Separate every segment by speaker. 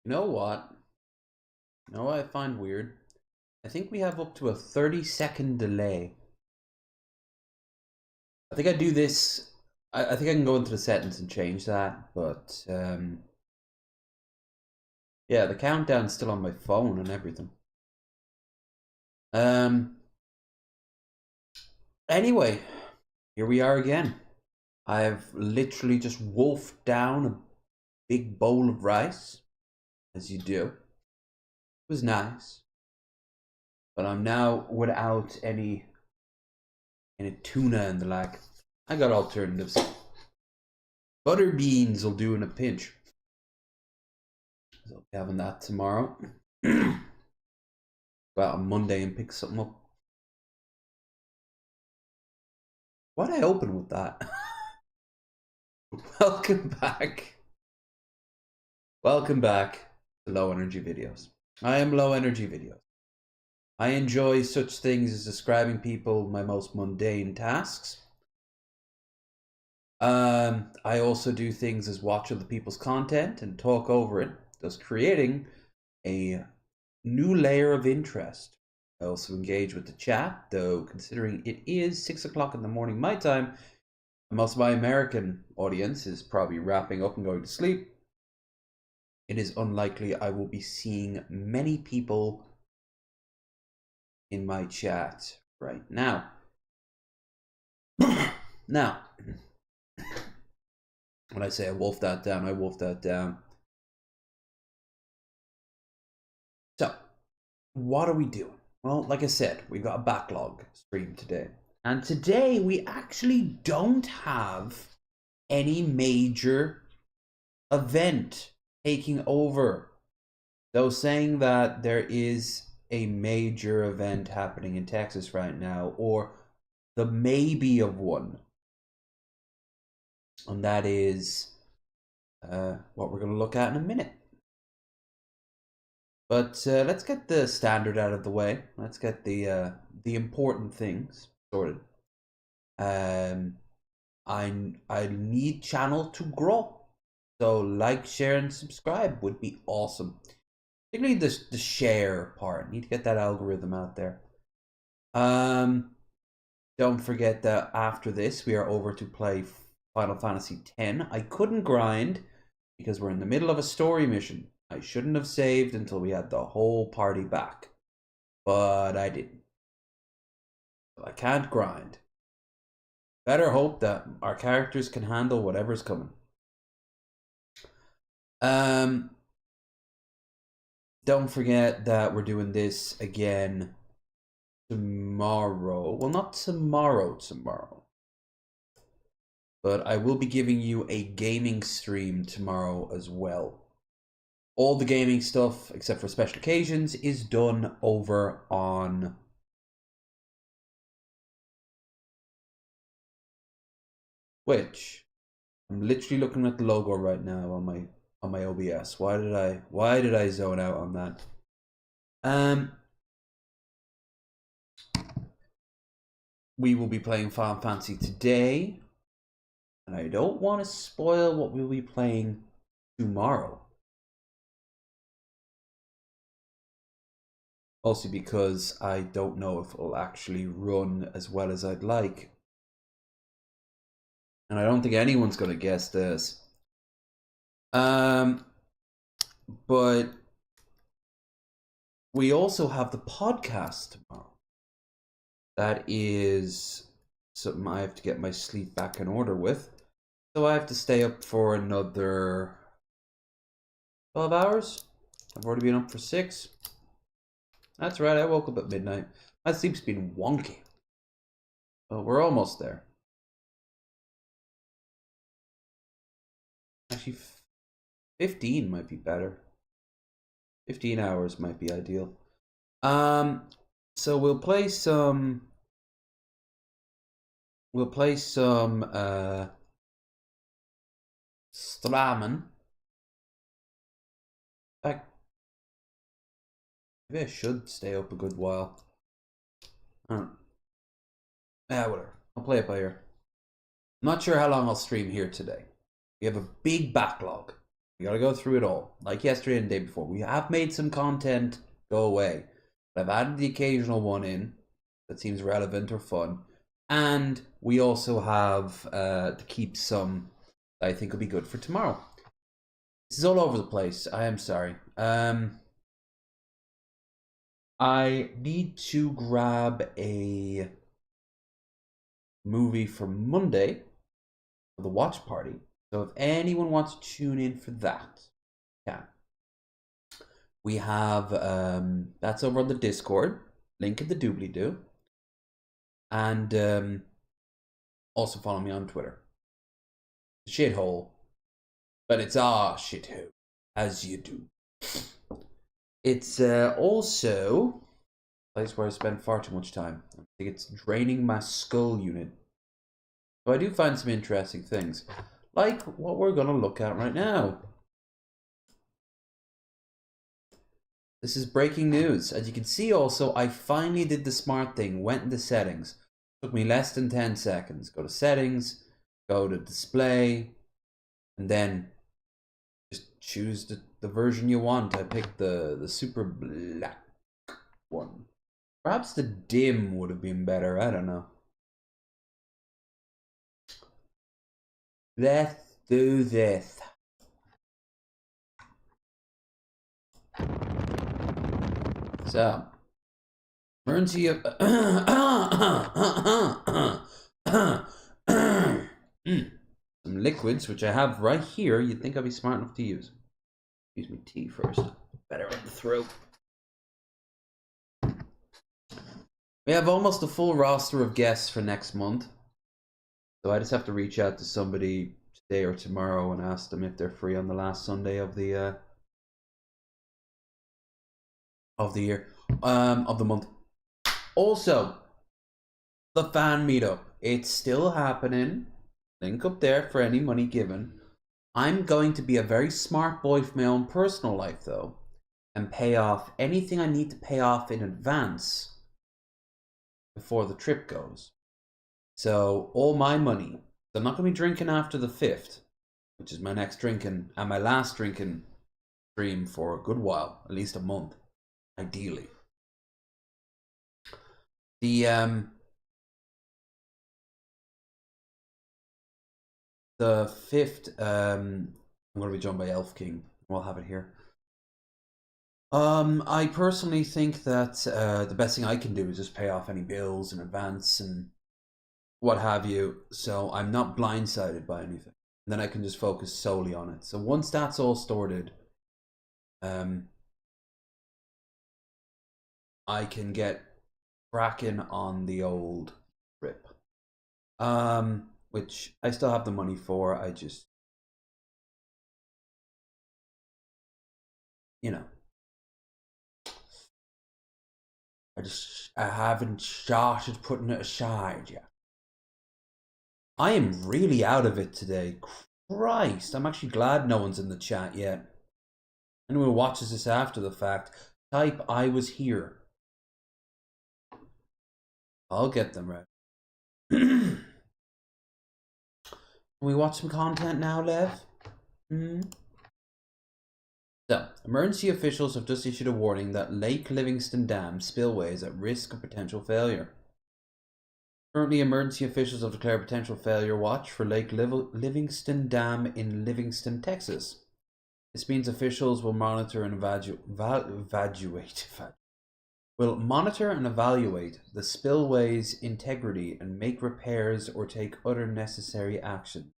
Speaker 1: You know what? You know what I find weird? I think we have up to a 30-second delay. I think I do this. I think I can go into the settings and change that, but yeah, the countdown's still on my phone and everything. Anyway, here we are again. I've literally just wolfed down a big bowl of rice, as you do. It was nice, but I'm now without any tuna and the like. I got alternatives. Butter beans will do in a pinch. So I'll be having that tomorrow. Go out on Monday and pick something up. Why'd I open with that? Welcome back. Welcome back to Low Energy Videos. I am Low Energy Videos. I enjoy such things as describing people my most mundane tasks. I also do things as watch other people's content and talk over it, thus creating a new layer of interest. I also engage with the chat, though considering it is 6 o'clock in the morning my time, most of my American audience is probably wrapping up and going to sleep. It is unlikely I will be seeing many people in my chat right now. Now, when I say I wolfed that down, I wolfed that down. So, what are we doing? Well, like I said, we got a backlog stream today. And today we actually don't have any major event taking over. Though saying that there is a major event happening in Texas right now, or the maybe of one. And that is what we're going to look at in a minute. But let's get the standard out of the way. Let's get the important things sorted. I need channel to grow. So like, share, and subscribe would be awesome. Particularly the share part. Need to get that algorithm out there. Don't forget that after this we are over to play Final Fantasy X. I couldn't grind because we're in the middle of a story mission. I shouldn't have saved until we had the whole party back, but I didn't. So I can't grind. Better hope that our characters can handle whatever's coming. Don't forget that we're doing this again tomorrow. Well, not tomorrow, but I will be giving you a gaming stream tomorrow as well. All the gaming stuff, except for special occasions, is done over on Twitch. I'm literally looking at the logo right now on my OBS. Why did I zone out on that? We will be playing Final Fantasy today, and I don't want to spoil what we'll be playing tomorrow. Also because I don't know if it'll actually run as well as I'd like. And I don't think anyone's going to guess this. But we also have the podcast tomorrow. That is something I have to get my sleep back in order with. So I have to stay up for another 12 hours. I've already been up for 6. That's right, I woke up at midnight. My sleep's been wonky. Well, we're almost there. Actually, 15 might be better. 15 hours might be ideal. So we'll play some Stramen. Maybe I should stay up a good while. Yeah, whatever. I'll play it by ear. I'm not sure how long I'll stream here today. We have a big backlog. We gotta go through it all. Like yesterday and the day before. We have made some content go away. But I've added the occasional one in that seems relevant or fun. And we also have to keep some that I think will be good for tomorrow. This is all over the place. I am sorry. I need to grab a movie for Monday for the watch party. So if anyone wants to tune in for that, yeah. We have, that's over on the Discord, link in the doobly-doo. And also follow me on Twitter. Shithole. But it's our shithole, as you do. It's also a place where I spend far too much time. I think it's draining my skull unit. But I do find some interesting things, like what we're going to look at right now. This is breaking news. As you can see also, I finally did the smart thing, went into settings. It took me less than 10 seconds. Go to settings, go to display, and then just choose the version you want. I picked the super black one. Perhaps the dim would have been better, I don't know. Let's do this. So, emergency of some liquids, which I have right here. You'd think I'd be smart enough to use. Use my tea first. Better in the throat. We have almost a full roster of guests for next month. So I just have to reach out to somebody today or tomorrow and ask them if they're free on the last Sunday of the year, of the month. Also, the fan meetup. It's still happening. Link up there for any money given. I'm going to be a very smart boy for my own personal life, though, and pay off anything I need to pay off in advance before the trip goes. So all my money. I'm not going to be drinking after the 5th, which is my next drinking and my last drinking stream for a good while, at least a month, ideally. The 5th, I'm going to be joined by Elf King. We'll have it here. I personally think that the best thing I can do is just pay off any bills in advance and what have you, so I'm not blindsided by anything. And then I can just focus solely on it. So once that's all sorted, I can get cracking on the old trip. Which I still have the money for. I just, you know, I haven't started putting it aside yet. I am really out of it today. Christ, I'm actually glad no one's in the chat yet. Anyone who watches this after the fact, type I was here. I'll get them right. Can we watch some content now, Lev? So, emergency officials have just issued a warning that Lake Livingston Dam spillway is at risk of potential failure. Currently, emergency officials have declared potential failure watch for Lake Livingston Dam in Livingston, Texas. This means officials will monitor and evaluate the spillway's integrity and make repairs or take other necessary action.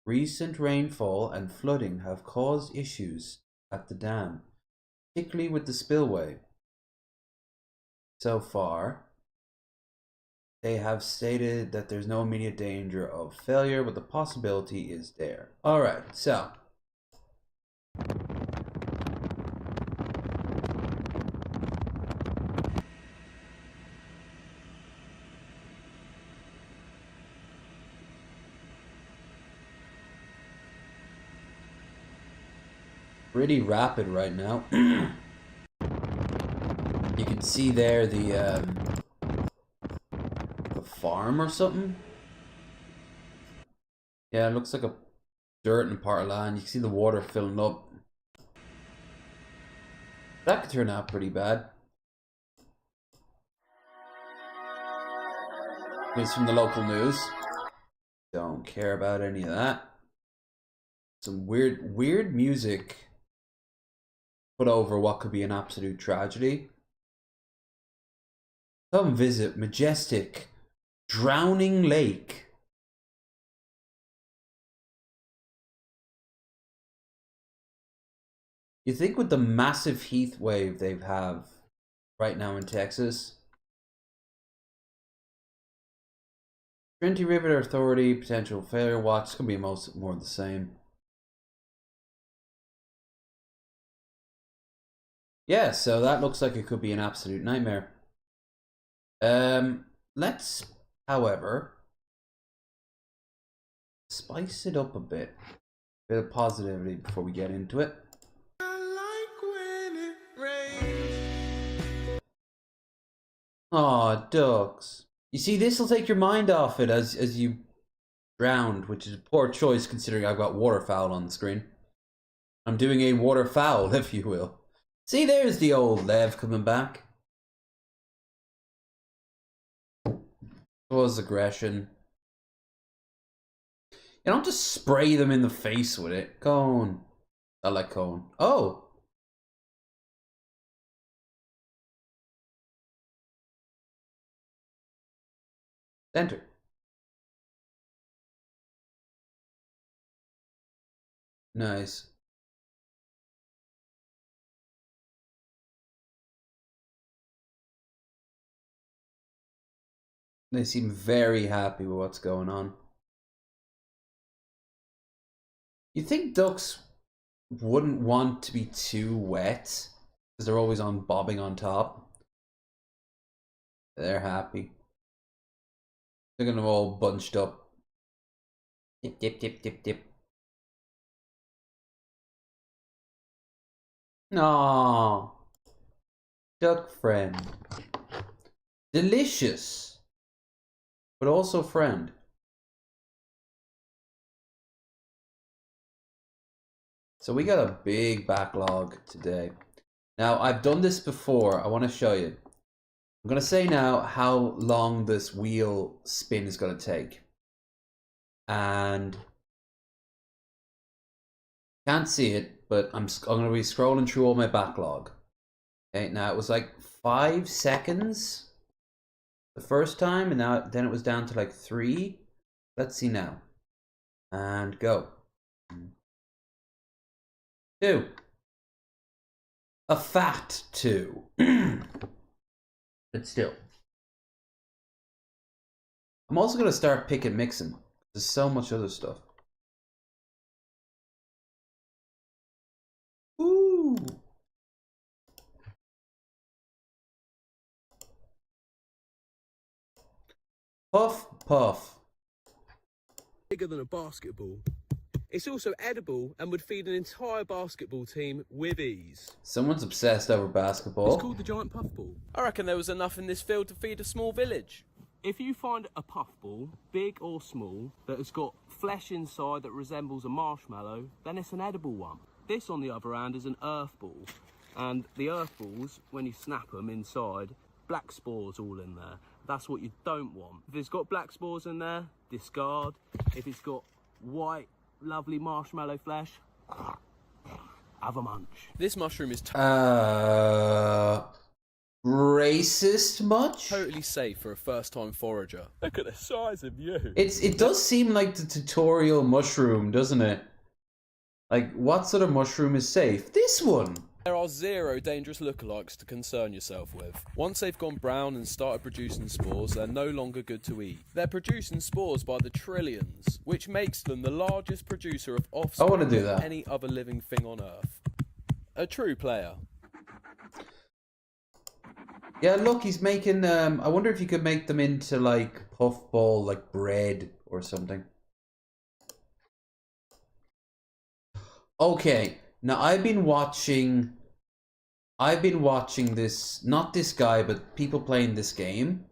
Speaker 1: Recent rainfall and flooding have caused issues at the dam, particularly with the spillway. So far, they have stated that there's no immediate danger of failure, but the possibility is there. All right, so pretty rapid right now. You can see there the farm or something. Yeah, it looks like a dirt in part of land. You can see the water filling up. That could turn out pretty bad. It's from the local news. Don't care about any of that. Some weird music put over what could be an absolute tragedy. Come visit majestic drowning lake. You think with the massive heat wave they have right now in Texas, Trinity River Authority potential failure watch, it's gonna be more of the same. Yeah, so that looks like it could be an absolute nightmare. Let's, however, spice it up a bit. Bit of positivity before we get into it. Aw, ducks. You see, this will take your mind off it as you drowned, which is a poor choice considering I've got waterfowl on the screen. I'm doing a waterfowl, if you will. See, there's the old Lev coming back. Was aggression. You don't just spray them in the face with it. Cone. I like cone. Oh. Enter. Nice. They seem very happy with what's going on. You think ducks wouldn't want to be too wet because they're always on bobbing on top? They're happy. They're gonna all bunched up. Dip, dip, dip, dip, dip. Aww. Duck friend. Delicious. But also friend. So we got a big backlog today. Now, I've done this before. I want to show you. I'm going to say now how long this wheel spin is going to take. And can't see it, but I'm going to be scrolling through all my backlog. Okay, now it was like 5 seconds the first time, and then it was down to like 3. Let's see now. And go. 2. A fat 2. But still. I'm also going to start pick and mixing. There's so much other stuff. Ooh. Puff, puff.
Speaker 2: Bigger than a basketball. It's also edible and would feed an entire basketball team with ease.
Speaker 1: Someone's obsessed over basketball.
Speaker 2: It's called the giant puffball. I reckon there was enough in this field to feed a small village. If you find a puffball, big or small, that has got flesh inside that resembles a marshmallow, then it's an edible one. This, on the other hand, is an earth ball. And the earth balls, when you snap them inside, black spores all in there. That's what you don't want. If it's got black spores in there, discard. If it's got white, lovely marshmallow flesh, have a munch. This mushroom is
Speaker 1: racist much?
Speaker 2: Totally safe for a first-time forager. Look at the size of you.
Speaker 1: It does seem like the tutorial mushroom, doesn't it? Like, what sort of mushroom is safe? This one!
Speaker 2: There are 0 dangerous lookalikes to concern yourself with. Once they've gone brown and started producing spores, they're no longer good to eat. They're producing spores by the trillions, which makes them the largest producer of offspring of any other living thing on Earth. A true player.
Speaker 1: Yeah, look, he's making, I wonder if you could make them into, like, puffball, like bread or something. Okay, now I've been watching this, not this guy, but people playing this game.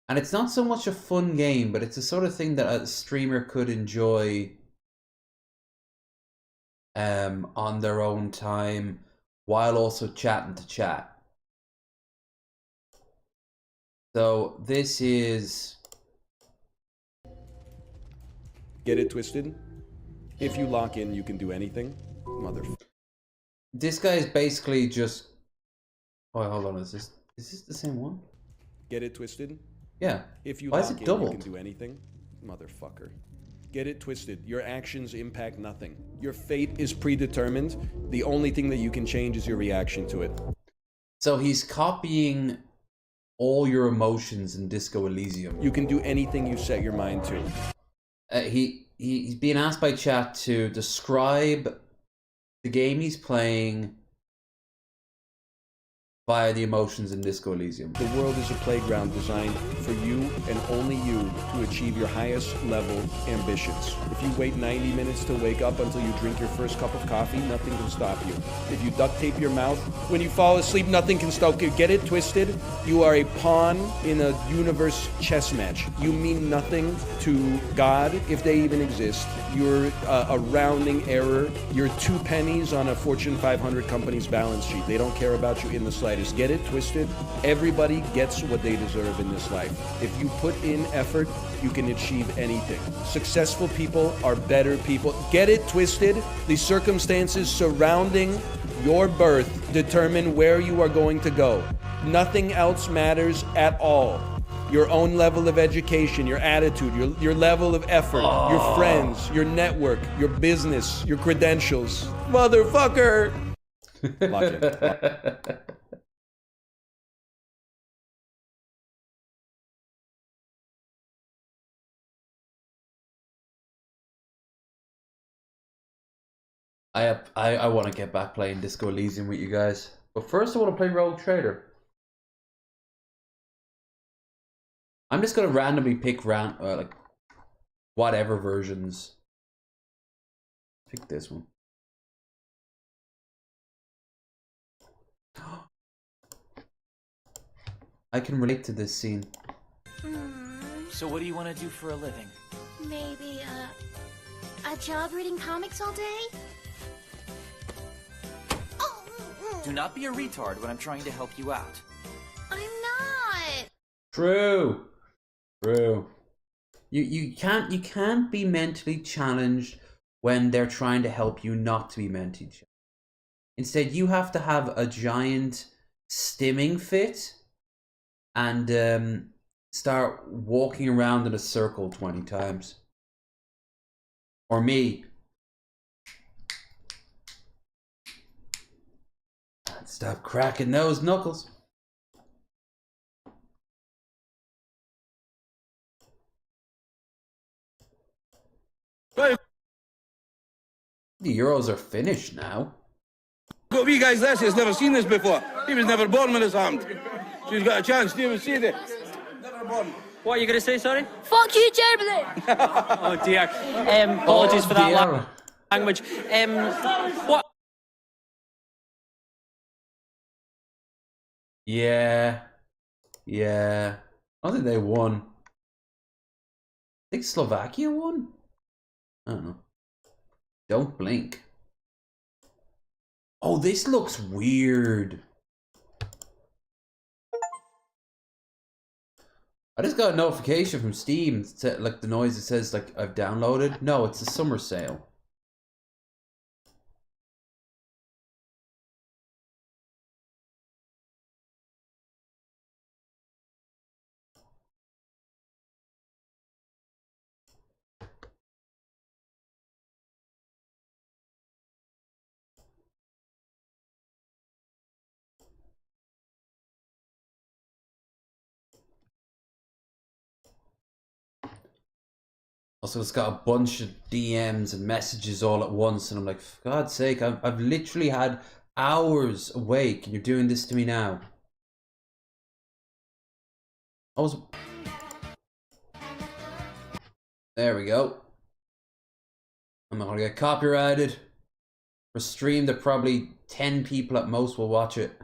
Speaker 1: And it's not so much a fun game, but it's the sort of thing that a streamer could enjoy on their own time while also chatting to chat. So this is...
Speaker 3: Get it twisted? If you lock in, you can do anything.
Speaker 1: This guy is basically just... Oh, hold on, is this the same one?
Speaker 3: Get it twisted?
Speaker 1: Yeah.
Speaker 3: If you
Speaker 1: Why
Speaker 3: lock
Speaker 1: is it
Speaker 3: in,
Speaker 1: doubled?
Speaker 3: you can do anything. Motherfucker. Get it twisted. Your actions impact nothing. Your fate is predetermined. The only thing that you can change is your reaction to it.
Speaker 1: So he's copying all your emotions in Disco Elysium.
Speaker 3: You can do anything you set your mind to.
Speaker 1: He's being asked by chat to describe the game he's playing via the emotions in Disco Elysium.
Speaker 3: The world is a playground designed for you and only you to achieve your highest level ambitions. If you wait 90 minutes to wake up until you drink your first cup of coffee, nothing can stop you. If you duct tape your mouth, when you fall asleep, nothing can stop you. Get it twisted? You are a pawn in a universe chess match. You mean nothing to God, if they even exist. You're a rounding error. You're 2 pennies on a Fortune 500 company's balance sheet. They don't care about you in the slightest. Get it twisted? Everybody gets what they deserve in this life. If you put in effort, you can achieve anything. Successful people are better people. Get it twisted? The circumstances surrounding your birth determine where you are going to go. Nothing else matters at all. Your own level of education, your attitude, your level of effort, your friends, your network, your business, your credentials. Motherfucker! Lock it.
Speaker 1: I want to get back playing Disco Elysium with you guys. But first I want to play Rogue Trader. I'm just going to randomly pick like whatever versions. Pick this one. I can relate to this scene.
Speaker 4: So what do you want to do for a living?
Speaker 5: Maybe, a job reading comics all day?
Speaker 4: Do not be a retard when I'm trying to help you out.
Speaker 5: I'm not!
Speaker 1: True. True. You can't be mentally challenged when they're trying to help you not to be mentally challenged. Instead, you have to have a giant stimming fit and start walking around in a circle 20 times. Or me. Stop cracking those knuckles.
Speaker 6: Right.
Speaker 1: The Euros are finished now.
Speaker 6: Got wee guys this, he's never seen this before. He was never born with his hand. So he's got a chance to even see it. Never born.
Speaker 7: What are you going to say, sorry?
Speaker 5: Fuck you, Germany!
Speaker 7: Oh dear. Apologies for that language. What?
Speaker 1: Yeah. I don't think they won. I think Slovakia won? I don't know. Don't blink. Oh, this looks weird. I just got a notification from Steam, like the noise that says like I've downloaded. No, it's a summer sale. Also, it's got a bunch of DMs and messages all at once, and I'm like, for God's sake, I've literally had hours awake, and you're doing this to me now. There we go. I'm not gonna get copyrighted for a stream that probably 10 people at most will watch it.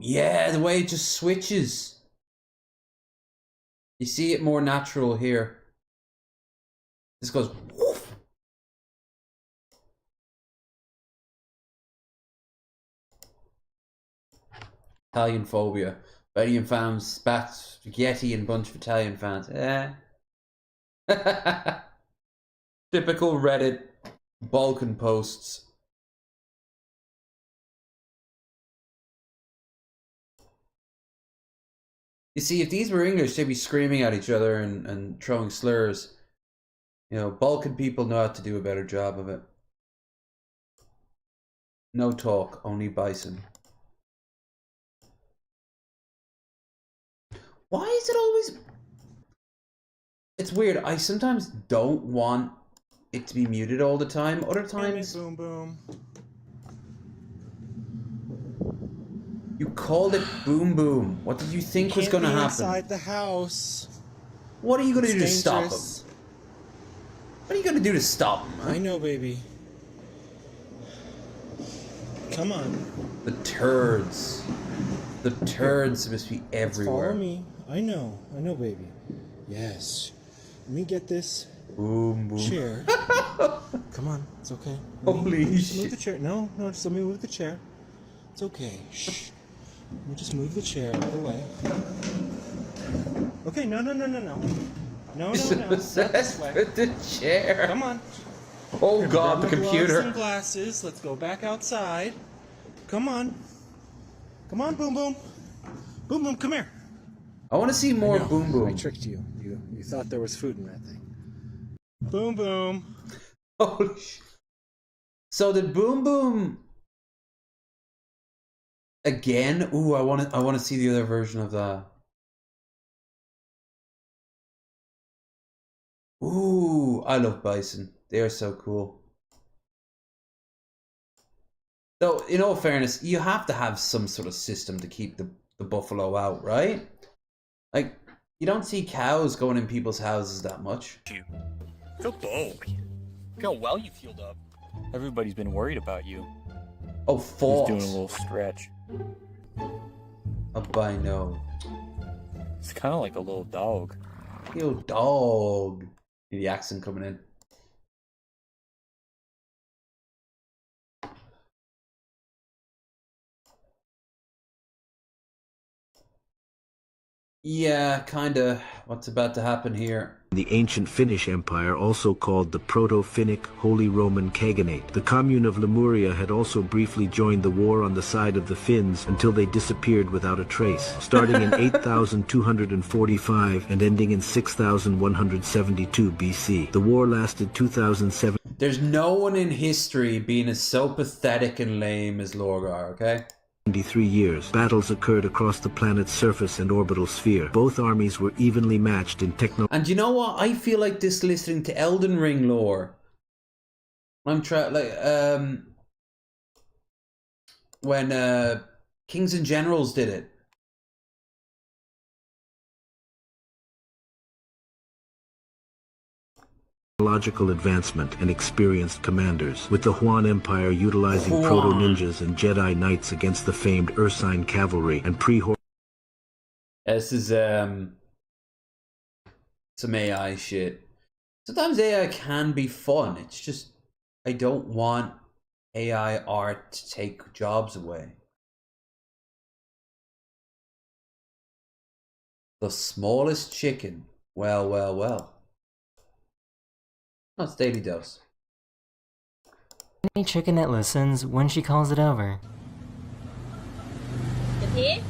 Speaker 1: Yeah, the way it just switches. You see it more natural here. This goes woof. Italian phobia. Italian fans spat spaghetti and bunch of Italian fans. Typical Reddit Balkan posts. You see, if these were English, they'd be screaming at each other and throwing slurs. You know, Balkan people know how to do a better job of it. No talk, only bison. Why is it always... It's weird. I sometimes don't want it to be muted all the time. Other times...
Speaker 8: Boom, boom.
Speaker 1: You called it boom boom. What did you think was going to happen?
Speaker 8: Inside the house.
Speaker 1: What are you going to do to stop him? What are you going to do to stop him? Huh?
Speaker 8: I know, baby. Come on.
Speaker 1: The turds. The turds must be everywhere.
Speaker 8: Follow me. I know, baby. Yes. Let me get this
Speaker 1: boom boom
Speaker 8: chair. Come on, it's okay.
Speaker 1: Holy shit.
Speaker 8: Move the chair. No, just let me move the chair. It's okay. Shh. Let me just move the chair out of the way. Okay, no. No.
Speaker 1: Obsessed with the chair.
Speaker 8: Come on.
Speaker 1: Oh god, the computer.
Speaker 8: Gloves and glasses. Let's go back outside. Come on. Come on, boom boom. Boom boom, come here.
Speaker 1: I want to see more boom boom.
Speaker 8: I tricked you. You thought there was food in that thing. Boom boom.
Speaker 1: Holy shit. So did boom boom again? Ooh, I want to see the other version of that. Ooh, I love bison. They are so cool. Though, in all fairness, you have to have some sort of system to keep the buffalo out, right? Like, you don't see cows going in people's houses that much.
Speaker 9: Good boy. Look how well you've healed up. Everybody's been worried about you.
Speaker 1: Oh, false.
Speaker 9: He's doing a little stretch.
Speaker 1: Albino.
Speaker 9: It's kind of like a little dog.
Speaker 1: Yo, dog. The accent coming in. Yeah, kinda. What's about to happen here?
Speaker 10: The ancient Finnish Empire, also called the Proto-Finnic Holy Roman Khaganate. The commune of Lemuria had also briefly joined the war on the side of the Finns until they disappeared without a trace, starting in 8,245 and ending in 6,172 BC. The war lasted 2,007.
Speaker 1: There's no one in history being as so pathetic and lame as Lorgar, okay?
Speaker 10: 73 years. Battles occurred across the planet's surface and orbital sphere. Both armies were evenly matched in technology.
Speaker 1: And you know what? I feel like this listening to Elden Ring lore. I'm trying, like, when Kings and Generals did it.
Speaker 10: Technological advancement and experienced commanders, with the Huan Empire utilizing proto-ninjas and Jedi Knights against the famed Ursine cavalry and pre-horde.
Speaker 1: This is some AI shit. Sometimes AI can be fun. It's just I don't want AI art to take jobs away. The smallest chicken. Well, well, well. Oh, it's Daily Dose.
Speaker 11: Any chicken that listens when she calls it over.
Speaker 5: The pig?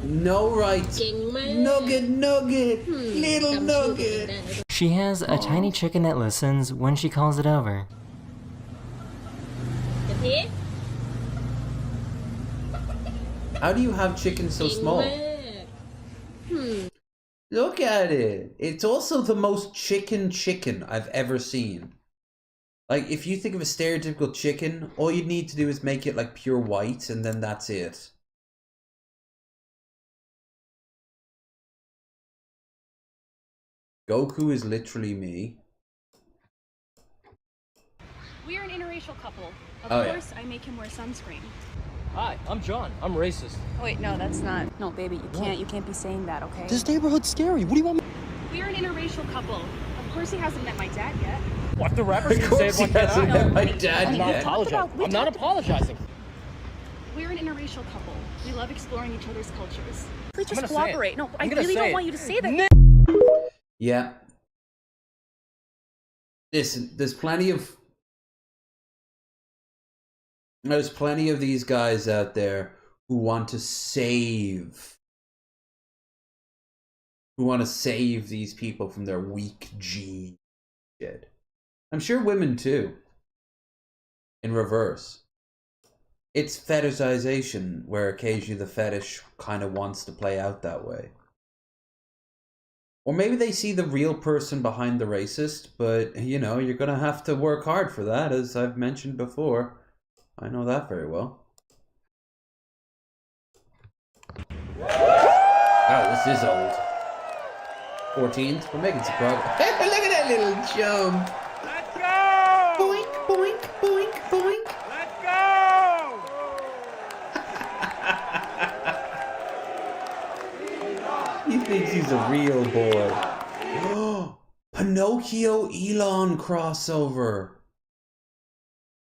Speaker 1: No right. Nugget, little nugget.
Speaker 11: She has a tiny chicken that listens when she calls it over.
Speaker 5: The pig?
Speaker 1: How do you have chickens so small? Look at it. It's also the most chicken I've ever seen. Like, if you think of a stereotypical chicken, all you need to do is make it like pure white and then that's it. Goku is literally me.
Speaker 12: We're an interracial couple. Of
Speaker 1: Oh,
Speaker 12: course, I make him wear sunscreen. Hi, I'm John. I'm racist.
Speaker 13: Wait, no, that's not. No, baby, you can't be saying that, okay?
Speaker 12: This neighborhood's scary. What do you want me?
Speaker 13: We're an interracial couple. Of course he hasn't met my dad yet.
Speaker 12: What, the rapper can say it like that? I'm not apologizing.
Speaker 13: We're an interracial couple. We love exploring each other's cultures. Please just
Speaker 12: gonna say
Speaker 13: cooperate.
Speaker 12: it.
Speaker 13: No, I
Speaker 12: I'm gonna
Speaker 13: really
Speaker 12: say
Speaker 13: don't
Speaker 12: it.
Speaker 13: want you to say that.
Speaker 1: Yeah. Listen, there's plenty of these guys out there who want to save these people from their weak gene shit. I'm sure women too. In reverse. It's fetishization where occasionally the fetish kind of wants to play out that way. Or maybe they see the real person behind the racist, but you know, you're gonna have to work hard for that, as I've mentioned before. I know that very well. Oh, this is old. 14th, we're making some progress. Look at that little jump.
Speaker 6: Let's go!
Speaker 1: Boink, boink, boink, boink.
Speaker 6: Let's go!
Speaker 1: He thinks he's a real boy. Pinocchio Elon crossover.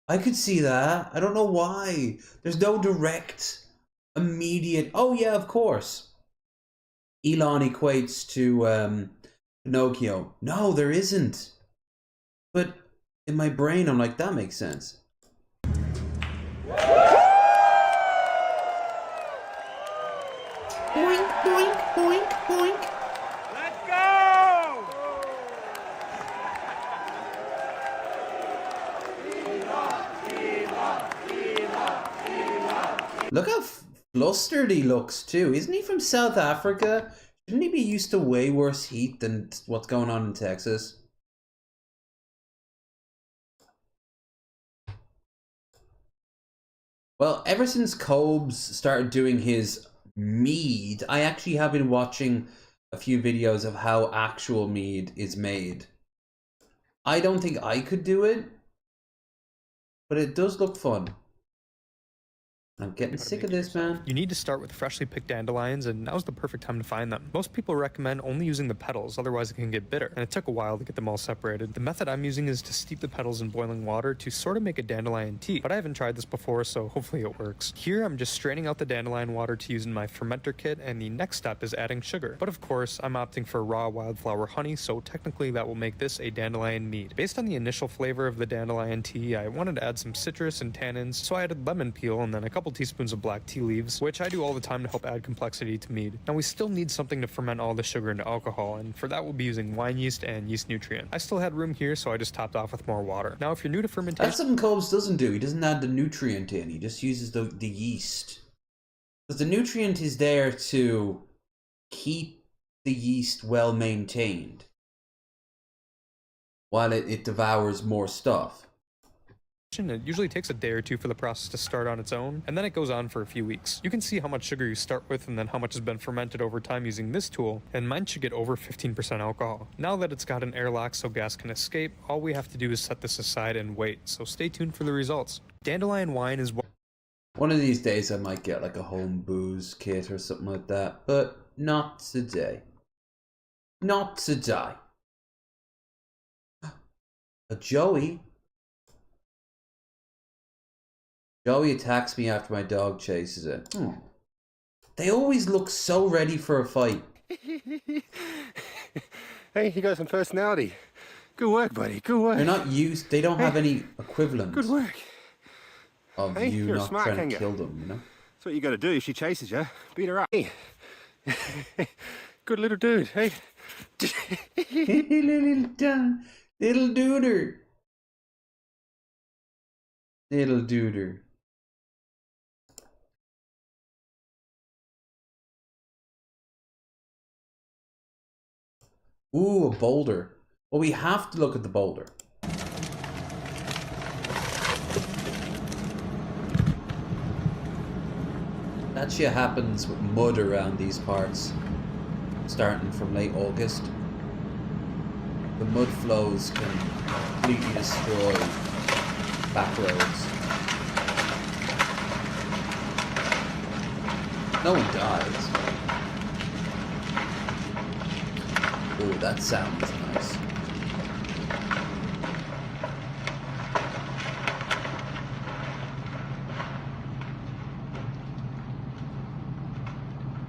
Speaker 1: I could see that. I don't know why. There's no direct, immediate... Oh yeah, of course. Elon equates to Pinocchio. No, there isn't. But in my brain, I'm like, that makes sense. Boink, boink, boink, boink.
Speaker 6: Let's go!
Speaker 1: Look how flustered he looks too. Isn't he from South Africa? Shouldn't he be used to way worse heat than what's going on in Texas? Well, ever since Cobes started doing his mead, I actually have been watching a few videos of how actual mead is made. I don't think I could do it, but it does look fun. I'm getting sick of this, man.
Speaker 14: You need to start with freshly picked dandelions, and now's the perfect time to find them. Most people recommend only using the petals, otherwise it can get bitter, and it took a while to get them all separated. The method I'm using is to steep the petals in boiling water to sort of make a dandelion tea, but I haven't tried this before, so hopefully it works. Here I'm just straining out the dandelion water to use in my fermenter kit, and the next step is adding sugar. But of course, I'm opting for raw wildflower honey, so technically that will make this a dandelion mead. Based on the initial flavor of the dandelion tea, I wanted to add some citrus and tannins, so I added lemon peel and then a couple teaspoons of black tea leaves, which I do all the time to help add complexity to mead. Now we still need something to ferment all the sugar into alcohol, and for that we'll be using wine yeast and yeast nutrient. I still had room here, so I just topped off with more water. Now if you're new to fermentation...
Speaker 1: That's something Cobes doesn't do. He doesn't add the nutrient in. He just uses the yeast. Because the nutrient is there to keep the yeast well maintained while it devours more stuff.
Speaker 14: It usually takes a day or two for the process to start on its own, and then it goes on for a few weeks. You can see how much sugar you start with and then how much has been fermented over time using this tool, and mine should get over 15% alcohol. Now that it's got an airlock so gas can escape, all we have to do is set this aside and wait, so stay tuned for the results. Dandelion wine is...
Speaker 1: One of these days I might get like a home booze kit or something like that, but not today. Not today. A Joey attacks me after my dog chases it. They always look so ready for a fight.
Speaker 15: Hey, you got some personality. Good work, buddy. Good work.
Speaker 1: They're not used. They don't have any equivalent.
Speaker 15: Good work.
Speaker 1: Of
Speaker 15: hey,
Speaker 1: you
Speaker 15: you're
Speaker 1: not
Speaker 15: a smart
Speaker 1: trying
Speaker 15: kangaroo.
Speaker 1: to kill them, you know?
Speaker 15: That's what you got to do if she chases you. Beat her up. Hey. Good little dude. Hey.
Speaker 1: Little duder. Little duder. Ooh, a boulder. Well, we have to look at the boulder. That shit happens with mud around these parts, starting from late August. The mud flows can completely destroy back roads. No one dies. Oh, that sound is nice.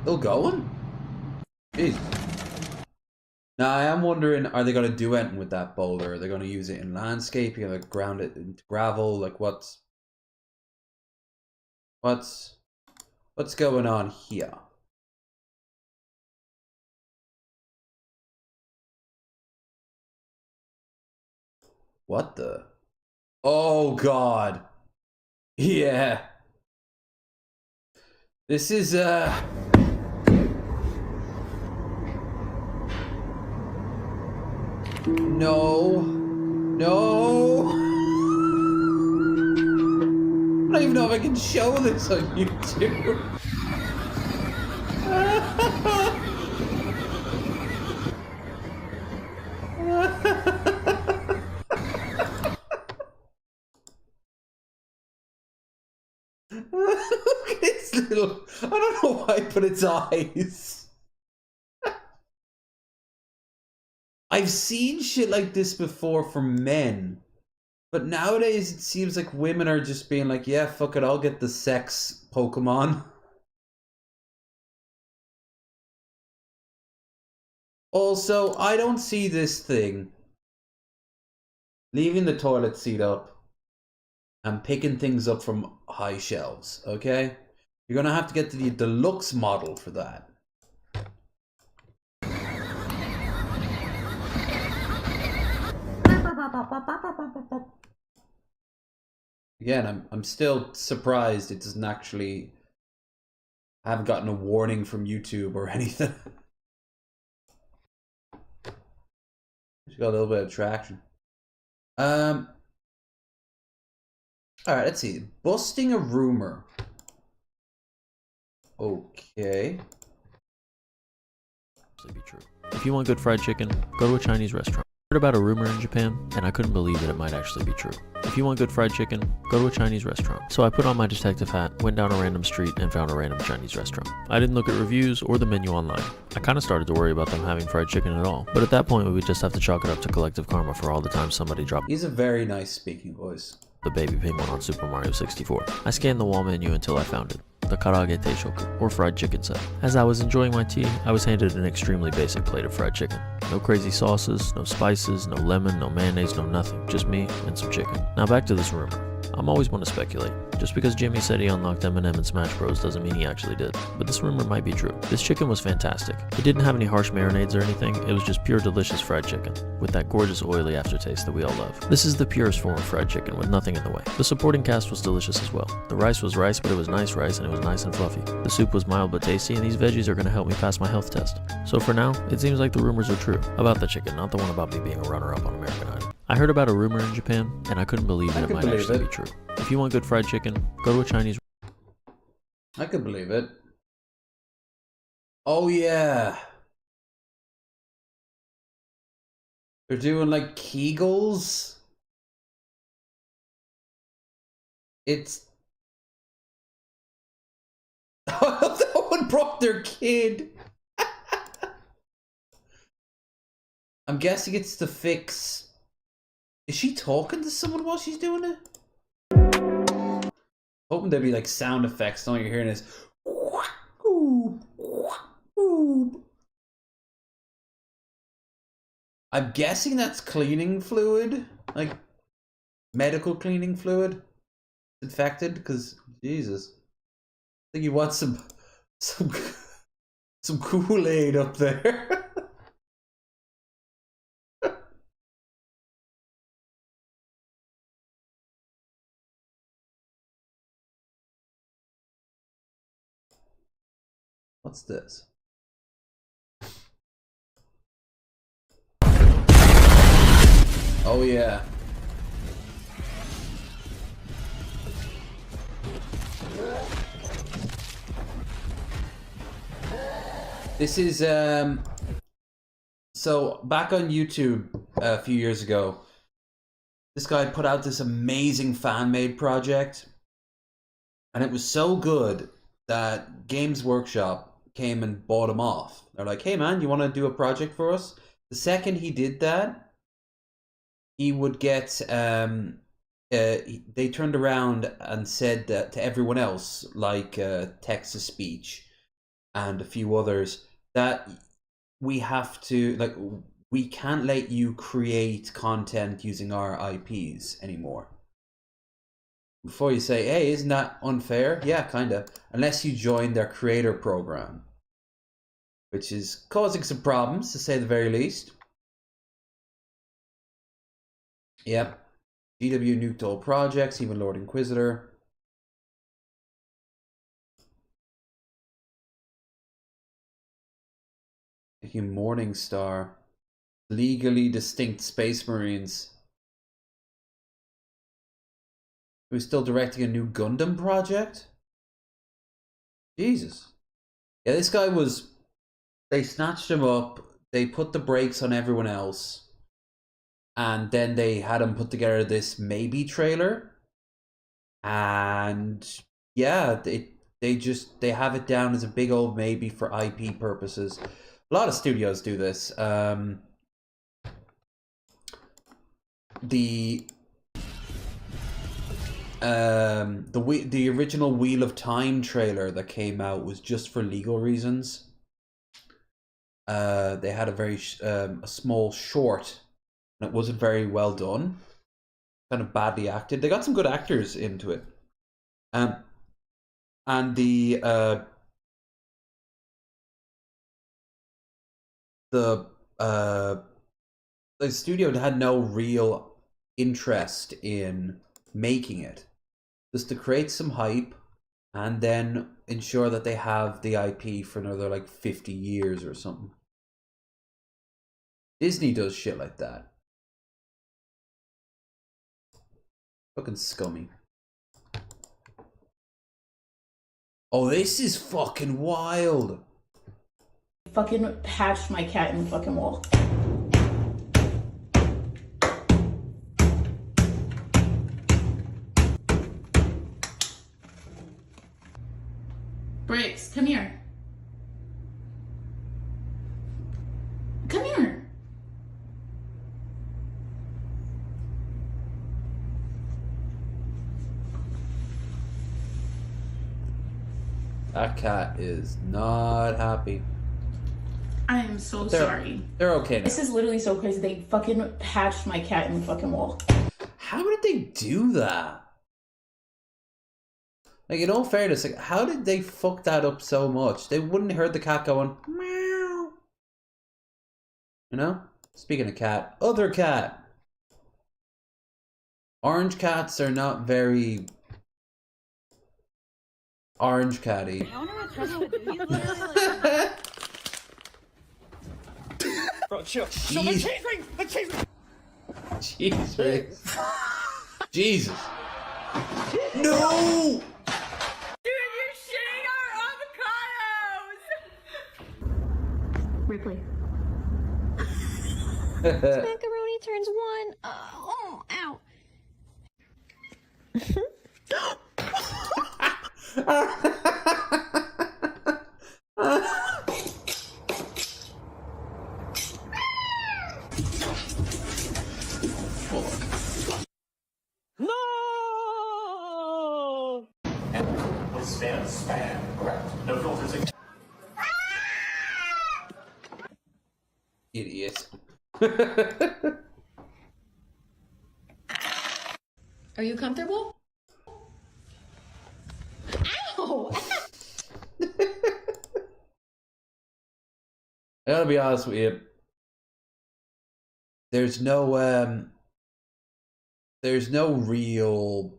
Speaker 1: Still going? Jeez. Now I am wondering, are they going to do anything with that boulder? Are they going to use it in landscaping? Are they ground it into gravel? Like what's going on here? What the? Oh God. Yeah. This is no. No. I don't even know if I can show this on YouTube. Look at its little... I don't know why, but its eyes. I've seen shit like this before from men. But nowadays it seems like women are just being like, yeah, fuck it, I'll get the sex Pokemon. Also, I don't see this thing leaving the toilet seat up and picking things up from high shelves, okay? You're gonna have to get to the deluxe model for that. Again, I'm still surprised it doesn't actually... I haven't gotten a warning from YouTube or anything. Just got a little bit of traction. Alright, let's see. Busting a rumor. Okay.
Speaker 16: Be true. If you want good fried chicken, go to a Chinese restaurant. I heard about a rumor in Japan, and I couldn't believe that it might actually be true. If you want good fried chicken, go to a Chinese restaurant. So I put on my detective hat, went down a random street, and found a random Chinese restaurant. I didn't look at reviews or the menu online. I kind of started to worry about them having fried chicken at all. But at that point, we would just have to chalk it up to collective karma for all the times somebody dropped.
Speaker 1: He's a very nice speaking voice.
Speaker 16: The baby penguin on Super Mario 64. I scanned the wall menu until I found it. The karage teishoku, or fried chicken set. As I was enjoying my tea, I was handed an extremely basic plate of fried chicken. No crazy sauces, no spices, no lemon, no mayonnaise, no nothing. Just me and some chicken. Now back to this rumor. I'm always one to speculate. Just because Jimmy said he unlocked Eminem in Smash Bros doesn't mean he actually did. But this rumor might be true. This chicken was fantastic. It didn't have any harsh marinades or anything, it was just pure delicious fried chicken, with that gorgeous oily aftertaste that we all love. This is the purest form of fried chicken with nothing in the way. The supporting cast was delicious as well. The rice was rice, but it was nice rice and it was nice and fluffy. The soup was mild but tasty, and these veggies are going to help me pass my health test. So for now, it seems like the rumors are true. About the chicken, not the one about me being a runner-up on American Idol. I heard about a rumor in Japan, and I couldn't believe that it might actually be true. If you want good fried chicken, go to a Chinese...
Speaker 1: I could believe it. Oh yeah. They're doing like Kegels. It's... Oh, no one brought their kid. I'm guessing it's to fix... Is she talking to someone while she's doing it? Hoping there'd be like sound effects. All you're hearing is... I'm guessing that's cleaning fluid. Like medical cleaning fluid. Infected, because Jesus. I think you want some Kool-Aid up there. What's this? Oh yeah. This is so back on YouTube a few years ago, this guy put out this amazing fan-made project, and it was so good that Games Workshop came and bought him off. They're like, hey man, you want to do a project for us? The second he did that, he would get, they turned around and said that to everyone else, like Text-to-Speech and a few others, that we have to, like, we can't let you create content using our IPs anymore. Before you say, hey, isn't that unfair? Yeah, kinda. Unless you join their creator program, which is causing some problems, to say the very least. Yep. GW nuked all projects, even Lord Inquisitor. Making Morningstar. Legally distinct Space Marines. Who's still directing a new Gundam project? Jesus. Yeah, this guy was... They snatched him up, they put the brakes on everyone else, and then they had him put together this maybe trailer. And yeah, they have it down as a big old maybe for IP purposes. A lot of studios do this. The original Wheel of Time trailer that came out was just for legal reasons. They had a very a small short, and it wasn't very well done. Kind of badly acted. They got some good actors into it. And the studio had no real interest in making it, just to create some hype and then ensure that they have the IP for another like 50 years or something. Disney does shit like that. Fucking scummy. Oh, this is fucking wild.
Speaker 17: Fucking hatched my cat in the fucking wall. Briggs, come here. Come here.
Speaker 1: That cat is not happy.
Speaker 17: I am so sorry.
Speaker 1: They're okay now.
Speaker 17: This is literally so crazy. They fucking hatched my cat in the fucking wall.
Speaker 1: How did they do that? Like, in all fairness, like, how did they fuck that up so much? They wouldn't have heard the cat going, meow. You know? Speaking of cat, other cat. Orange cats are not very orange catty.
Speaker 12: Bro, chill. So the cheese rings! The cheese rings!
Speaker 1: Cheese rings. Jesus. No!
Speaker 12: Dude, you're shitting our avocados!
Speaker 17: Ripley.
Speaker 5: Macaroni turns one. Oh, ow.
Speaker 12: No!
Speaker 18: Spam, correct. No filters.
Speaker 1: Idiot.
Speaker 17: Are you comfortable? Ow!
Speaker 1: I gotta be honest with you. There's no real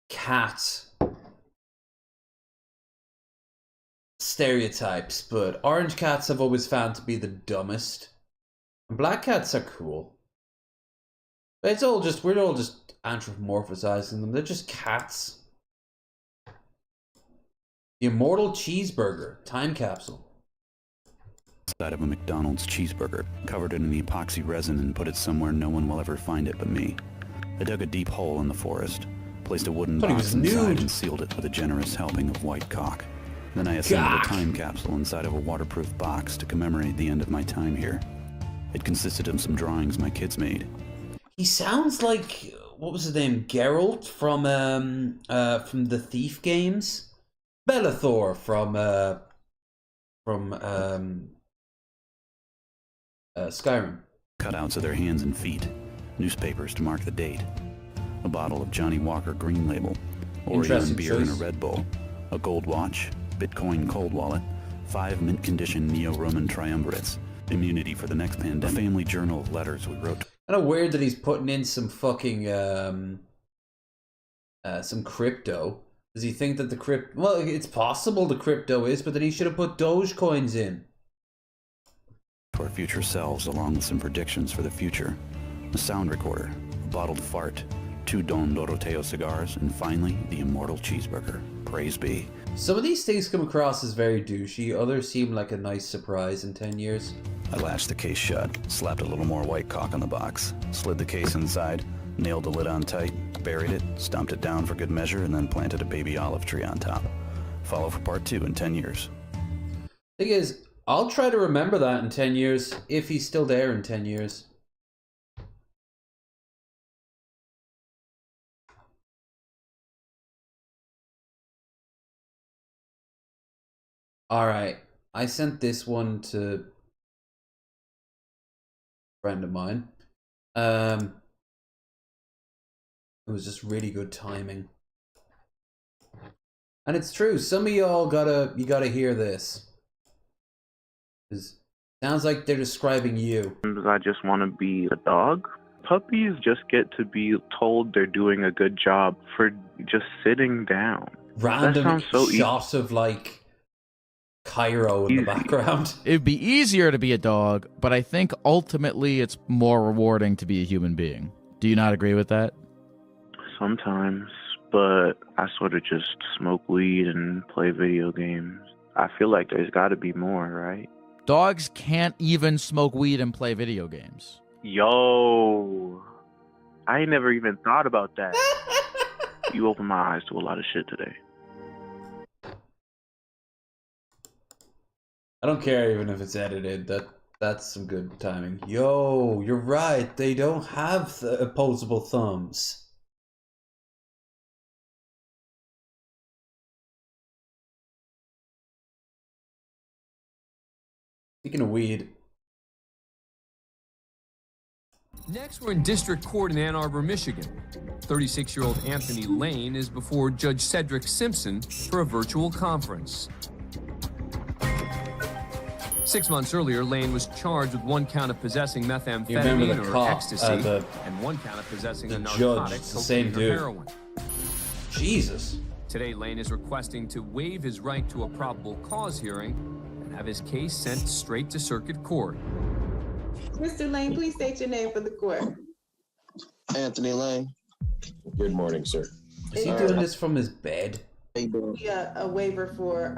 Speaker 1: cat stereotypes, but orange cats I've always found to be the dumbest. And black cats are cool. But it's all just, we're all just anthropomorphizing them. They're just cats. The Immortal Cheeseburger Time Capsule.
Speaker 19: Side of a McDonald's cheeseburger, covered it in epoxy resin and put it somewhere no one will ever find it but me. I dug a deep hole in the forest, Placed a wooden
Speaker 1: Thought he
Speaker 19: box
Speaker 1: was nude.
Speaker 19: inside and sealed it with a generous helping of white cock. Then I assembled a time capsule inside of a waterproof box to commemorate the end of my time here. It consisted of some drawings my kids made.
Speaker 1: He sounds like, what was his name? Geralt from the Thief games. Bellathor from Skyrim.
Speaker 19: Cutouts of their hands and feet. Newspapers to mark the date. A bottle of Johnny Walker Green Label. Orion beer in a Red Bull. A gold watch. Bitcoin cold wallet. 5 mint condition Neo-Roman triumvirates. Immunity for the next pandemic. A family journal of letters we wrote.
Speaker 1: Kind of weird that he's putting in some fucking some crypto. Does he think that the crypto? Well, it's possible the crypto is, but that he should have put Dogecoins in.
Speaker 19: For future selves, along with some predictions for the future. A sound recorder, a bottled fart, 2 Don Doroteo cigars, and finally, the immortal cheeseburger. Praise be.
Speaker 1: Some of these things come across as very douchey. Others seem like a nice surprise in 10 years.
Speaker 19: I latched the case shut, slapped a little more white cock on the box, slid the case inside, nailed the lid on tight, buried it, stomped it down for good measure, and then planted a baby olive tree on top. Follow for part 2 in 10 years.
Speaker 1: Thing is, I'll try to remember that in 10 years, if he's still there in 10 years. Alright, I sent this one to a friend of mine. It was just really good timing. And it's true, some of y'all gotta hear this. Sounds like they're describing you.
Speaker 18: I just want to be a dog. Puppies just get to be told they're doing a good job for just sitting down.
Speaker 1: Random shot of like Cairo in the background.
Speaker 20: It'd be easier to be a dog, but I think ultimately it's more rewarding to be a human being. Do you not agree with that?
Speaker 18: Sometimes, but I sort of just smoke weed and play video games. I feel like there's got to be more, right?
Speaker 20: Dogs can't even smoke weed and play video games.
Speaker 18: Yo, I ain't never even thought about that. You opened my eyes to a lot of shit today.
Speaker 1: I don't care even if it's edited. That's some good timing. Yo, you're right. They don't have opposable thumbs. Speaking of weed.
Speaker 21: Next, we're in District Court in Ann Arbor, Michigan. 36-year-old Anthony Lane is before Judge Cedric Simpson for a virtual conference. 6 months earlier, Lane was charged with 1 count of possessing methamphetamine or ecstasy and 1 count of possessing a narcotic, cocaine or heroin.
Speaker 1: Jesus.
Speaker 21: Today, Lane is requesting to waive his right to a probable cause hearing and have his case sent straight to circuit court.
Speaker 22: Mr. Lane, please state your name for the court.
Speaker 23: Anthony Lane. Good morning, sir.
Speaker 1: Is he doing this from his bed?
Speaker 22: A waiver for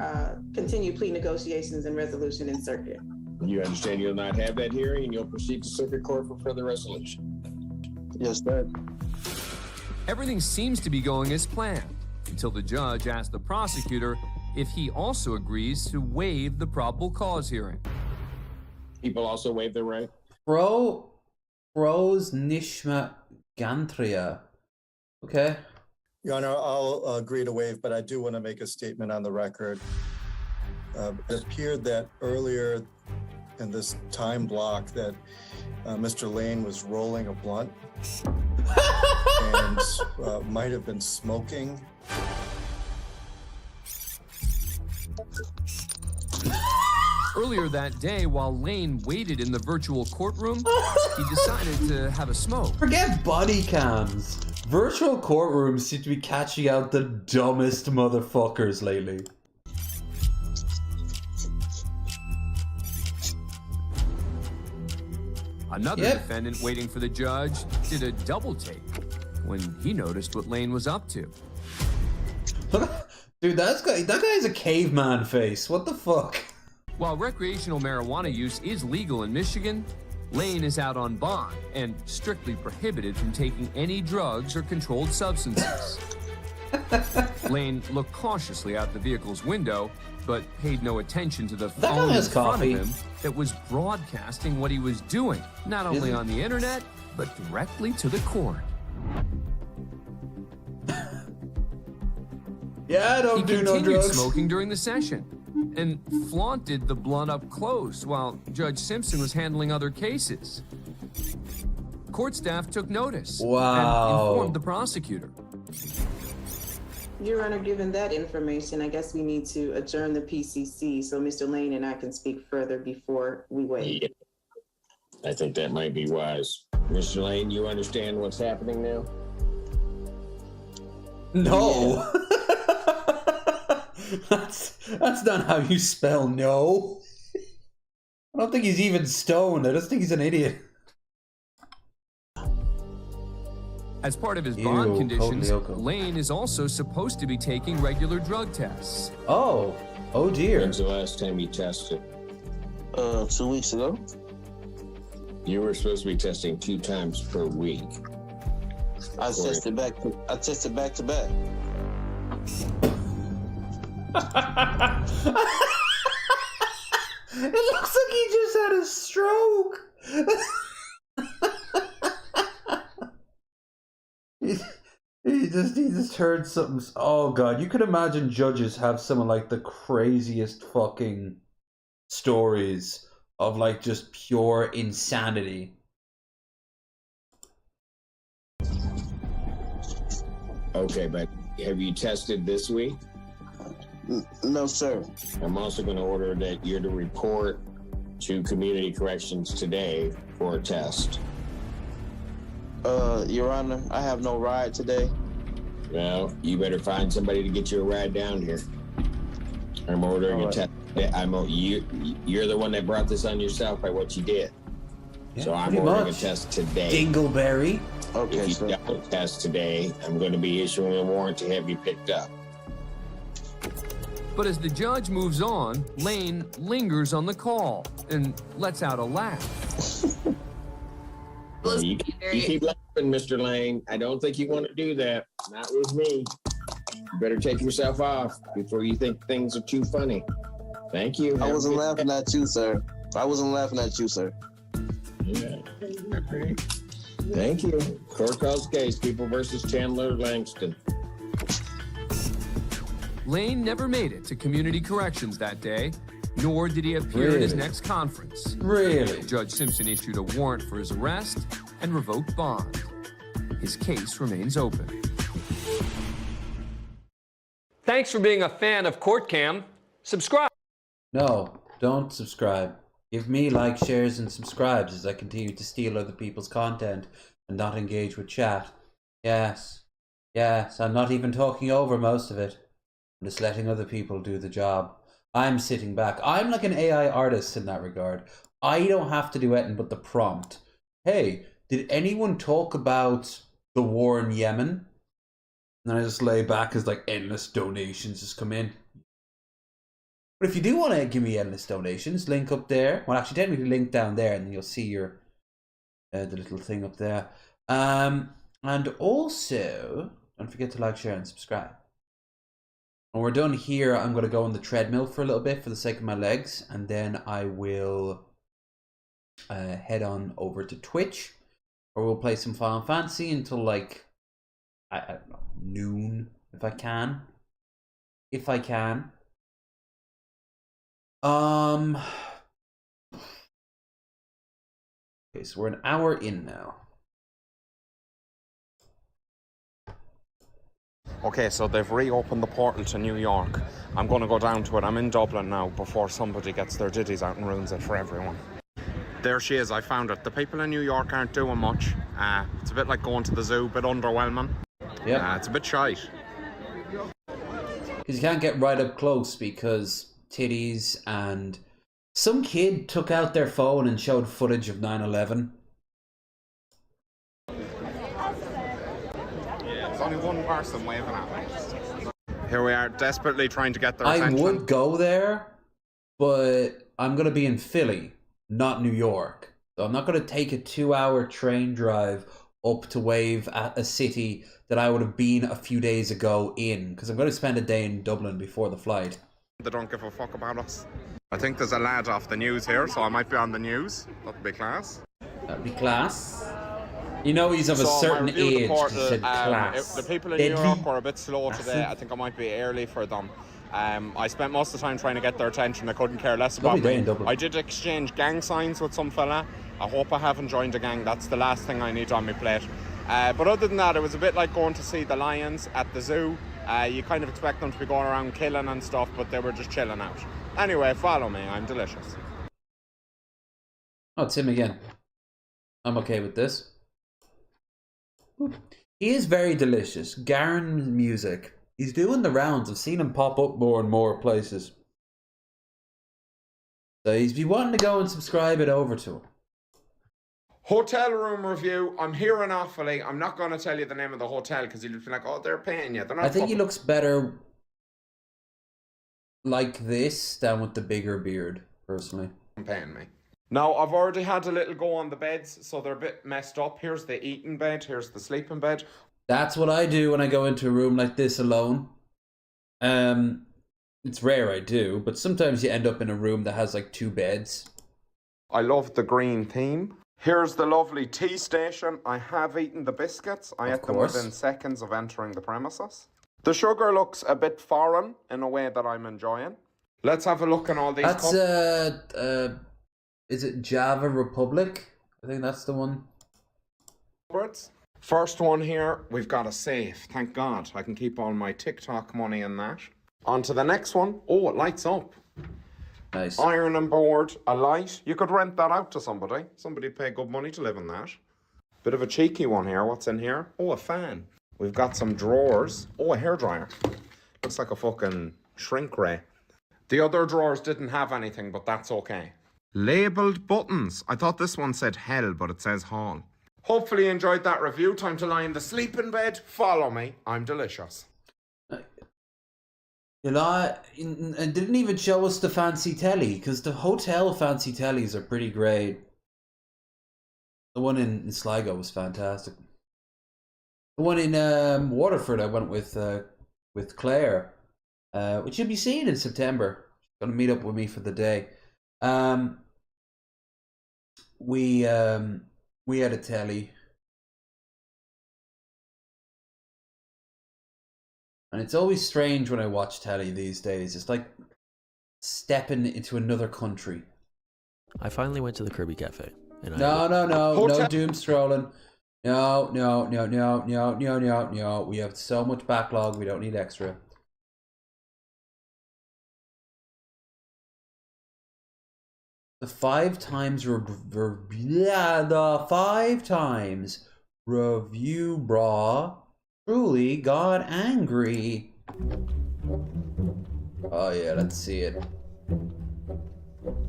Speaker 22: continued plea negotiations and resolution in circuit.
Speaker 23: You understand you'll not have that hearing and you'll proceed to circuit court for further resolution? Yes, sir.
Speaker 21: Everything seems to be going as planned until the judge asked the prosecutor if he also agrees to waive the probable cause hearing.
Speaker 23: People also waive their right?
Speaker 1: Pros Nishma Gantria. Okay.
Speaker 24: Your Honor, I'll agree to waive, but I do want to make a statement on the record. It appeared that earlier in this time block that Mr. Lane was rolling a blunt and might have been smoking.
Speaker 21: Earlier that day, while Lane waited in the virtual courtroom, he decided to have a smoke.
Speaker 1: Forget body cams. Virtual courtrooms seem to be catching out the dumbest motherfuckers lately.
Speaker 21: Another defendant waiting for the judge did a double take when he noticed what Lane was up to.
Speaker 1: Dude, that guy has a caveman face. What the fuck?
Speaker 21: While recreational marijuana use is legal in Michigan, Lane is out on bond and strictly prohibited from taking any drugs or controlled substances. Lane looked cautiously out the vehicle's window, but paid no attention to the
Speaker 1: That guy
Speaker 21: phone in
Speaker 1: has
Speaker 21: front
Speaker 1: coffee.
Speaker 21: of him that was broadcasting what he was doing, not only on the internet, but directly to the court.
Speaker 1: Yeah, I don't do no
Speaker 21: He continued
Speaker 1: drugs.
Speaker 21: smoking during the session and flaunted the blunt up close while Judge Simpson was handling other cases. Court staff took notice and informed the prosecutor.
Speaker 22: Your Honor, given that information, I guess we need to adjourn the PCC so Mr. Lane and I can speak further before we wait.
Speaker 23: Yeah. I think that might be wise. Mr. Lane, you understand what's happening now?
Speaker 1: No. That's not how you spell no. I don't think he's even stoned. I just think he's an idiot.
Speaker 21: As part of his bond
Speaker 1: Ew,
Speaker 21: conditions,
Speaker 1: Coke.
Speaker 21: Lane is also supposed to be taking regular drug tests.
Speaker 1: Oh dear.
Speaker 23: When's the last time you tested?
Speaker 2: 2 weeks ago.
Speaker 23: You were supposed to be testing 2 times per week.
Speaker 2: I tested back to back.
Speaker 1: It looks like he just had a stroke. He just heard something. Oh god, you could imagine judges have some of like the craziest fucking stories of like just pure insanity.
Speaker 23: Okay, but have you tested this week?
Speaker 2: No, sir.
Speaker 23: I'm also going to order that you're to report to Community Corrections today for a test.
Speaker 2: Your Honor, I have no ride today.
Speaker 23: Well, you better find somebody to get you a ride down here. I'm ordering a test. You're the one that brought this on yourself by what you did.
Speaker 1: Yeah,
Speaker 23: so I'm
Speaker 1: pretty
Speaker 23: ordering
Speaker 1: much.
Speaker 23: a test today.
Speaker 1: Dingleberry.
Speaker 2: Okay,
Speaker 23: if you
Speaker 2: sir.
Speaker 23: don't test today, I'm going to be issuing a warrant to have you picked up.
Speaker 21: But as the judge moves on, Lane lingers on the call and lets out a laugh.
Speaker 23: You keep laughing, Mr. Lane. I don't think you want to do that. Not with me. You better take yourself off before you think things are too funny. Thank you.
Speaker 2: I wasn't laughing at you, sir. I wasn't laughing at you, sir.
Speaker 23: Yeah. Thank you. Court calls case, People versus Chandler Langston.
Speaker 21: Lane never made it to Community Corrections that day, nor did he appear at his
Speaker 1: Really?
Speaker 21: next conference.
Speaker 1: Really?
Speaker 21: Judge Simpson issued a warrant for his arrest and revoked bond. His case remains open. Thanks for being a fan of Court Cam. Subscribe.
Speaker 1: No, don't subscribe. Give me likes, shares, and subscribes as I continue to steal other people's content and not engage with chat. Yes, I'm not even talking over most of it. I'm just letting other people do the job. I'm sitting back. I'm like an AI artist in that regard. I don't have to do anything but the prompt. Hey, did anyone talk about the war in Yemen? And I just lay back as like endless donations just come in. But if you do want to give me endless donations, link up there. Well, actually, technically link down there, and then you'll see your the little thing up there. And also, don't forget to like, share, and subscribe. When we're done here, I'm going to go on the treadmill for a little bit for the sake of my legs, and then I will head on over to Twitch, or we'll play some Final Fantasy until like I don't know, noon if I can. Okay, so we're an hour in now.
Speaker 3: Okay, so they've reopened the portal to New York. I'm going to go down to it. I'm in Dublin now before somebody gets their ditties out and ruins it for everyone. There she is, I found it. The people in New York aren't doing much. It's a bit like going to the zoo, a bit underwhelming.
Speaker 1: Yeah.
Speaker 3: It's a bit shite.
Speaker 1: Because you can't get right up close because titties, and some kid took out their phone and showed footage of 9/11.
Speaker 3: There's only one person waving at me. Here we are, desperately trying to get their attention.
Speaker 1: I would go there, but I'm going to be in Philly, not New York. So I'm not going to take a 2-hour train drive up to wave at a city that I would have been a few days ago in, because I'm going to spend a day in Dublin before the flight.
Speaker 3: They don't give a fuck about us. I think there's a lad off the news here, so I might be on the news. That'd be class.
Speaker 1: That'd be class. You know he's of a certain age. Said class.
Speaker 3: The people in New York were a bit slow today. I think I might be early for them. I spent most of the time trying to get their attention. I couldn't care less about me. I did exchange gang signs with some fella. I hope I haven't joined a gang. That's the last thing I need on my plate. But other than that, it was a bit like going to see the lions at the zoo. You kind of expect them to be going around killing and stuff, but they were just chilling out. Anyway, follow me. I'm delicious.
Speaker 1: Oh, it's him again. I'm okay with this. He is very delicious. Garen Music. He's doing the rounds. I've seen him pop up more and more places. So if you want to go and subscribe it over to him.
Speaker 3: Hotel room review. I'm hearing awfully. I'm not going to tell you the name of the hotel because you'll be like, oh, they're paying you. They're not.
Speaker 1: I think he looks better like this than with the bigger beard, personally.
Speaker 3: Paying me. Now, I've already had a little go on the beds, so they're a bit messed up. Here's the eating bed. Here's the sleeping bed.
Speaker 1: That's what I do when I go into a room like this alone. It's rare I do, but sometimes you end up in a room that has like 2 beds.
Speaker 3: I love the green theme. Here's the lovely tea station. I have eaten the biscuits. I ate them within seconds of entering the premises. The sugar looks a bit foreign in a way that I'm enjoying. Let's have a look at all these cups.
Speaker 1: Is it Java Republic? I think that's the one.
Speaker 3: First one here, we've got a safe. Thank God. I can keep all my TikTok money in that. On to the next one. Oh, it lights up.
Speaker 1: Nice.
Speaker 3: Iron and board, a light. You could rent that out to somebody. Somebody pay good money to live in that. Bit of a cheeky one here. What's in here? Oh, a fan. We've got some drawers. Oh, a hairdryer. Looks like a fucking shrink ray. The other drawers didn't have anything, but that's okay. Labelled buttons. I thought this one said hell, but it says hall. Hopefully you enjoyed that review. Time to lie in the sleeping bed. Follow me. I'm delicious.
Speaker 1: You know, it didn't even show us the fancy telly, because the hotel fancy tellies are pretty great. The one in Sligo was fantastic. The one in Waterford I went with Claire, which you'll be seeing in September. She's going to meet up with me for the day. We had a telly. And it's always strange when I watch telly these days. It's like stepping into another country.
Speaker 16: I finally went to the Kirby Cafe. And
Speaker 1: No doom scrolling. No. We have so much backlog, we don't need extra. The 5 times review bra truly got angry. Oh yeah, let's see it.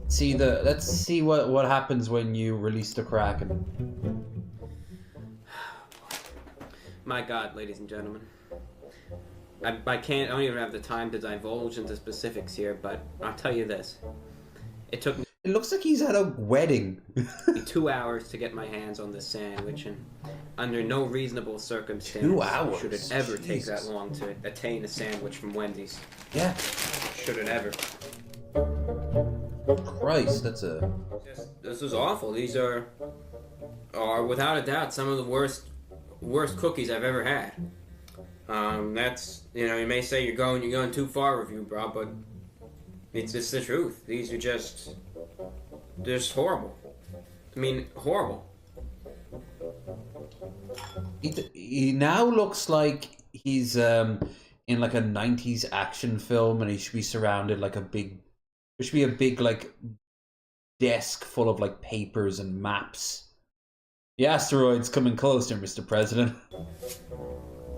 Speaker 1: Let's see what happens when you release the Kraken.
Speaker 4: My God, ladies and gentlemen. I don't even have the time to divulge into specifics here, but I'll tell you this. It took me...
Speaker 1: It looks like he's at a wedding.
Speaker 4: 2 hours to get my hands on this sandwich, and under no reasonable circumstance
Speaker 1: 2 hours?
Speaker 4: should it ever take that long to attain a sandwich from Wendy's.
Speaker 1: Yeah.
Speaker 4: Should it ever.
Speaker 1: Christ, that's a...
Speaker 4: This is awful. These are without a doubt some of the worst cookies I've ever had. That's, you may say you're going too far, review bro, but it's the truth. These are just horrible. I mean, horrible.
Speaker 1: He now looks like he's in like a 90s action film, and he should be surrounded like there should be a big like desk full of like papers and maps. The asteroid's coming closer, Mr. President.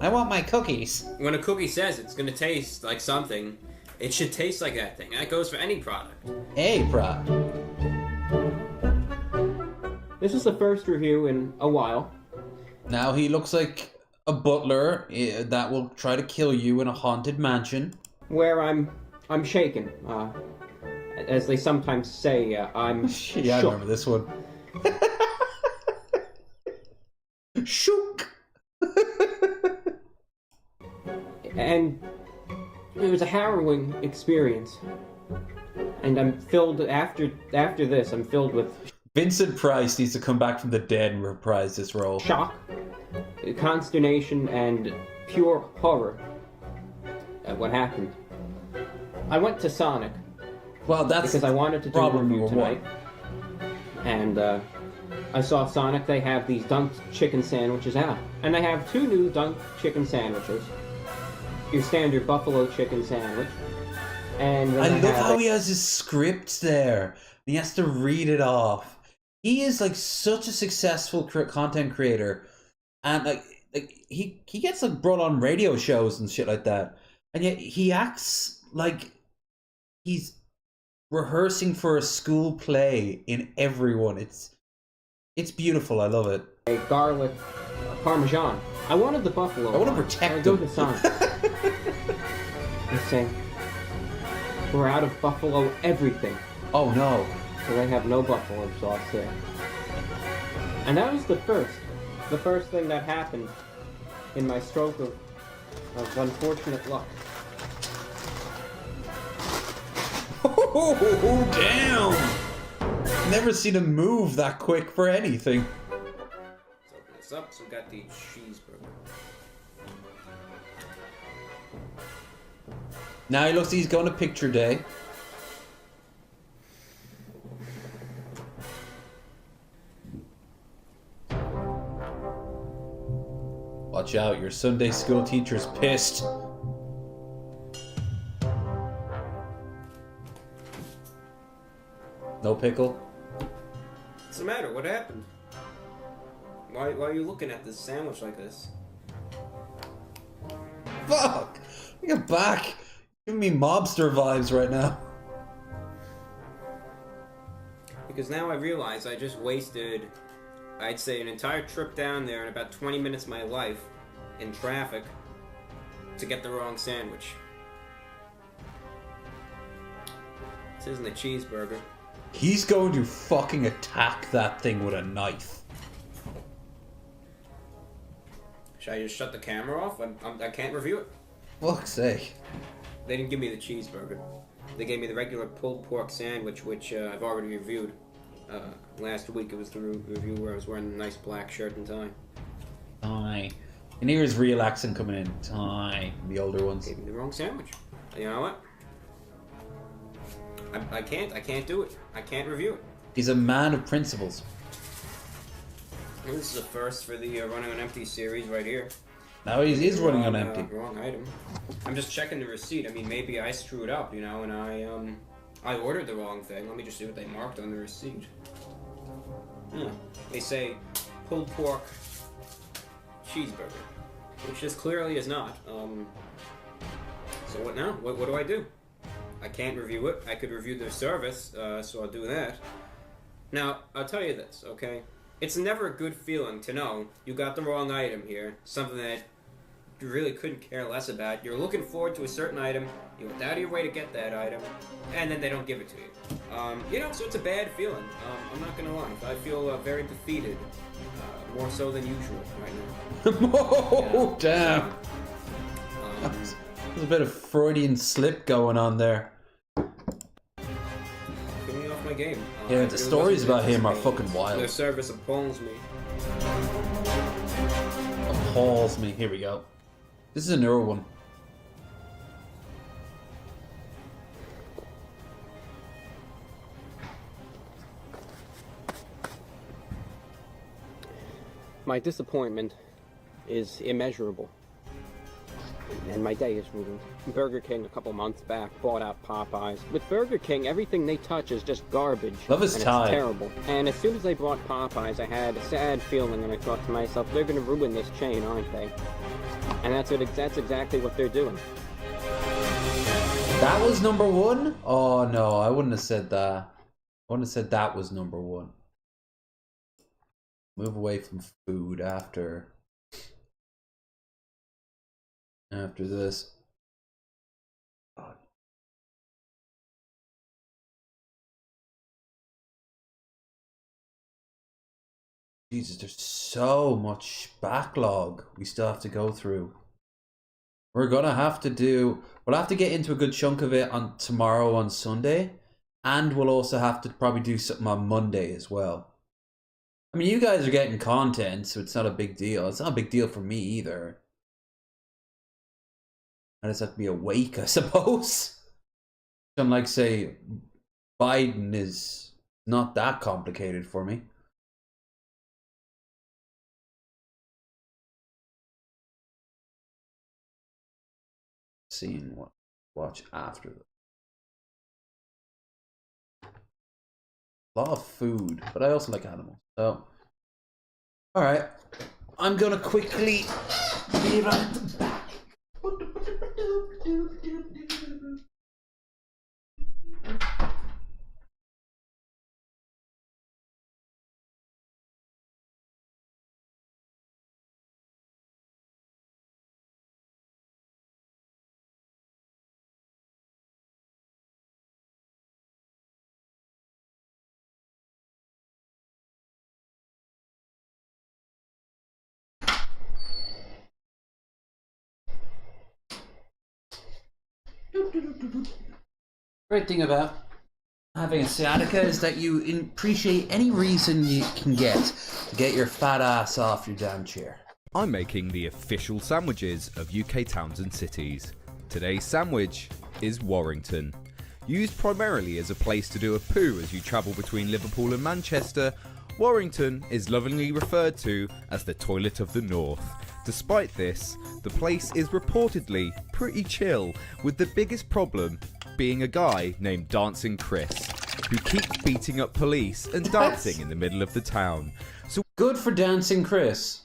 Speaker 1: I want my cookies.
Speaker 4: When a cookie says it's gonna taste like something, it should taste like that thing. That goes for any product.
Speaker 1: A product.
Speaker 4: This is the first review in a while.
Speaker 1: Now he looks like a butler that will try to kill you in a haunted mansion.
Speaker 4: Where I'm shaken. As they sometimes say, I'm
Speaker 1: yeah, I remember this one. Shook.
Speaker 4: And it was a harrowing experience. And I'm filled after this. I'm filled with
Speaker 1: Vincent Price needs to come back from the dead and reprise this role.
Speaker 4: shock, consternation, and pure horror at what happened. I went to Sonic.
Speaker 1: Well, that's
Speaker 4: because I wanted to do a review tonight. And I saw Sonic. They have these dunked chicken sandwiches out, and they have 2 new dunked chicken sandwiches. Your standard buffalo chicken sandwich. And
Speaker 1: I love how he has his script there. He has to read it off. He is like such a successful content creator, and like he gets like brought on radio shows and shit like that, and yet he acts like he's rehearsing for a school play in everyone. It's beautiful. I love it.
Speaker 4: A garlic parmesan. I wanted the buffalo.
Speaker 1: I want to protect
Speaker 4: him. Go to Sonic. They say we're out of buffalo everything.
Speaker 1: Oh no.
Speaker 4: So they have no buffalo sauce there. And that was the first thing that happened in my stroke of unfortunate luck.
Speaker 1: Oh, damn! Never seen him move that quick for anything.
Speaker 4: Let's open this up. So we got the cheeseburger.
Speaker 1: Now he looks like he's going to picture day. Watch out, your Sunday school teacher's pissed. No pickle?
Speaker 4: What's the matter? What happened? Why are you looking at this sandwich like this?
Speaker 1: Fuck! Look at back! Giving me mobster vibes right now.
Speaker 4: Because now I realize I just wasted, I'd say, an entire trip down there and about 20 minutes of my life in traffic to get the wrong sandwich. This isn't a cheeseburger.
Speaker 1: He's going to fucking attack that thing with a knife.
Speaker 4: Should I just shut the camera off? I can't review it.
Speaker 1: Fuck's sake.
Speaker 4: They didn't give me the cheeseburger. They gave me the regular pulled pork sandwich, which I've already reviewed. Last week it was the review where I was wearing a nice black shirt and tie.
Speaker 1: Aye. And here's real accent coming in. Aye. The older ones.
Speaker 4: Gave me the wrong sandwich. You know what? I can't do it. I can't review it.
Speaker 1: He's a man of principles.
Speaker 4: Well, this is a first for the Running on Empty series right here.
Speaker 1: Now he is running on empty.
Speaker 4: Wrong item. I'm just checking the receipt. I mean, maybe I screwed up, you know, and I ordered the wrong thing. Let me just see what they marked on the receipt. They say pulled pork cheeseburger, which this clearly is not. So what now? What do I do? I can't review it. I could review their service, so I'll do that. Now, I'll tell you this, okay? It's never a good feeling to know you got the wrong item here, something that you really couldn't care less about. You're looking forward to a certain item, you went out of your way to get that item, and then they don't give it to you. You know, so it's a bad feeling. I'm not gonna lie. I feel very defeated, more so than usual right now.
Speaker 1: Oh, damn. There's a bit of Freudian slip going on there.
Speaker 4: Get me off my game.
Speaker 1: Yeah, the stories about him are fucking wild.
Speaker 4: Their service appalls me.
Speaker 1: Appalls me. Here we go. This is a newer one.
Speaker 4: My disappointment is immeasurable. And my day is ruined. Burger King a couple months back bought out Popeyes. With Burger King, everything they touch is just garbage.
Speaker 1: Love his tie.
Speaker 4: It's terrible. And as soon as they bought Popeyes, I had a sad feeling, and I thought to myself, they're going to ruin this chain, aren't they? And that's exactly what they're doing.
Speaker 1: That was number one? Oh no, I wouldn't have said that. I wouldn't have said that was number one. Move away from food after this. Jesus, there's so much backlog we still have to go through. We're gonna have to do, we'll have to get into a good chunk of it on tomorrow on Sunday, and we'll also have to probably do something on Monday as well. I mean, you guys are getting content, so it's not a big deal. It's not a big deal for me either. I just have to be awake, I suppose. Unlike, say, Biden is not that complicated for me. Seeing what watch after them. A lot of food, but I also like animals. So, all right, I'm gonna quickly be right back. Great thing about having a sciatica is that you appreciate any reason you can get to get your fat ass off your damn chair.
Speaker 7: I'm making the official sandwiches of UK towns and cities. Today's sandwich is Warrington. Used primarily as a place to do a poo as you travel between Liverpool and Manchester, Warrington is lovingly referred to as the toilet of the north. Despite this, the place is reportedly pretty chill, with the biggest problem being a guy named Dancing Chris, who keeps beating up police and dancing in the middle of the town. So
Speaker 1: good for Dancing Chris.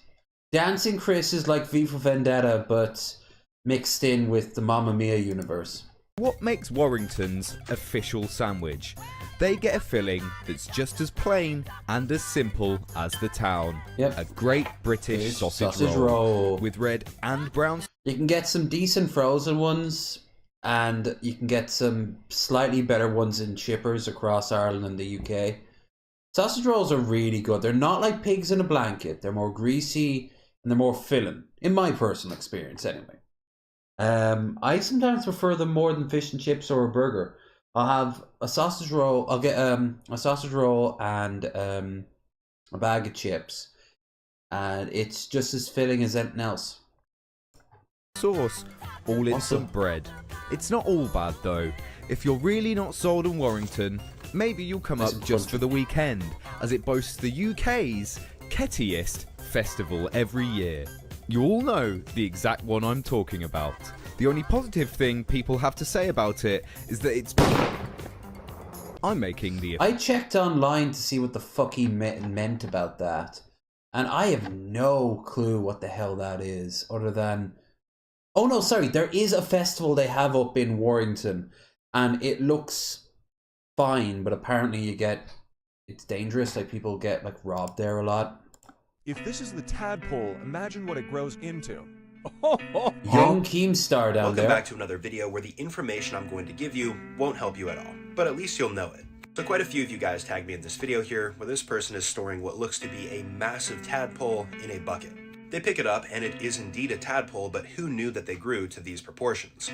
Speaker 1: Dancing Chris is like V for Vendetta, but mixed in with the Mamma Mia universe.
Speaker 7: What makes Warrington's official sandwich? They get a filling that's just as plain and as simple as the town.
Speaker 1: Yep.
Speaker 7: A great British sausage roll with red and brown.
Speaker 1: You can get some decent frozen ones, and you can get some slightly better ones in shippers across Ireland and the UK. Sausage rolls are really good. They're not like pigs in a blanket. They're more greasy and they're more filling, in my personal experience anyway. I sometimes prefer them more than fish and chips or a burger. I'll have a sausage roll. I'll get a sausage roll and a bag of chips, and it's just as filling as anything else.
Speaker 7: Sauce, all in some bread. It's not all bad though. If you're really not sold on Warrington, maybe you'll come up just for the weekend, as it boasts the UK's kettiest festival every year. You all know the exact one I'm talking about. The only positive thing people have to say about it is that it's... I'm making the...
Speaker 1: I checked online to see what the fuck he meant about that, and I have no clue what the hell that is, other than... Oh no, sorry, there is a festival they have up in Warrington, and it looks fine, but apparently you get... It's dangerous, like people get like robbed there a lot.
Speaker 8: If this is the tadpole, imagine what it grows into.
Speaker 1: Young Keemstar down there.
Speaker 9: Welcome back to another video where the information I'm going to give you won't help you at all, but at least you'll know it. So quite a few of you guys tagged me in this video here, where this person is storing what looks to be a massive tadpole in a bucket. They pick it up and it is indeed a tadpole, but who knew that they grew to these proportions?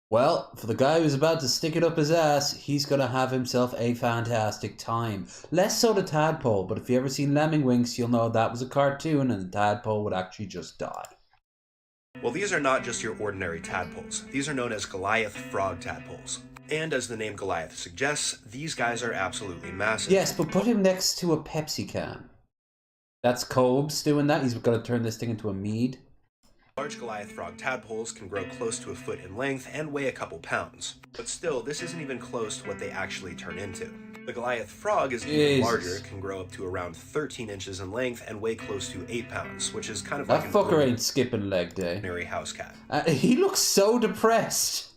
Speaker 1: Well, for the guy who's about to stick it up his ass, he's going to have himself a fantastic time. Less so the tadpole, but if you ever seen Lemmingwinks, you'll know that was a cartoon and the tadpole would actually just die.
Speaker 9: Well, these are not just your ordinary tadpoles. These are known as Goliath frog tadpoles. And as the name Goliath suggests, these guys are absolutely massive.
Speaker 1: Yes, but put him next to a Pepsi can. That's Cobes doing that. He's going to turn this thing into a mead.
Speaker 9: Large Goliath frog tadpoles can grow close to a foot in length and weigh a couple pounds. But still, this isn't even close to what they actually turn into. The Goliath frog is even larger, can grow up to around 13 inches in length and weigh close to 8 pounds, which is kind of like
Speaker 1: that fucker ain't skipping leg day.
Speaker 9: Ordinary house cat.
Speaker 1: He looks so depressed.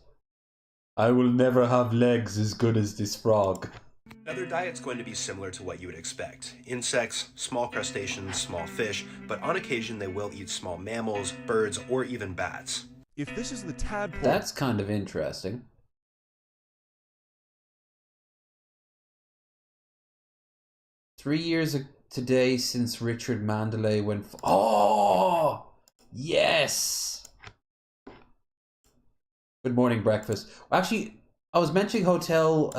Speaker 1: I will never have legs as good as this frog.
Speaker 9: Now their diet's going to be similar to what you would expect. Insects, small crustaceans, small fish, but on occasion they will eat small mammals, birds, or even bats.
Speaker 8: If this is the tadpole...
Speaker 1: That's kind of interesting. today since Richard Mandalay went... Oh! Yes! Good morning, breakfast. Actually, I was mentioning hotel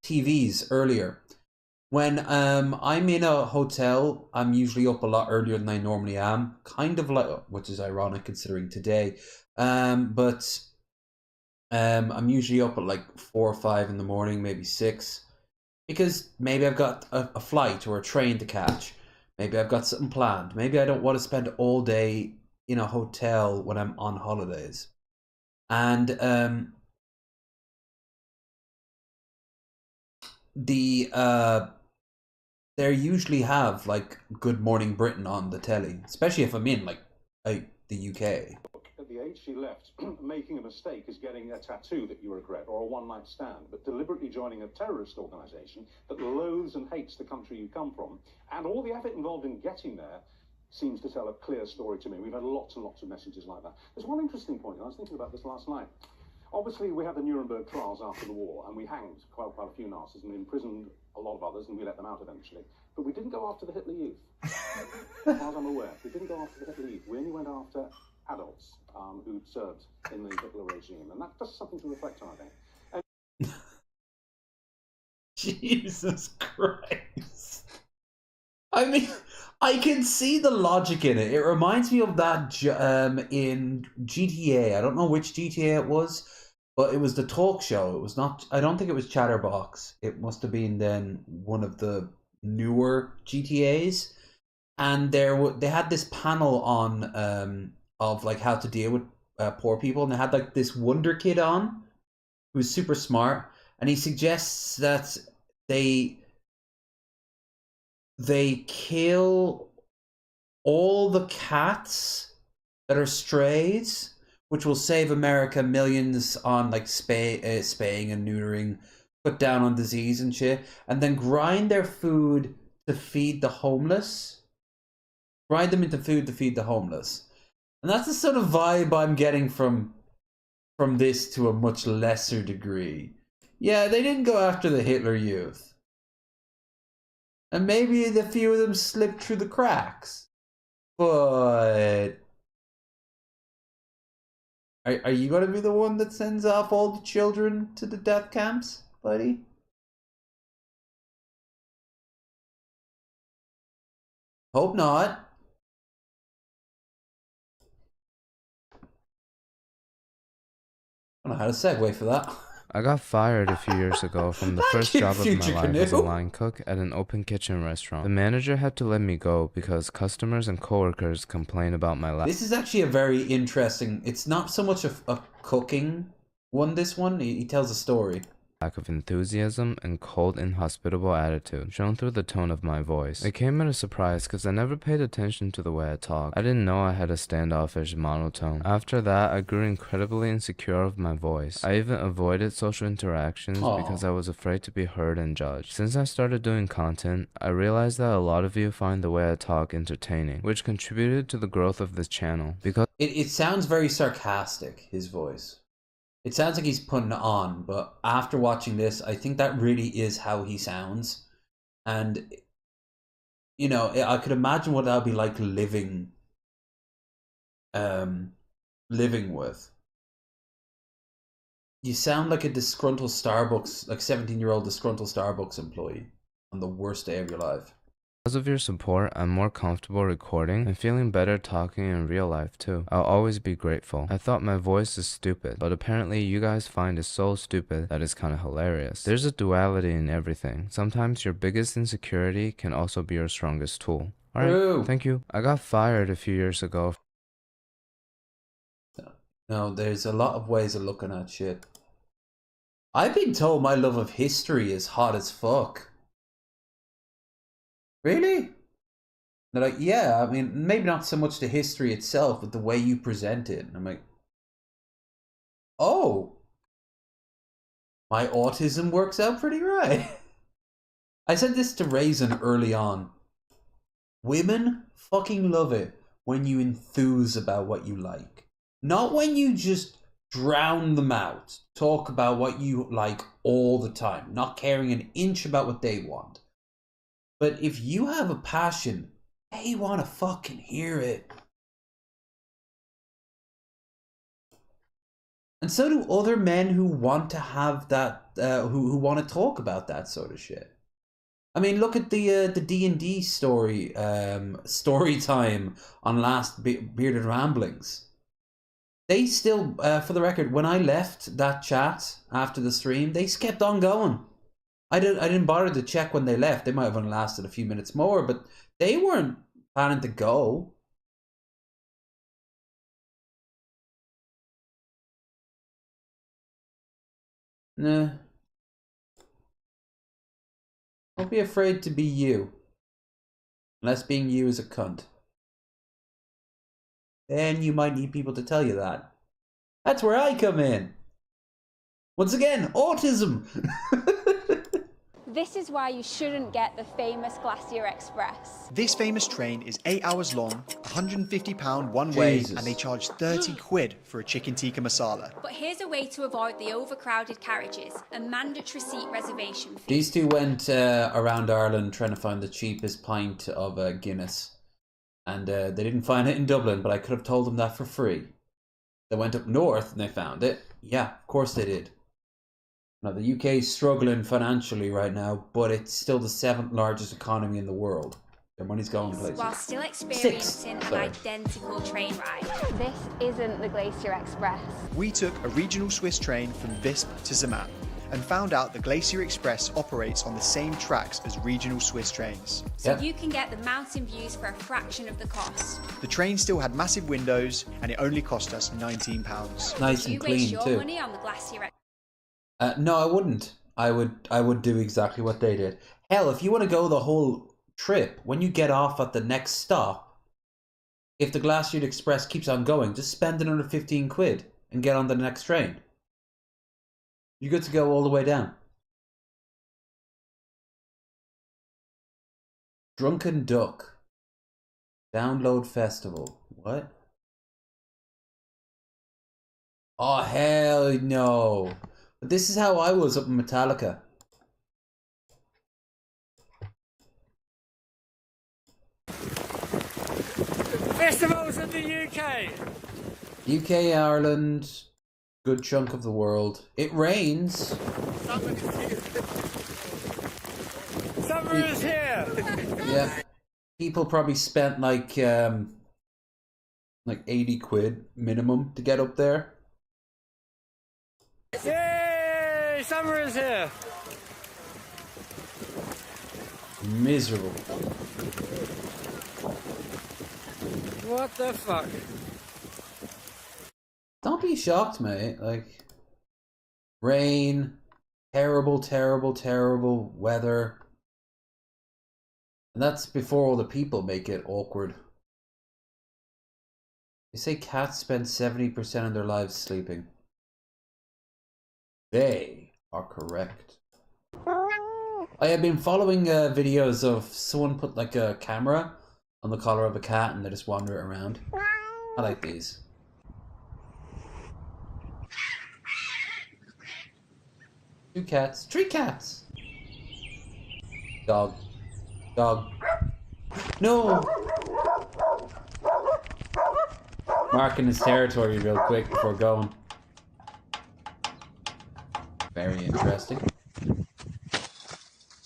Speaker 1: TVs earlier. When I'm in a hotel, I'm usually up a lot earlier than I normally am. Kind of like, which is ironic considering today. But I'm usually up at like 4 or 5 in the morning, maybe 6. Because maybe I've got a flight or a train to catch. Maybe I've got something planned. Maybe I don't want to spend all day in a hotel when I'm on holidays. And they usually have like Good Morning Britain on the telly, especially if I'm in like the UK.
Speaker 6: At the age she left, making a mistake is getting a tattoo that you regret or a one-night stand, but deliberately joining a terrorist organisation that loathes and hates the country you come from, and all the effort involved in getting there seems to tell a clear story to me. We've had lots and lots of messages like that. There's one interesting point, and I was thinking about this last night. Obviously, we had the Nuremberg trials after the war, and we hanged quite a few Nazis and imprisoned a lot of others, and we let them out eventually. But we didn't go after the Hitler Youth. As far as I'm aware, we didn't go after the Hitler Youth. We only went after adults who'd served in the Hitler regime, and that's just something to reflect on, I think.
Speaker 1: Jesus Christ. I mean, I can see the logic in it. It reminds me of that in GTA. I don't know which GTA it was, but it was the talk show. It was not, I don't think it was Chatterbox. It must have been then one of the newer GTAs. And they had this panel on of like how to deal with poor people, and they had like this wonder kid on who's super smart, and he suggests that they kill all the cats that are strays, which will save America millions on like spaying and neutering, put down on disease and shit, and then grind their food to feed the homeless. Grind them into food to feed the homeless. And that's the sort of vibe I'm getting from this to a much lesser degree. Yeah, they didn't go after the Hitler Youth. And maybe a few of them slipped through the cracks. But are you going to be the one that sends off all the children to the death camps, buddy? Hope not. I don't know how to segue for that.
Speaker 10: I got fired a few years ago from the first job of my life as a line cook at an open kitchen restaurant. The manager had to let me go because customers and coworkers complained about my life.
Speaker 1: This is actually a very interesting, it's not so much a cooking one, this one, he tells a story.
Speaker 10: Lack of enthusiasm and cold, inhospitable attitude shown through the tone of my voice. It came at a surprise because I never paid attention to the way I talked. I didn't know I had a standoffish monotone. After that, I grew incredibly insecure of my voice. I even avoided social interactions because I was afraid to be heard and judged. Since I started doing content, I realized that a lot of you find the way I talk entertaining, which contributed to the growth of this channel. Because
Speaker 1: it sounds very sarcastic, his voice. It sounds like he's putting it on, but after watching this, I think that really is how he sounds. And, you know, I could imagine what that would be like living with. You sound like a disgruntled Starbucks, like 17-year-old disgruntled Starbucks employee on the worst day of your life.
Speaker 10: Because of your support, I'm more comfortable recording and feeling better talking in real life too. I'll always be grateful. I thought my voice is stupid, but apparently you guys find it so stupid that it's kind of hilarious. There's a duality in everything. Sometimes your biggest insecurity can also be your strongest tool. Alright, thank you. I got fired a few years ago.
Speaker 1: No, there's a lot of ways of looking at shit. I've been told my love of history is hot as fuck. Really? They're like, yeah, I mean, maybe not so much the history itself, but the way you present it. And I'm like, oh, my autism works out pretty right. I said this to Raisin early on. Women fucking love it when you enthuse about what you like. Not when you just drown them out. Talk about what you like all the time. Not caring an inch about what they want. But if you have a passion, they want to fucking hear it. And so do other men who want to have that, who want to talk about that sort of shit. I mean, look at the D&D story time on last Bearded Ramblings. They still, for the record, when I left that chat after the stream, they kept on going. I didn't bother to check when they left. They might have only lasted a few minutes more, but they weren't planning to go. Nah. Don't be afraid to be you. Unless being you is a cunt. Then you might need people to tell you that. That's where I come in. Once again, autism!
Speaker 11: This is why you shouldn't get the famous Glacier Express.
Speaker 13: This famous train is 8 hours long, £150 one way, and they charge 30 quid for a chicken tikka masala.
Speaker 11: But here's a way to avoid the overcrowded carriages, a mandatory seat reservation fee.
Speaker 1: These two went around Ireland trying to find the cheapest pint of Guinness. And they didn't find it in Dublin, but I could have told them that for free. They went up north and they found it. Yeah, of course they did. Now, the UK is struggling financially right now, but it's still the 7th largest economy in the world. Their money's going places.
Speaker 11: While still experiencing an identical train ride. This isn't the Glacier Express.
Speaker 13: We took a regional Swiss train from Visp to Zermatt and found out the Glacier Express operates on the same tracks as regional Swiss trains.
Speaker 11: So you can get the mountain views for a fraction of the cost.
Speaker 13: The train still had massive windows and it only cost us £19.
Speaker 1: Nice and clean too.
Speaker 11: You waste your money on the Glacier Express.
Speaker 1: No, I wouldn't. I would do exactly what they did. Hell, if you want to go the whole trip, when you get off at the next stop, if the Glacier Express keeps on going, just spend another 15 quid and get on the next train. You're good to go all the way down. Drunken Duck. Download Festival. What? Oh, hell no. But this is how I was up in Metallica.
Speaker 14: Festivals in the UK.
Speaker 1: UK, Ireland, good chunk of the world. It rains.
Speaker 14: Summer is here.
Speaker 1: Yeah. People probably spent like 80 quid minimum to get up there.
Speaker 14: Yay! Summer is here.
Speaker 1: Miserable.
Speaker 14: What the fuck?
Speaker 1: Don't be shocked, mate. Like, rain, terrible, terrible, terrible weather. And that's before all the people make it awkward. They say cats spend 70% of their lives sleeping. They are correct. I have been following videos of someone put like a camera on the collar of a cat and they just wander it around. I like these. Two cats. 3 cats. Dog. Dog. No! Marking his territory real quick before going. Very interesting.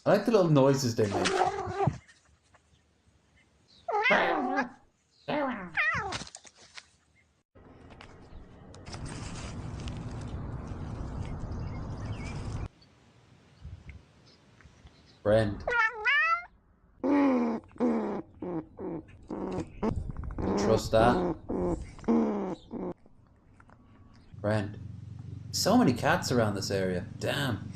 Speaker 1: I like the little noises they make. Friend. Don't trust that. Friend. So many cats around this area. Damn.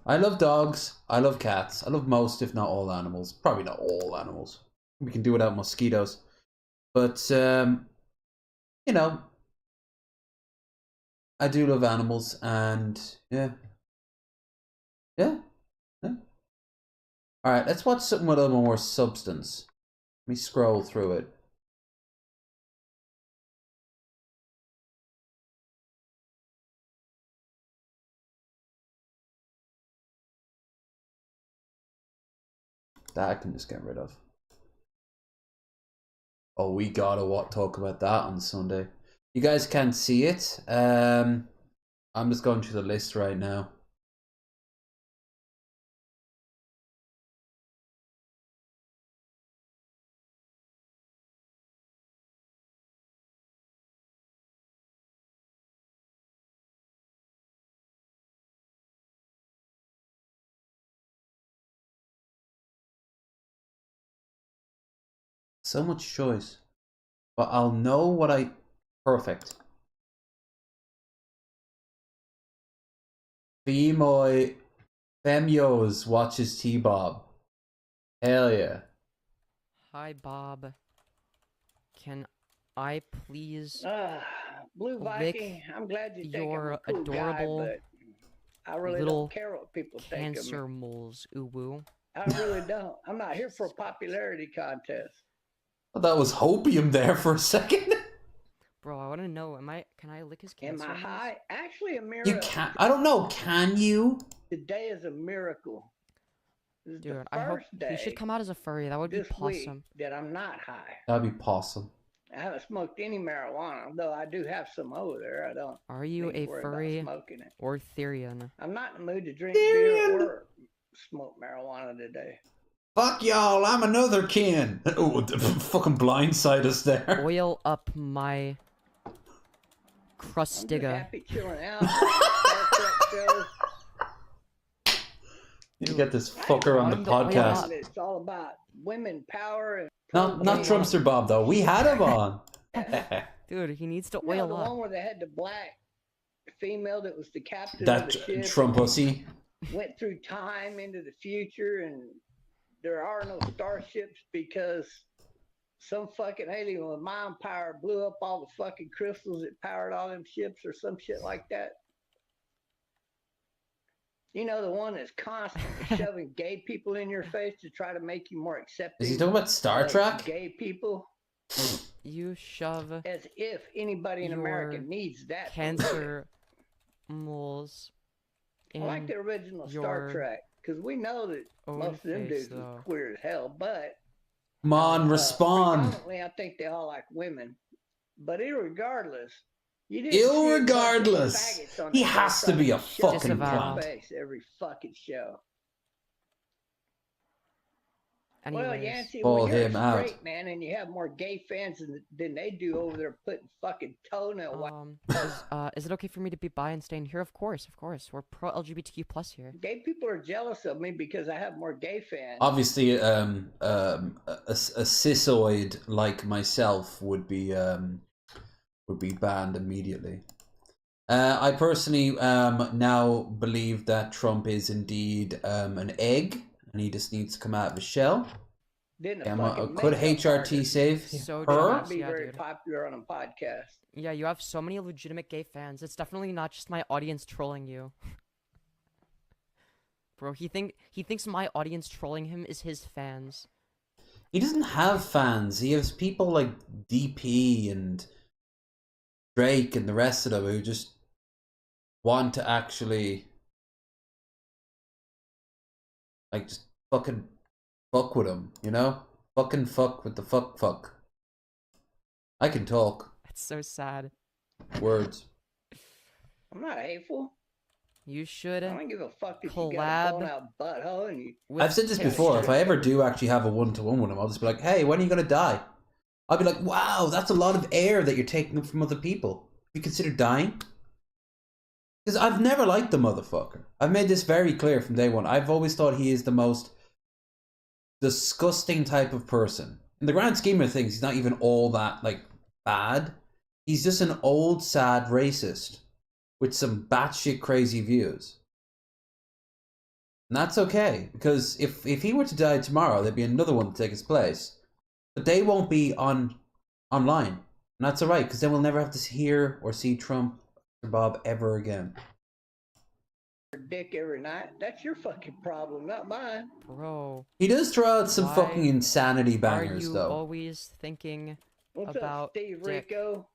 Speaker 1: I love dogs. I love cats. I love most, if not all, animals. Probably not all animals. We can do without mosquitoes. But, you know, I do love animals, and yeah. Yeah. Alright, let's watch something with a little more substance. Let me scroll through it. That I can just get rid of. Oh, we gotta talk about that on Sunday. You guys can't see it. I'm just going through the list right now. So much choice. But I'll know what I... Perfect. Femoy Femios watches T-Bob. Hell yeah.
Speaker 5: Hi, Bob. Can I please
Speaker 12: Blue Viking, I'm glad you think I'm a cool
Speaker 5: adorable
Speaker 12: guy, but I really
Speaker 5: little
Speaker 12: don't care what people think of me.
Speaker 5: cancer moles, uwu?
Speaker 12: I really don't. I'm not here for a popularity contest.
Speaker 1: Well, that was hopium there for a second.
Speaker 5: Bro, I want to know, can I lick his cancer
Speaker 12: Am I
Speaker 5: moles?
Speaker 12: high? Actually, a miracle.
Speaker 1: You can't... I don't know. Can you?
Speaker 12: Today is a miracle. This is
Speaker 5: Dude,
Speaker 12: the
Speaker 5: I hope
Speaker 12: first day
Speaker 5: he should come out as a furry. That would be
Speaker 12: this week
Speaker 5: awesome.
Speaker 12: that I'm not high.
Speaker 1: That'd be possum.
Speaker 12: I haven't smoked any marijuana, though I do have some over there. I don't.
Speaker 5: Are you
Speaker 12: need
Speaker 5: a
Speaker 12: to worry about
Speaker 5: furry
Speaker 12: smoking it.
Speaker 5: or Therian?
Speaker 12: I'm not in the mood to drink beer or smoke marijuana today.
Speaker 1: Fuck y'all, I'm another kin. Oh, fucking blindside us there.
Speaker 5: Oil up my crustiga.
Speaker 12: I'm happy chilling out. Star Trek shows.
Speaker 1: You get this fucker on the podcast.
Speaker 12: It's all about women power and
Speaker 1: Not Trumpster Bob though. We had him on.
Speaker 5: Dude, he needs to
Speaker 12: You know,
Speaker 5: oil
Speaker 12: the
Speaker 5: up.
Speaker 12: one where they had the black female that was the captain of
Speaker 1: That
Speaker 12: the ship.
Speaker 1: Trump pussy.
Speaker 12: Went through time into the future, and there are no starships because some fucking alien with mind power blew up all the fucking crystals that powered all them ships or some shit like that. You know, the one that's constantly shoving gay people in your face to try to make you more accepting.
Speaker 1: Is he talking about Star
Speaker 12: of
Speaker 1: Trek?
Speaker 12: Gay people.
Speaker 5: You shove
Speaker 12: As if anybody in America needs that.
Speaker 5: cancer moles
Speaker 12: I
Speaker 5: in
Speaker 12: like the original Star
Speaker 5: your
Speaker 12: Trek because we know that
Speaker 5: own
Speaker 12: most of them
Speaker 5: face,
Speaker 12: dudes
Speaker 5: though.
Speaker 12: was queer as hell, but
Speaker 1: Come on, respond.
Speaker 12: predominantly I think they all like women. But irregardless, you didn't see a bunch of
Speaker 1: Irregardless,
Speaker 12: faggots on
Speaker 1: he
Speaker 12: the
Speaker 1: has
Speaker 12: show
Speaker 1: to be a
Speaker 12: trying shove
Speaker 1: fucking
Speaker 12: it in your
Speaker 1: cunt.
Speaker 12: face every fucking show. Well,
Speaker 5: Anyways.
Speaker 12: Yancey,
Speaker 1: Pull
Speaker 12: when you're
Speaker 1: him
Speaker 12: a
Speaker 1: out.
Speaker 12: straight man and you have more gay fans than they do over there putting fucking toenail
Speaker 5: Is it okay for me to be bi and stay in here? Of course. We're pro LGBTQ plus here.
Speaker 12: Gay people are jealous of me because I have more gay fans.
Speaker 1: Obviously, a cisoid like myself would be banned immediately. I personally now believe that Trump is indeed an egg, and he just needs to come out of his shell. Could HRT save
Speaker 5: So
Speaker 1: her?
Speaker 12: Might be very popular on a podcast.
Speaker 5: Yeah, you have so many legitimate gay fans. It's definitely not just my audience trolling you. Bro, he thinks my audience trolling him is his fans.
Speaker 1: He doesn't have fans. He has people like DP and Drake and the rest of them who just want to actually like just fucking fuck with him, you know? Fucking fuck with the fuck. I can talk.
Speaker 5: That's so sad.
Speaker 1: Words.
Speaker 12: I'm not hateful.
Speaker 5: You should
Speaker 12: I don't give a fuck if you got a
Speaker 5: collab
Speaker 12: blown out butthole and you.
Speaker 1: I've said this before. If I ever do actually have a one-to-one with him, I'll just be like, hey, when are you gonna die? I'll be like, wow, that's a lot of air that you're taking from other people. You consider dying? Because I've never liked the motherfucker. I've made this very clear from day one. I've always thought he is the most disgusting type of person. In the grand scheme of things, he's not even all that, like, bad. He's just an old, sad racist with some batshit crazy views. And that's okay, because if he were to die tomorrow, there'd be another one to take his place. But they won't be online. And that's alright, because then we'll never have to hear or see Trump or Bob ever again.
Speaker 12: Dick every night. That's your fucking problem, not mine.
Speaker 5: Bro.
Speaker 1: He does throw out some
Speaker 5: Why
Speaker 1: fucking insanity bangers,
Speaker 5: are you
Speaker 1: though.
Speaker 5: always thinking
Speaker 12: What's
Speaker 5: about
Speaker 12: up, Steve
Speaker 5: dick?
Speaker 12: Rico?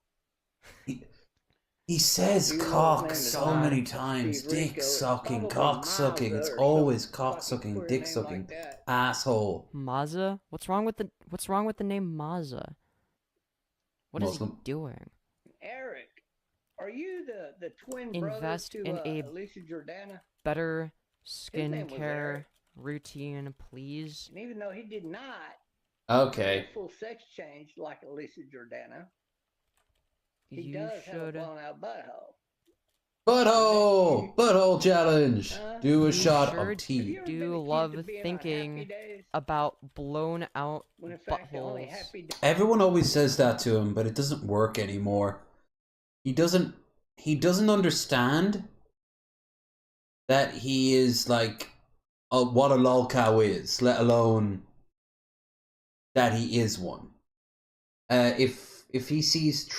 Speaker 1: He says cock so many times. Dick sucking, cock sucking. It's always cock sucking, dick sucking, asshole.
Speaker 5: Mazza? What's wrong with the name Mazza? What is he doing?
Speaker 12: Eric, are you the twin
Speaker 5: Invest
Speaker 12: brother
Speaker 5: in
Speaker 12: to
Speaker 5: a
Speaker 12: Alicia Jordana?
Speaker 5: better
Speaker 12: name was
Speaker 5: skincare
Speaker 12: Eric.
Speaker 5: routine, please.
Speaker 12: And even though he did not
Speaker 1: Okay.
Speaker 12: have a full sex change like Alicia Jordana, he
Speaker 5: You
Speaker 12: does have a
Speaker 5: should-
Speaker 12: blown out butthole.
Speaker 1: Butthole challenge. Do a
Speaker 5: You
Speaker 1: shot
Speaker 5: sure
Speaker 1: of tea.
Speaker 5: do love thinking about blown out buttholes.
Speaker 1: Everyone always says that to him, but it doesn't work anymore. He doesn't understand that he is like what a lolcow is, let alone that he is one. If he sees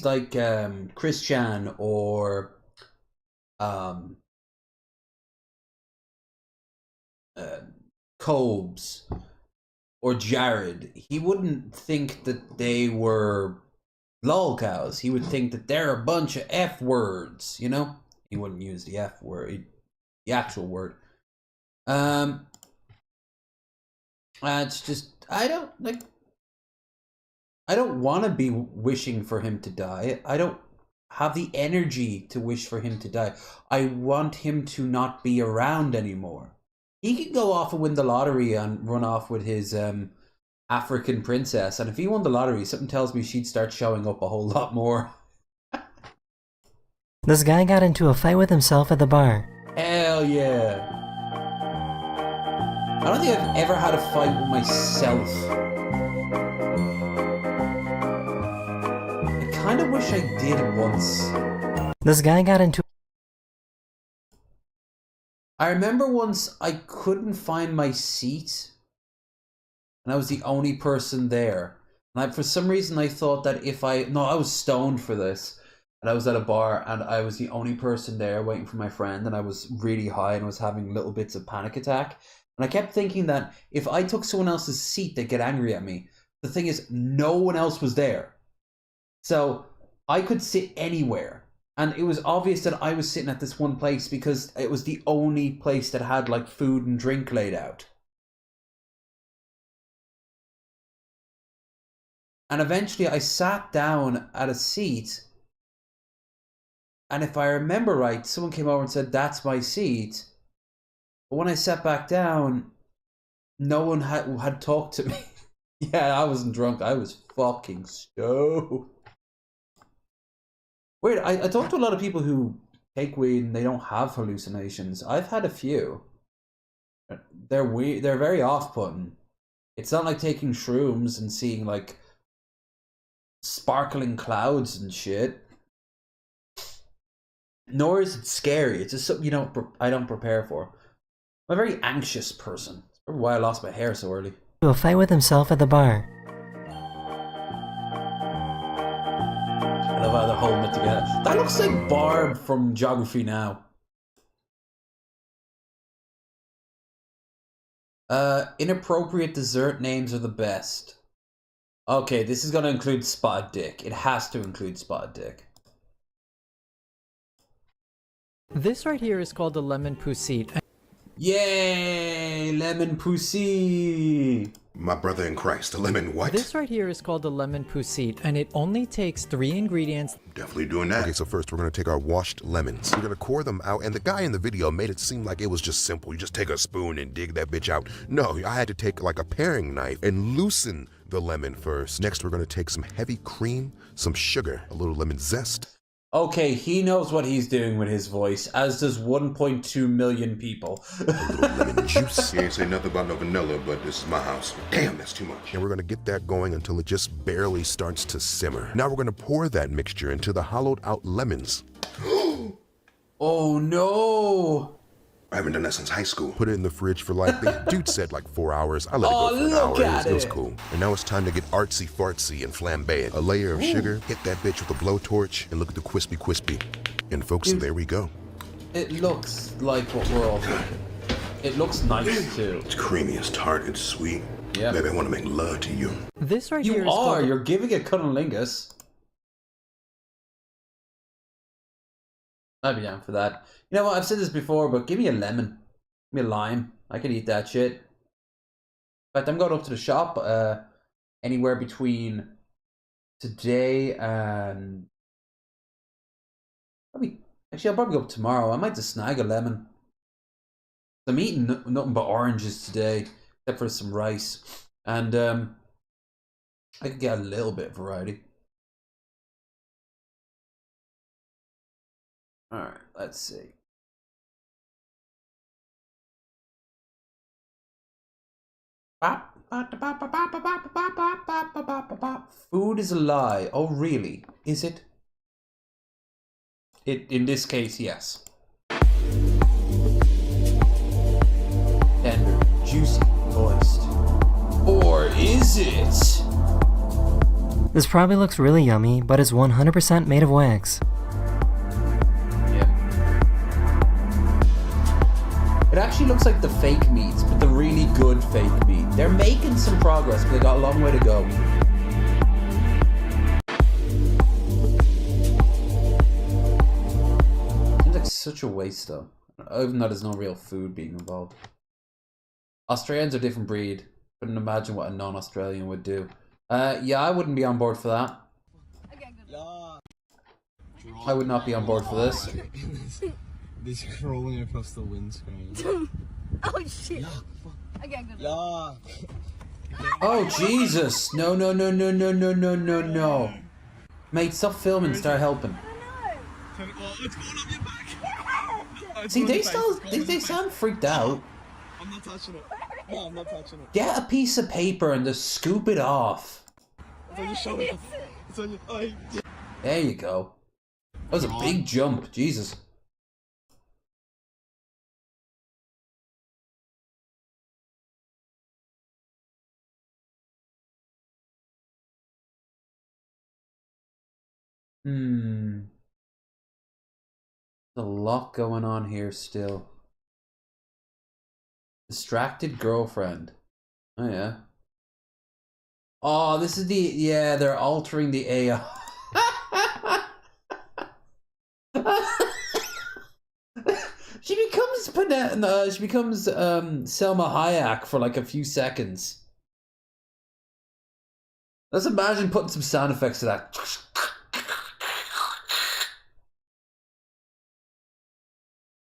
Speaker 1: like Chris Chan or Cobes or Jared, he wouldn't think that they were lolcows. He would think that they're a bunch of F words, you know? He wouldn't use the F word, the actual word. It's just, I don't want to be wishing for him to die. I don't have the energy to wish for him to die. I want him to not be around anymore. He could go off and win the lottery and run off with his African princess. And if he won the lottery, something tells me she'd start showing up a whole lot more.
Speaker 15: This guy got into a fight with himself at the bar.
Speaker 1: Hell yeah. I don't think I've ever had a fight with myself. I kind of wish I did once.
Speaker 15: This guy got into...
Speaker 1: I remember once I couldn't find my seat, and I was the only person there. And for some reason I thought that I was stoned for this, and I was at a bar, and I was the only person there waiting for my friend, and I was really high, and I was having little bits of panic attack. And I kept thinking that if I took someone else's seat, they'd get angry at me. The thing is, no one else was there. So I could sit anywhere. And it was obvious that I was sitting at this one place because it was the only place that had like food and drink laid out. And eventually I sat down at a seat. And if I remember right, someone came over and said, "That's my seat." But when I sat back down, no one had talked to me. Yeah, I wasn't drunk. I was fucking stoned. Weird. I talk to a lot of people who take weed and they don't have hallucinations. I've had a few. They're weird. They're very off-putting. It's not like taking shrooms and seeing like sparkling clouds and shit. Nor is it scary. It's just something I don't prepare for. I'm a very anxious person. That's probably why I lost my hair so early.
Speaker 15: A fight with himself at the bar.
Speaker 1: I love how they're holding it together. That looks like Barb from Geography Now. Inappropriate dessert names are the best. Okay, this is going to include Spotted Dick. It has to include Spotted Dick.
Speaker 17: This right here is called a lemon poussit.
Speaker 1: Yay! Lemon poussit!
Speaker 19: My brother in Christ, a lemon what?
Speaker 17: This right here is called a lemon poussit, and it only takes 3 ingredients.
Speaker 19: Definitely doing that.
Speaker 20: Okay, so first we're going to take our washed lemons. We're going to core them out, and the guy in the video made it seem like it was just simple. You just take a spoon and dig that bitch out. No, I had to take like a paring knife and loosen the lemon first. Next, we're going to take some heavy cream, some sugar, a little lemon zest.
Speaker 1: Okay, he knows what he's doing with his voice, as does 1.2 million people.
Speaker 20: A little lemon juice.
Speaker 19: He ain't say nothing about no vanilla, but this is my house. Damn, that's too much.
Speaker 20: And we're going to get that going until it just barely starts to simmer. Now we're going to pour that mixture into the hollowed out lemons.
Speaker 1: Oh no!
Speaker 19: I haven't done that since high school.
Speaker 20: Put it in the fridge for like, the dude said like 4 hours. I let it go for an hour. It was cool. And now it's time to get artsy fartsy and flambe it. A layer of sugar, hit that bitch with a blowtorch, and look at the crispy. And folks, there we go.
Speaker 1: It looks like what we're all thinking. It looks nice too.
Speaker 19: It's creamy, it's tart, it's sweet.
Speaker 1: Yeah.
Speaker 19: Baby, I want to make love to you.
Speaker 17: This right here is
Speaker 1: you're giving it cunnilingus. I'd be down for that. You know what? I've said this before, but give me a lemon. Give me a lime. I can eat that shit. In fact, I'm going up to the shop anywhere between today and... Actually, I'll probably go up tomorrow. I might just snag a lemon. I'm eating nothing but oranges today, except for some rice. And I could get a little bit of variety. Alright, let's see. Food is a lie. Oh, really? Is it? In this case, yes. Tender, juicy, moist. Or is it?
Speaker 15: This probably looks really yummy, but is 100% made of wax.
Speaker 1: It actually looks like the fake meats, but the really good fake meat. They're making some progress, but they got a long way to go. Seems like such a waste though. Even though there's no real food being involved. Australians are a different breed. Couldn't imagine what a non-Australian would do. Yeah, I wouldn't be on board for that. I would not be on board for this.
Speaker 2: This is rolling across the windscreen.
Speaker 11: Oh shit. Okay, good.
Speaker 1: Oh Jesus! No, no, no, no, no, no, no, no, no. Mate, stop filming, start helping. See, they sound freaked out.
Speaker 2: I'm not touching it. No, I'm not touching it.
Speaker 1: Get a piece of paper and just scoop it off.
Speaker 2: It's on your shoulder. It's on your... Oh,
Speaker 1: there you go. That was a big jump. Jesus. There's a lot going on here still. Distracted girlfriend. Oh yeah. Oh, this is the... Yeah, they're altering the AI. She becomes Selma Hayek for like a few seconds. Let's imagine putting some sound effects to that.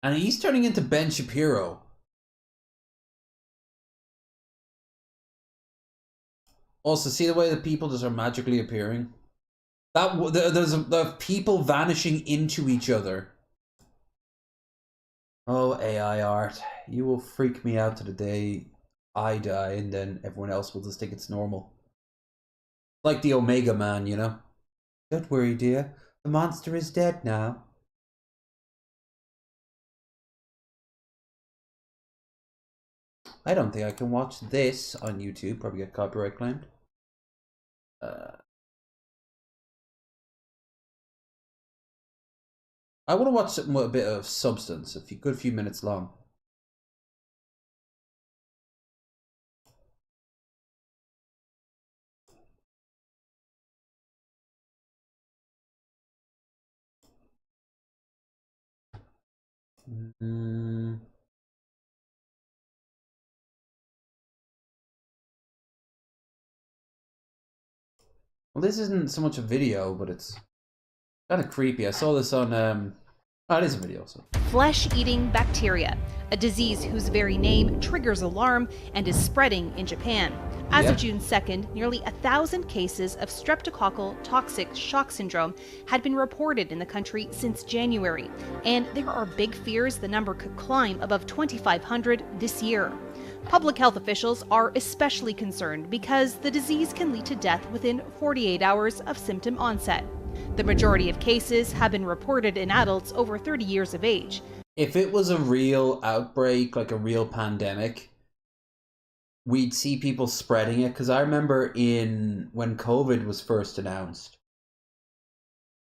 Speaker 1: And he's turning into Ben Shapiro. Also, see the way the people just are magically appearing? There's people vanishing into each other. Oh, AI art. You will freak me out to the day I die, and then everyone else will just think it's normal. Like the Omega Man, you know? Don't worry, dear. The monster is dead now. I don't think I can watch this on YouTube. Probably get copyright claimed. I want to watch something with a bit of substance, good few minutes long. Well, this isn't so much a video, but it's kind of creepy. I saw this on, oh, it is a video, so.
Speaker 18: Flesh-eating bacteria, a disease whose very name triggers alarm and is spreading in Japan. As of June 2nd, nearly 1,000 cases of streptococcal toxic shock syndrome had been reported in the country since January, and there are big fears the number could climb above 2,500 this year. Public health officials are especially concerned because the disease can lead to death within 48 hours of symptom onset. The majority of cases have been reported in adults over 30 years of age.
Speaker 1: If it was a real outbreak, like a real pandemic, we'd see people spreading it. Because I remember when COVID was first announced,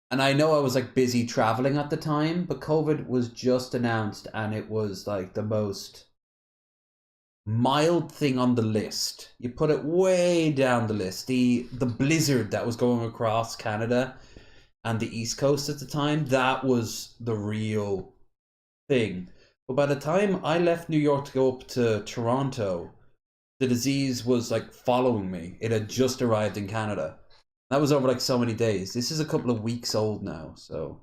Speaker 1: and I know I was like busy traveling at the time, but COVID was just announced, and it was like the most mild thing on the list. You put it way down the list. The blizzard that was going across Canada, and the East Coast at the time, that was the real thing. But by the time I left New York to go up to Toronto, the disease was like following me. It had just arrived in Canada. That was over like so many days. This is a couple of weeks old now, so.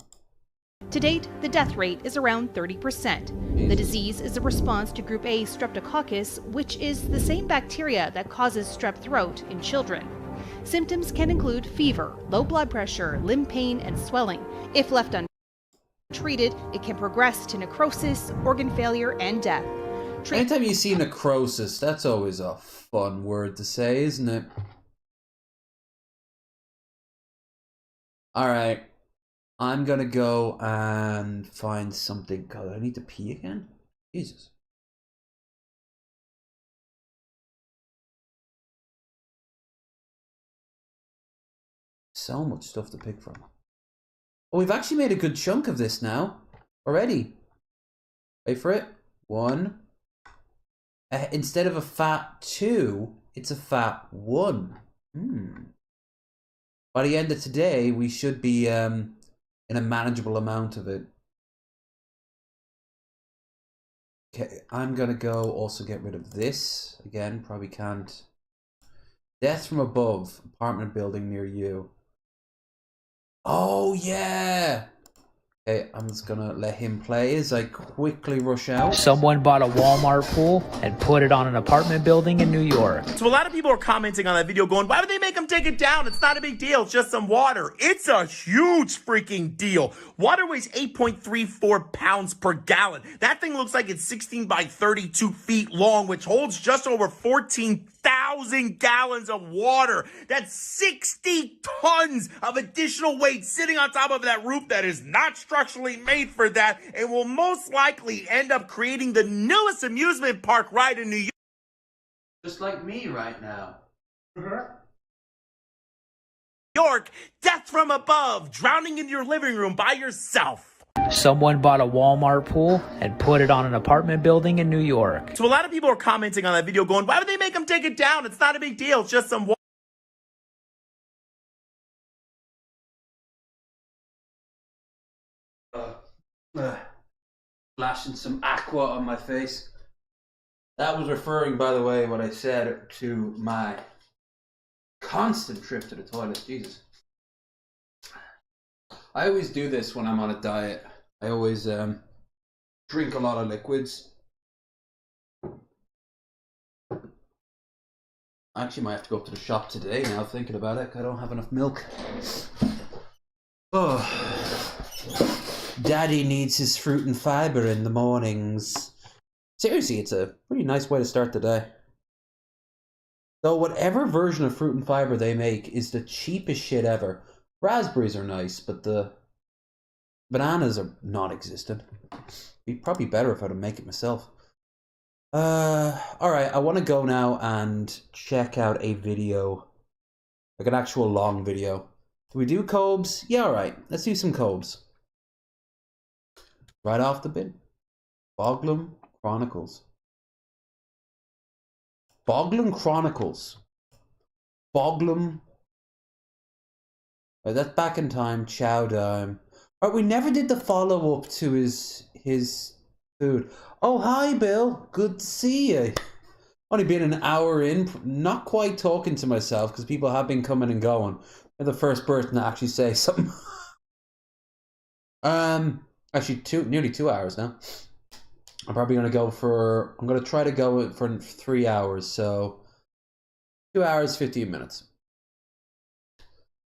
Speaker 18: To date, the death rate is around 30%. The disease is a response to group A streptococcus, which is the same bacteria that causes strep throat in children. Symptoms can include fever, low blood pressure, limb pain, and swelling. If left untreated, it can progress to necrosis, organ failure, and death.
Speaker 1: Anytime you see necrosis, that's always a fun word to say, isn't it? Alright. I'm gonna go and find something. God, I need to pee again? Jesus. So much stuff to pick from. Oh, we've actually made a good chunk of this now. Already. Wait for it. 1. Instead of a fat 2, it's a fat 1. By the end of today, we should be in a manageable amount of it. Okay, I'm gonna go also get rid of this. Again, probably can't. Death from above. Apartment building near you. Oh, yeah! Okay, I'm just gonna let him play as I quickly rush out.
Speaker 21: Someone bought a Walmart pool and put it on an apartment building in New York.
Speaker 22: So a lot of people are commenting on that video going, why would they make them take it down? It's not a big deal. It's just some water. It's a huge freaking deal. Water weighs 8.34 pounds per gallon. That thing looks like it's 16 by 32 feet long, which holds just over 14,000 gallons of water. That's 60 tons of additional weight sitting on top of that roof that is not structurally made for that and will most likely end up creating the newest amusement park ride in New York.
Speaker 1: Just like me right now.
Speaker 22: York, death from above, drowning in your living room by yourself.
Speaker 21: Someone bought a Walmart pool and put it on an apartment building in New York.
Speaker 22: So a lot of people are commenting on that video going, why would they make them take it down? It's not a big deal. It's just some water.
Speaker 1: Flashing some aqua on my face. That was referring, by the way, what I said to my constant trip to the toilet. Jesus. I always do this when I'm on a diet. I always drink a lot of liquids. I actually might have to go up to the shop today now, thinking about it. I don't have enough milk. Oh. Daddy needs his fruit and fiber in the mornings. Seriously, it's a pretty nice way to start the day. Though whatever version of fruit and fiber they make is the cheapest shit ever. Raspberries are nice, but the bananas are non-existent. Be probably better if I'd make it myself. Alright, I want to go now and check out a video. Like an actual long video. Do we do Cobes? Yeah, alright. Let's do some Cobes. Right off the bin. Boglum Chronicles. Boglum Chronicles. Boglum. Oh, that's back in time. Chow Dime. Alright, we never did the follow-up to his food. Oh, hi, Bill. Good to see you. Only been an hour in. Not quite talking to myself because people have been coming and going. You're the first person to actually say something. Actually, nearly 2 hours now. I'm probably going to go for... I'm going to try to go for 3 hours, so... 2 hours, 15 minutes.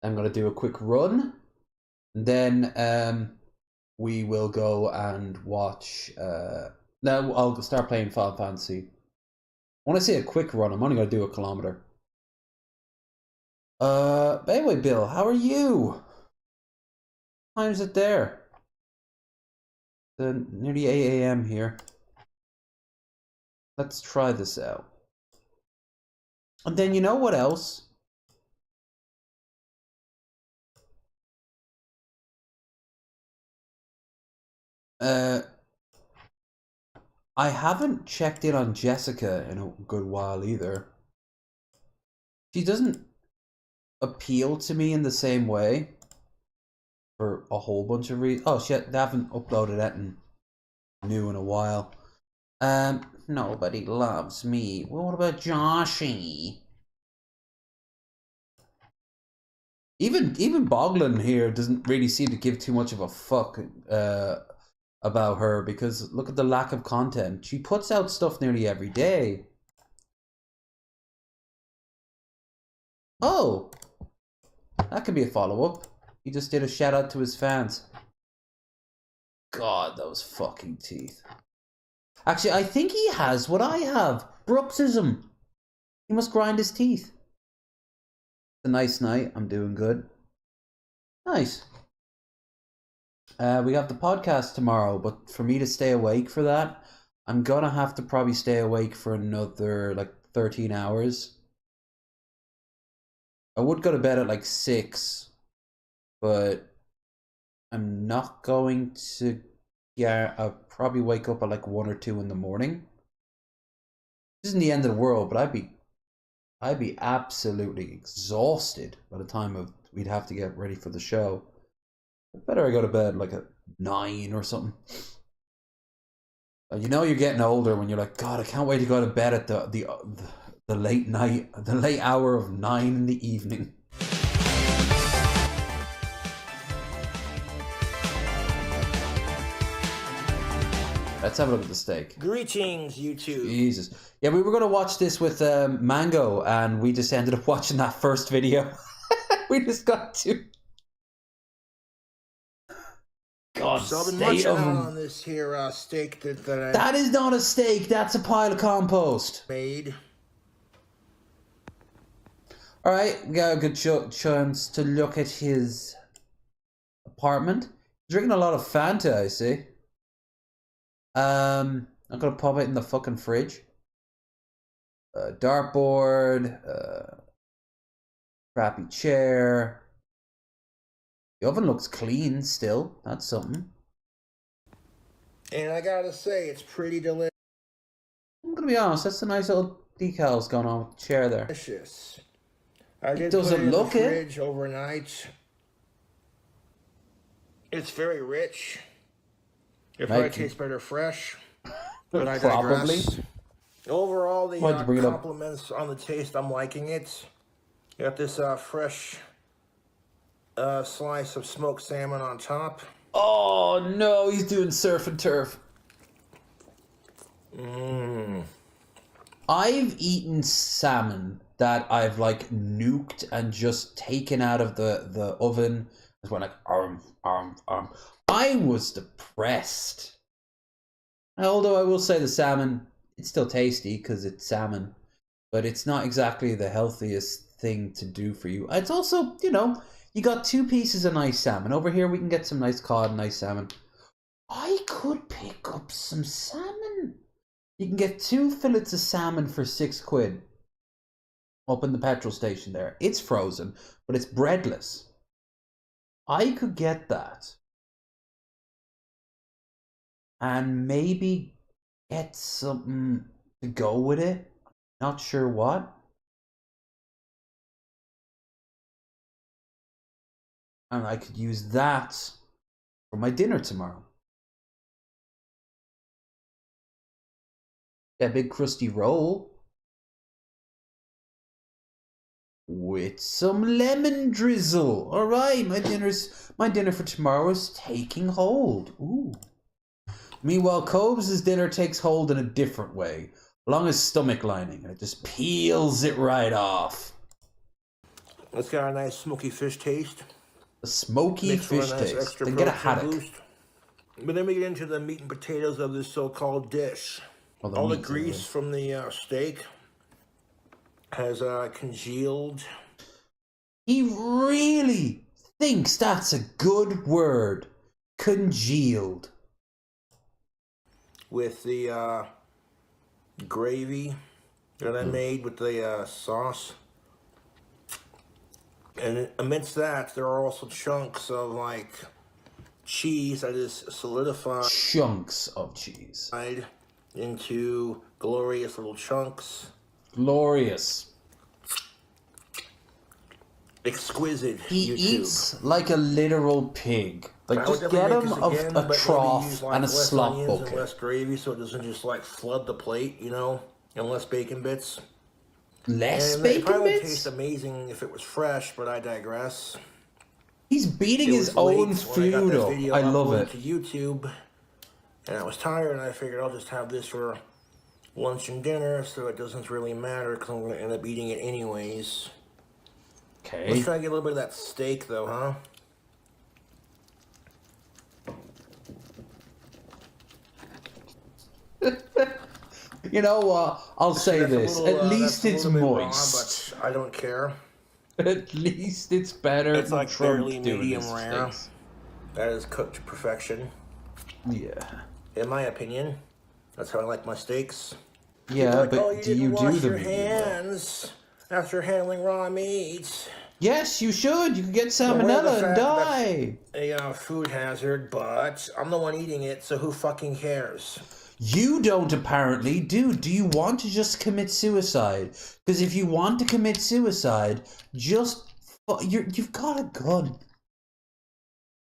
Speaker 1: I'm going to do a quick run. And then we will go and watch... Now I'll start playing Final Fantasy. When I say a quick run, I'm only going to do 1 kilometer. Anyway, Bill, how are you? What time is it there? Nearly 8 a.m. here. Let's try this out. And then you know what else? I haven't checked in on Jessica in a good while either. She doesn't appeal to me in the same way. for a whole bunch of reasons. Oh shit, they haven't uploaded anything new in a while. Nobody loves me. Well, what about Joshy? Even Boglin here doesn't really seem to give too much of a fuck about her, because look at the lack of content. She puts out stuff nearly every day. Oh, that could be a follow-up. He just did a shout out to his fans. God, those fucking teeth. Actually, I think he has what I have. Bruxism. He must grind his teeth. It's a nice night. I'm doing good. Nice. We have the podcast tomorrow, but for me to stay awake for that, I'm gonna have to probably stay awake for another, like, 13 hours. I would go to bed at, like, 6, but I'm not going to... Yeah, I'll probably wake up at, like, 1 or 2 in the morning. This isn't the end of the world, but I'd be absolutely exhausted by the time we'd have to get ready for the show. Better I go to bed like at 9 or something. You know you're getting older when you're like, God, I can't wait to go to bed at the late night, the late hour of 9 in the evening. Let's have a look at the steak.
Speaker 22: Greetings, YouTube.
Speaker 1: Jesus. Yeah, we were going to watch this with Mango, and we just ended up watching that first video. We just got to... God,
Speaker 22: So I've been munching out on this here steak that I...
Speaker 1: That is not a steak, that's a pile of compost.
Speaker 22: Made.
Speaker 1: Alright, we got a good chance to look at his apartment. Drinking a lot of Fanta, I see. I'm gonna pop it in the fucking fridge. Dartboard, crappy chair. The oven looks clean still. That's something.
Speaker 22: And I gotta say, it's pretty delicious.
Speaker 1: I'm gonna be honest, that's a nice little decals going on with the chair there.
Speaker 22: Delicious. I did
Speaker 1: Doesn't
Speaker 22: put it in
Speaker 1: look
Speaker 22: the
Speaker 1: it.
Speaker 22: fridge overnight. It's very rich. It probably tastes better fresh. But I digress.
Speaker 1: Probably.
Speaker 22: Overall, the
Speaker 1: Why'd you bring it up?
Speaker 22: compliments on the taste, I'm liking it. You got this fresh slice of smoked salmon on top.
Speaker 1: Oh no, he's doing surf and turf. I've eaten salmon that I've like nuked and just taken out of the oven. Just went like arm. I was depressed. Although I will say the salmon, it's still tasty because it's salmon, but it's not exactly the healthiest thing to do for you. It's also, you know, you got 2 pieces of nice salmon. Over here we can get some nice cod and nice salmon. I could pick up some salmon. You can get 2 fillets of salmon for £6 up in the petrol station there. It's frozen, but it's breadless. I could get that. And maybe get something to go with it. Not sure what. And I could use that for my dinner tomorrow. That big crusty roll with some lemon drizzle. All right, my dinner for tomorrow is taking hold. Ooh. Meanwhile, Cobes' dinner takes hold in a different way, along his stomach lining, and it just peels it right off.
Speaker 22: It's got a nice smoky fish taste.
Speaker 1: A smoky fish taste. Then get a haddock.
Speaker 22: Boost. But then we get into the meat and potatoes of this so-called dish. All the grease from the steak has congealed.
Speaker 1: He really thinks that's a good word. Congealed.
Speaker 22: With the gravy that I made with the sauce. And amidst that, there are also chunks of, like, cheese that is solidified.
Speaker 1: Chunks of cheese.
Speaker 22: Into glorious little chunks.
Speaker 1: Glorious.
Speaker 3: exquisite
Speaker 1: He
Speaker 3: YouTube.
Speaker 1: eats like a literal pig. Like,
Speaker 3: I would
Speaker 1: just
Speaker 3: definitely
Speaker 1: get
Speaker 3: make
Speaker 1: him
Speaker 3: this again,
Speaker 1: a
Speaker 3: but maybe
Speaker 1: trough
Speaker 3: use, like,
Speaker 1: and a
Speaker 3: less
Speaker 1: slop
Speaker 3: onions and
Speaker 1: bucket.
Speaker 3: less gravy, so it doesn't just like flood the plate, you know, and less bacon bits.
Speaker 1: Less
Speaker 3: and
Speaker 1: bacon
Speaker 3: it probably would
Speaker 1: bits?
Speaker 3: taste amazing if it was fresh, but I digress.
Speaker 1: He's beating
Speaker 3: It
Speaker 1: his
Speaker 3: was
Speaker 1: own
Speaker 3: late when I got
Speaker 1: food
Speaker 3: this
Speaker 1: up.
Speaker 3: video
Speaker 1: I love
Speaker 3: uploaded
Speaker 1: it.
Speaker 3: to YouTube, and I was tired, and I figured I'll just have this for lunch and dinner, so it doesn't really matter because I'm going to end up eating it anyways.
Speaker 1: Okay.
Speaker 3: Let's try to get a little bit of that steak, though, huh?
Speaker 1: You know what? I'll say this. At least it's moist.
Speaker 3: Raw, but I don't care.
Speaker 1: At least it's better
Speaker 3: It's
Speaker 1: than
Speaker 3: like
Speaker 1: Trump
Speaker 3: barely
Speaker 1: doing
Speaker 3: medium
Speaker 1: his
Speaker 3: rare.
Speaker 1: steaks.
Speaker 3: That is cooked to perfection.
Speaker 1: Yeah.
Speaker 3: In my opinion, that's how I like my steaks.
Speaker 1: Yeah,
Speaker 3: Like,
Speaker 1: but
Speaker 3: oh, you
Speaker 1: do you
Speaker 3: didn't
Speaker 1: do
Speaker 3: wash
Speaker 1: the
Speaker 3: your
Speaker 1: medium rare?
Speaker 3: hands after handling raw meat?
Speaker 1: Yes, you should. You could get
Speaker 3: I'm aware of the
Speaker 1: salmonella and
Speaker 3: fact
Speaker 1: die.
Speaker 3: that's a food hazard, but I'm the one eating it, so who fucking cares?
Speaker 1: You don't apparently, dude. Do you want to just commit suicide? Because if you want to commit suicide, you've got a gun.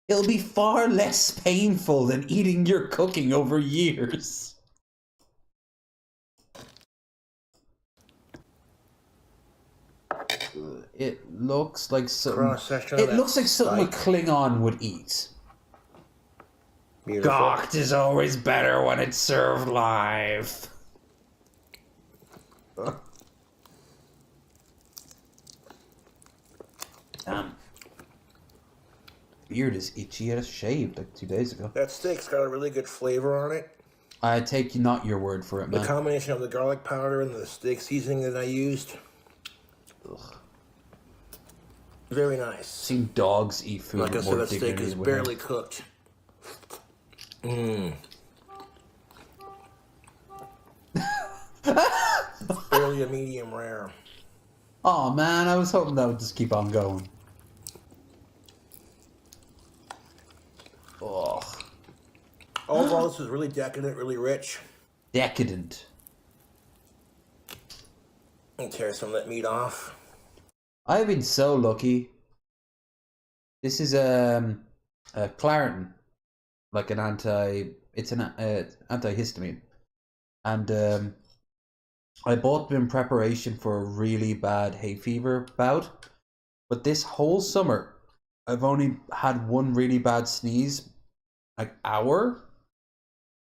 Speaker 1: It'll be far less painful than eating your cooking over years. It looks like something. It looks like something a Klingon would eat. Gawked is always better when it's served live. Damn. Beard is itchy. I just shaved like 2 days ago.
Speaker 3: That steak's got a really good flavor on it.
Speaker 1: I take not your word for it, man.
Speaker 3: The combination of the garlic powder and the steak seasoning that I used.
Speaker 1: Ugh.
Speaker 3: Very nice.
Speaker 1: Seen dogs eat food.
Speaker 3: Like I
Speaker 1: with
Speaker 3: said,
Speaker 1: more
Speaker 3: that steak
Speaker 1: dignity
Speaker 3: is
Speaker 1: than we
Speaker 3: barely
Speaker 1: have.
Speaker 3: cooked. Mmm. Barely a medium rare.
Speaker 1: Oh man, I was hoping that would just keep on going. Ugh.
Speaker 3: Overall, this is really decadent, really rich.
Speaker 1: Decadent.
Speaker 3: And tear some of that meat off.
Speaker 1: I've been so lucky. This is Claritin, like an antihistamine, and I bought them in preparation for a really bad hay fever bout. But this whole summer, I've only had one really bad sneeze, like hour,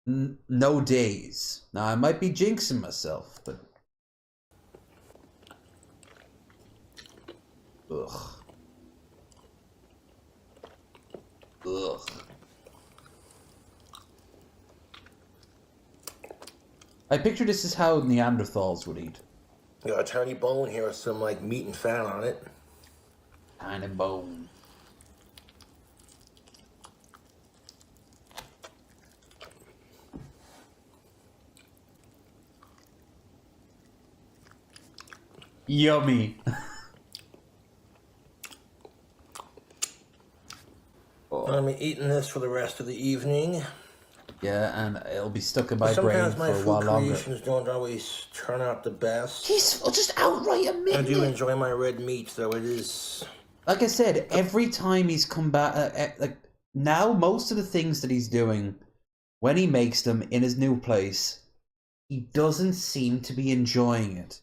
Speaker 1: no days. Now I might be jinxing myself, but. Ugh. Ugh. I picture this is how Neanderthals would eat.
Speaker 3: Got a tiny bone here with some like meat and fat on it.
Speaker 1: Tiny bone. Yummy.
Speaker 3: I'm eating this for the rest of the evening.
Speaker 1: Yeah, and it'll be stuck in my brain
Speaker 3: Sometimes
Speaker 1: for
Speaker 3: my
Speaker 1: a while
Speaker 3: food
Speaker 1: longer.
Speaker 3: creations don't always turn out the best.
Speaker 1: He's just outright admitting
Speaker 3: I do
Speaker 1: it.
Speaker 3: enjoy my red meat, though it is.
Speaker 1: Like I said, every time he's come back, like now, most of the things that he's doing, when he makes them in his new place, he doesn't seem to be enjoying it.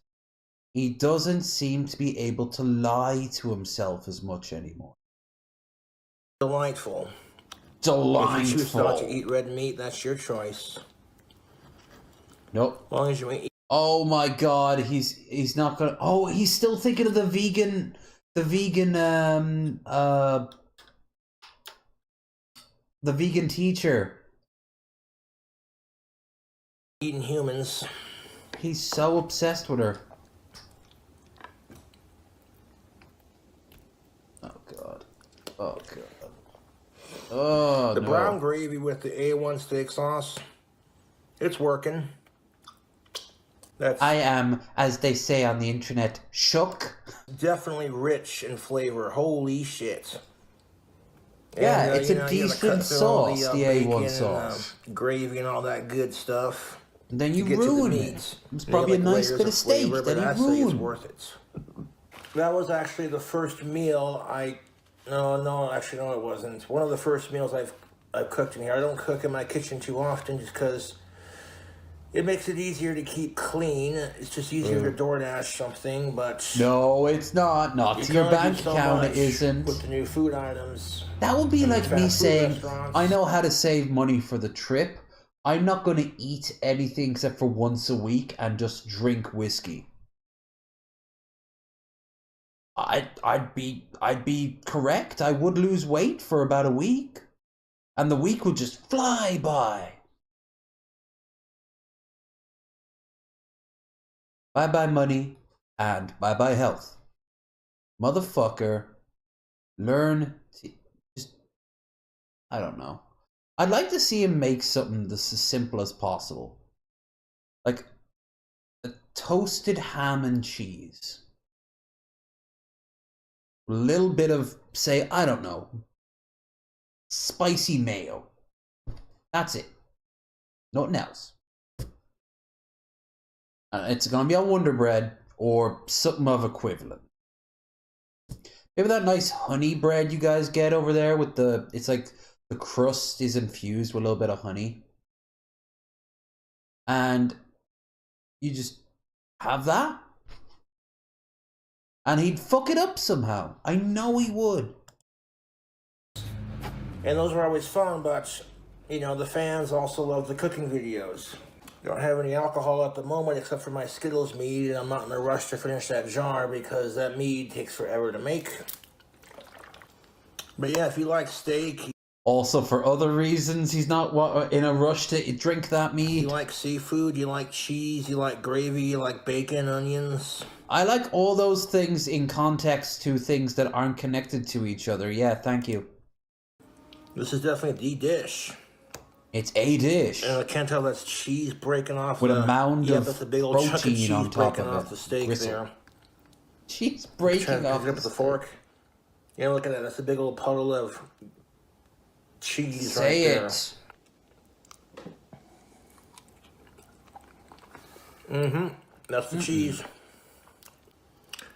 Speaker 1: He doesn't seem to be able to lie to himself as much anymore.
Speaker 3: Delightful.
Speaker 1: Delightful.
Speaker 3: If you choose not to eat red meat, that's your choice.
Speaker 1: Nope.
Speaker 3: As long as you ain't.
Speaker 1: Oh my God, he's not gonna. Oh, he's still thinking of the vegan teacher.
Speaker 3: Eating humans.
Speaker 1: He's so obsessed with her. Oh God. Oh God. Oh,
Speaker 3: The
Speaker 1: no.
Speaker 3: brown gravy with the A1 steak sauce, it's working.
Speaker 1: I am, as they say on the internet, shook.
Speaker 3: Definitely rich in flavor. Holy shit.
Speaker 1: Yeah,
Speaker 3: And,
Speaker 1: it's a
Speaker 3: you gotta
Speaker 1: decent
Speaker 3: cut through all
Speaker 1: sauce, the
Speaker 3: bacon
Speaker 1: A1
Speaker 3: and,
Speaker 1: sauce.
Speaker 3: gravy and all that good stuff.
Speaker 1: Then you
Speaker 3: to get to the
Speaker 1: ruin
Speaker 3: meat.
Speaker 1: it. It's
Speaker 3: And you
Speaker 1: probably
Speaker 3: get,
Speaker 1: a
Speaker 3: like,
Speaker 1: nice
Speaker 3: layers
Speaker 1: bit of steak
Speaker 3: flavor,
Speaker 1: that
Speaker 3: but
Speaker 1: you
Speaker 3: I say it's
Speaker 1: ruin.
Speaker 3: worth it. That was actually the first meal no, actually, no, it wasn't. One of the first meals I've cooked in here. I don't cook in my kitchen too often just because it makes it easier to keep clean. It's just easier to DoorDash something, but...
Speaker 1: No, it's not. Not to your bank account, it isn't.
Speaker 3: With the new food items.
Speaker 1: That would be like me saying, I know how to save money for the trip. I'm not going to eat anything except for once a week and just drink whiskey. I'd be correct. I would lose weight for about a week. And the week would just fly by. Bye-bye money and bye-bye health. Motherfucker, learn to just... I don't know. I'd like to see him make something that's as simple as possible. Like a toasted ham and cheese. A little bit of, say, I don't know, spicy mayo. That's it. Nothing else. It's gonna be on Wonder Bread or something of equivalent. Maybe that nice honey bread you guys get over there with the, it's like the crust is infused with a little bit of honey. And you just have that. And he'd fuck it up somehow. I know he would.
Speaker 3: And those are always fun, but, you know, the fans also love the cooking videos. Don't have any alcohol at the moment except for my Skittles mead, and I'm not in a rush to finish that jar because that mead takes forever to make. But yeah, if you like steak...
Speaker 1: Also, for other reasons, he's not in a rush to drink that mead.
Speaker 3: You like seafood, you like cheese, you like gravy, you like bacon, onions.
Speaker 1: I like all those things in context to things that aren't connected to each other. Yeah, thank you.
Speaker 3: This is definitely the dish.
Speaker 1: It's a dish.
Speaker 3: And I can't tell that's cheese breaking off
Speaker 1: with a mound of
Speaker 3: that's a big old chunk of cheese
Speaker 1: on top
Speaker 3: breaking
Speaker 1: of
Speaker 3: off the steak there.
Speaker 1: Cheese breaking off
Speaker 3: with the fork. Yeah, look at that. That's a big old puddle of cheese right there. Say it. Mm-hmm. That's the cheese.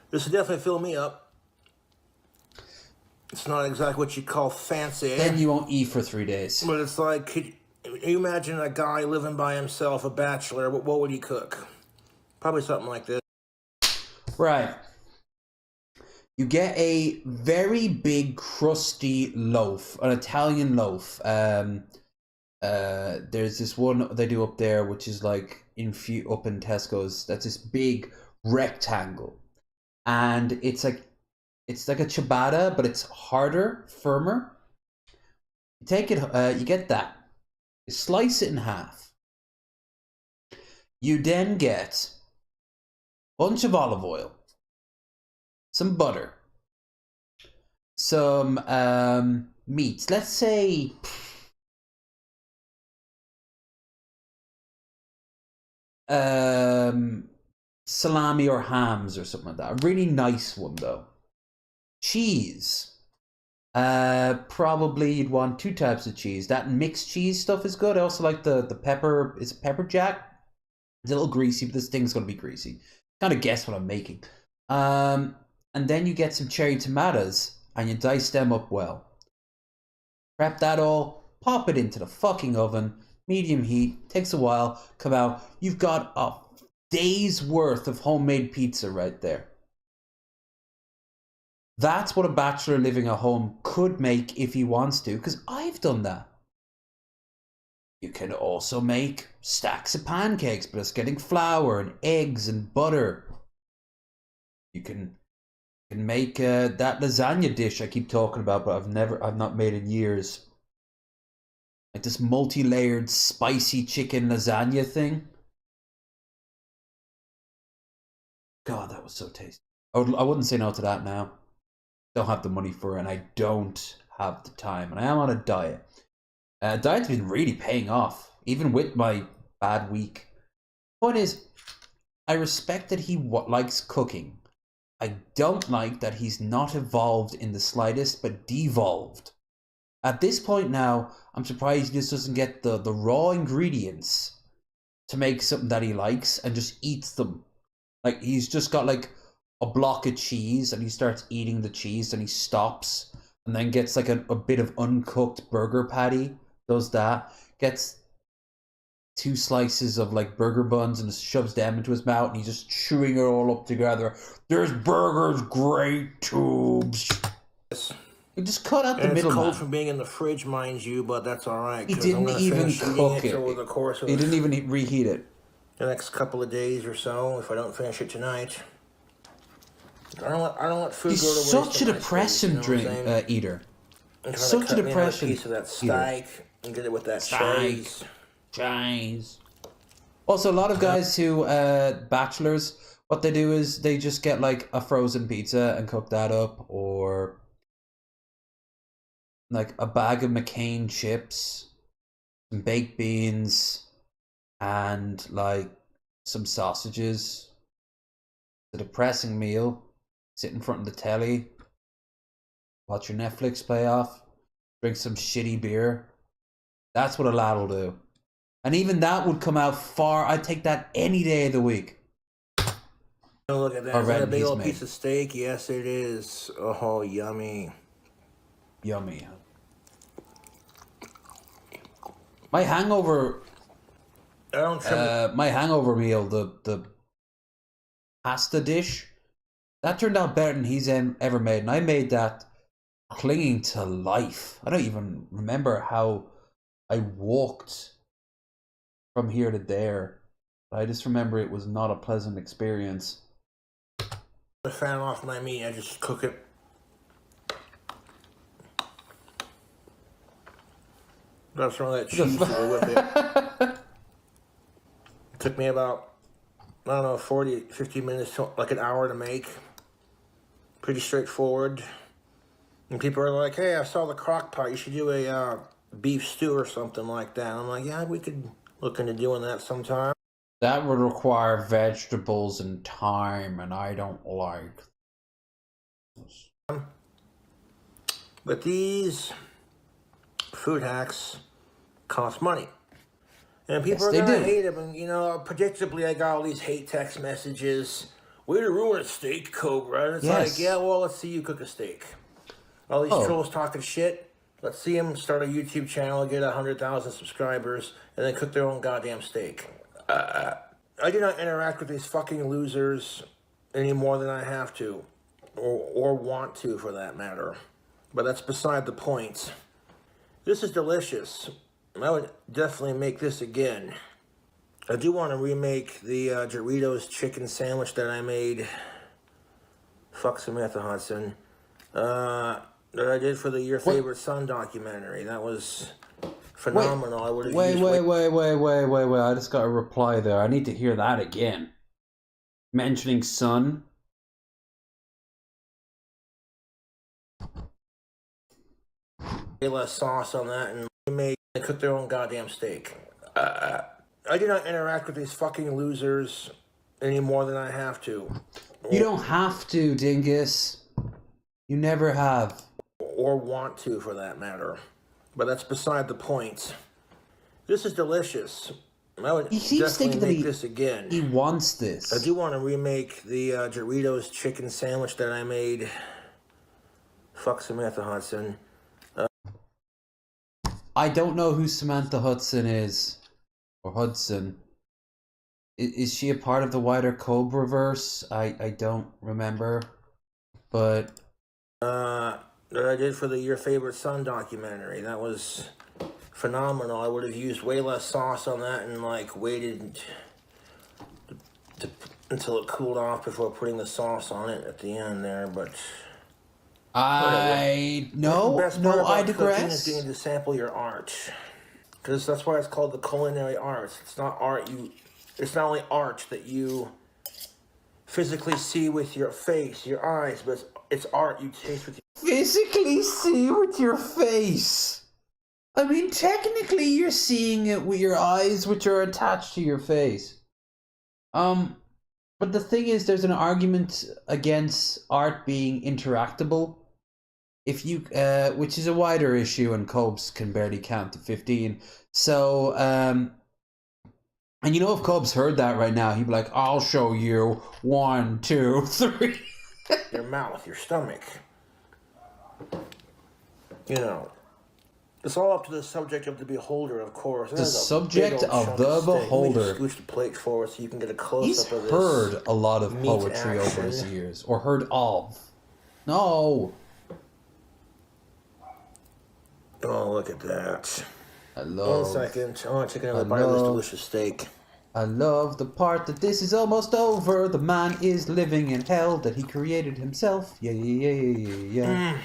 Speaker 3: This will definitely fill me up. It's not exactly what you call fancy.
Speaker 1: Then you won't eat for 3 days.
Speaker 3: But it's like, could you imagine a guy living by himself, a bachelor, what would he cook? Probably something like this.
Speaker 1: Right. You get a very big, crusty loaf, an Italian loaf. There's this one they do up there, which is like up in Tesco's. That's this big rectangle, and it's like a ciabatta, but it's harder, firmer. You take it, you get that. You slice it in half. You then get a bunch of olive oil, some butter, some meats. Let's say salami or hams or something like that. A really nice one though. Cheese. Probably you'd want 2 types of cheese. That mixed cheese stuff is good. I also like the pepper. It's pepper jack. It's a little greasy, but this thing's gonna be greasy. Kind of guess what I'm making. And then you get some cherry tomatoes and you dice them up well. Prep that all. Pop it into the fucking oven. Medium heat. Takes a while. Come out. You've got a day's worth of homemade pizza right there. That's what a bachelor living at home could make if he wants to, because I've done that. You can also make stacks of pancakes, but it's getting flour and eggs and butter. You can make that lasagna dish I keep talking about, but I've not made in years. Like this multi-layered spicy chicken lasagna thing. God, that was so tasty. I wouldn't say no to that now. Don't have the money for it, and I don't have the time, and I am on a diet. Diet's been really paying off, even with my bad week. Point is, I respect that he likes cooking. I don't like that he's not evolved in the slightest, but devolved. At this point now, I'm surprised he just doesn't get the raw ingredients to make something that he likes and just eats them. Like, he's just got like a block of cheese and he starts eating the cheese and he stops and then gets like a bit of uncooked burger patty, does that, gets 2 slices of like burger buns and shoves them into his mouth and he's just chewing it all up together. There's burgers, great tubes. You just cut out the middle.
Speaker 3: It's cold from being in the fridge, mind you, but that's all right.
Speaker 1: He didn't even cook it.
Speaker 3: Over the course of
Speaker 1: he didn't even reheat it.
Speaker 3: The next couple of days or so, if I don't finish it tonight. I don't let food
Speaker 1: He's
Speaker 3: go to waste.
Speaker 1: such a depression eater. Such a depression
Speaker 3: piece of that steak and get it with that cheese.
Speaker 1: Also, a lot of guys who bachelors, what they do is they just get like a frozen pizza and cook that up, or like a bag of McCain chips, some baked beans, and like some sausages. It's a depressing meal. Sit in front of the telly, watch your Netflix play off, drink some shitty beer. That's what a lad will do. And even that would come out far. I'd take that any day of the week.
Speaker 3: Oh, look at that. Is that a big old piece of steak? Yes, it is. Oh, yummy.
Speaker 1: Yummy. My hangover... my hangover meal, the pasta dish, that turned out better than he's ever made. And I made that clinging to life. I don't even remember how I walked from here to there. I just remember it was not a pleasant experience.
Speaker 3: I fan off my meat. I just cook it. Got some of that cheese to go with it. It took me about, I don't know, 40, 50 minutes, to like an hour to make. Pretty straightforward. And people are like, hey, I saw the crock pot. You should do a beef stew or something like that. I'm like, yeah, we could look into doing that sometime.
Speaker 1: That would require vegetables and time, and I don't like.
Speaker 3: But these food hacks cost money. And people are going to hate them. And, you know, predictably, I got all these hate text messages. Way to ruin a steak, Cobra. And it's like, yeah, well, let's see you cook a steak. All these trolls talking shit. Let's see them start a YouTube channel, get 100,000 subscribers, and then cook their own goddamn steak. I do not interact with these fucking losers any more than I have to. Or want to, for that matter. But that's beside the point. This is delicious. I would definitely make this again. I do want to remake the Doritos chicken sandwich that I made. Fuck Samantha Hudson. That I did for the Your Favorite Son documentary. That was phenomenal. I would have
Speaker 1: wait. I just got a reply there. I need to hear that again. Mentioning son.
Speaker 3: Less sauce on that, and they cook their own goddamn steak. I do not interact with these fucking losers any more than I have to.
Speaker 1: You don't have to, dingus. You never have.
Speaker 3: Or want to, for that matter. But that's beside the point. This is delicious. I would definitely make this again.
Speaker 1: He wants this.
Speaker 3: I do want to remake the Doritos chicken sandwich that I made. Fuck Samantha Hudson.
Speaker 1: I don't know who Samantha Hudson is. Or Hudson. Is she a part of the wider Cobra-verse? I don't remember. But...
Speaker 3: that I did for the Your Favorite Son documentary. That was phenomenal. I would have used way less sauce on that and like waited until it cooled off before putting the sauce on it at the end there, but...
Speaker 1: I digress.
Speaker 3: Cooking is getting to sample your art. Because that's why it's called the culinary arts. It's not art it's not only art that you physically see with your face, your eyes, but it's art you taste with your...
Speaker 1: Physically see with your face? I mean, technically you're seeing it with your eyes, which are attached to your face. But the thing is, there's an argument against art being interactable. If you, which is a wider issue, and Cobes can barely count to 15. So, And you know, if Cubs heard that right now, he'd be like, I'll show you. 1, 2, 3.
Speaker 3: Your mouth, your stomach. You know. It's all up to the subject of the beholder, of course.
Speaker 1: The subject of the beholder.
Speaker 3: Let me just scooch the plate forward so you can get a close-up of this.
Speaker 1: He's heard a lot of poetry over his years. Or heard of. No.
Speaker 3: Oh, look at that.
Speaker 1: I love...
Speaker 3: 1 second. I want to take another bite of this delicious steak.
Speaker 1: I love the part that this is almost over. The man is living in hell that he created himself. Yeah, yeah, yeah, yeah, yeah.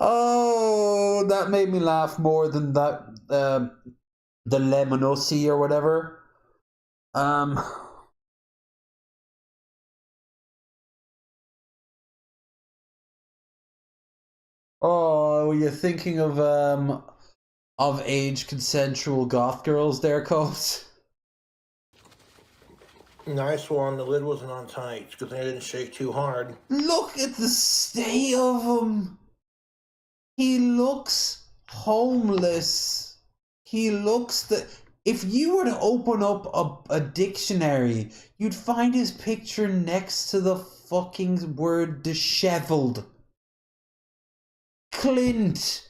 Speaker 1: Oh, that made me laugh more than that, the Lemon-O-See or whatever. Oh, were you thinking of age consensual goth girls there, Coach?
Speaker 3: Nice one. The lid wasn't on tight. Good thing I didn't shake too hard.
Speaker 1: Look at the state of him. He looks homeless. He looks the... If you were to open up a dictionary, you'd find his picture next to the fucking word disheveled. Clint,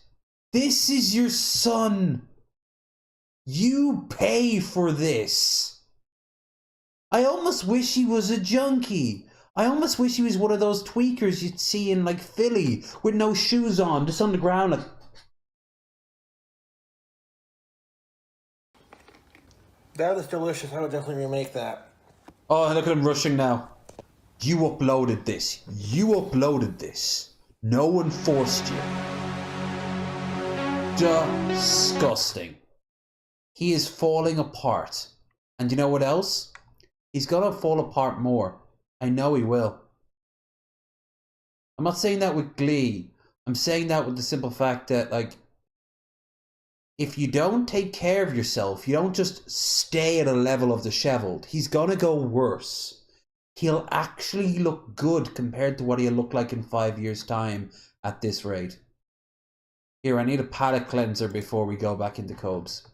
Speaker 1: this is your son. You pay for this. I almost wish he was a junkie. I almost wish he was one of those tweakers you'd see in, like, Philly, with no shoes on, just on the ground, like...
Speaker 3: That is delicious. I would definitely remake that.
Speaker 1: Oh, look at him rushing now. You uploaded this. You uploaded this. No one forced you. Disgusting. He is falling apart. And you know what else? He's gonna fall apart more. I know he will. I'm not saying that with glee. I'm saying that with the simple fact that, like, if you don't take care of yourself, you don't just stay at a level of disheveled, he's gonna go worse. He'll actually look good compared to what he'll look like in 5 years' time at this rate. Here, I need a palate cleanser before we go back into Cobes.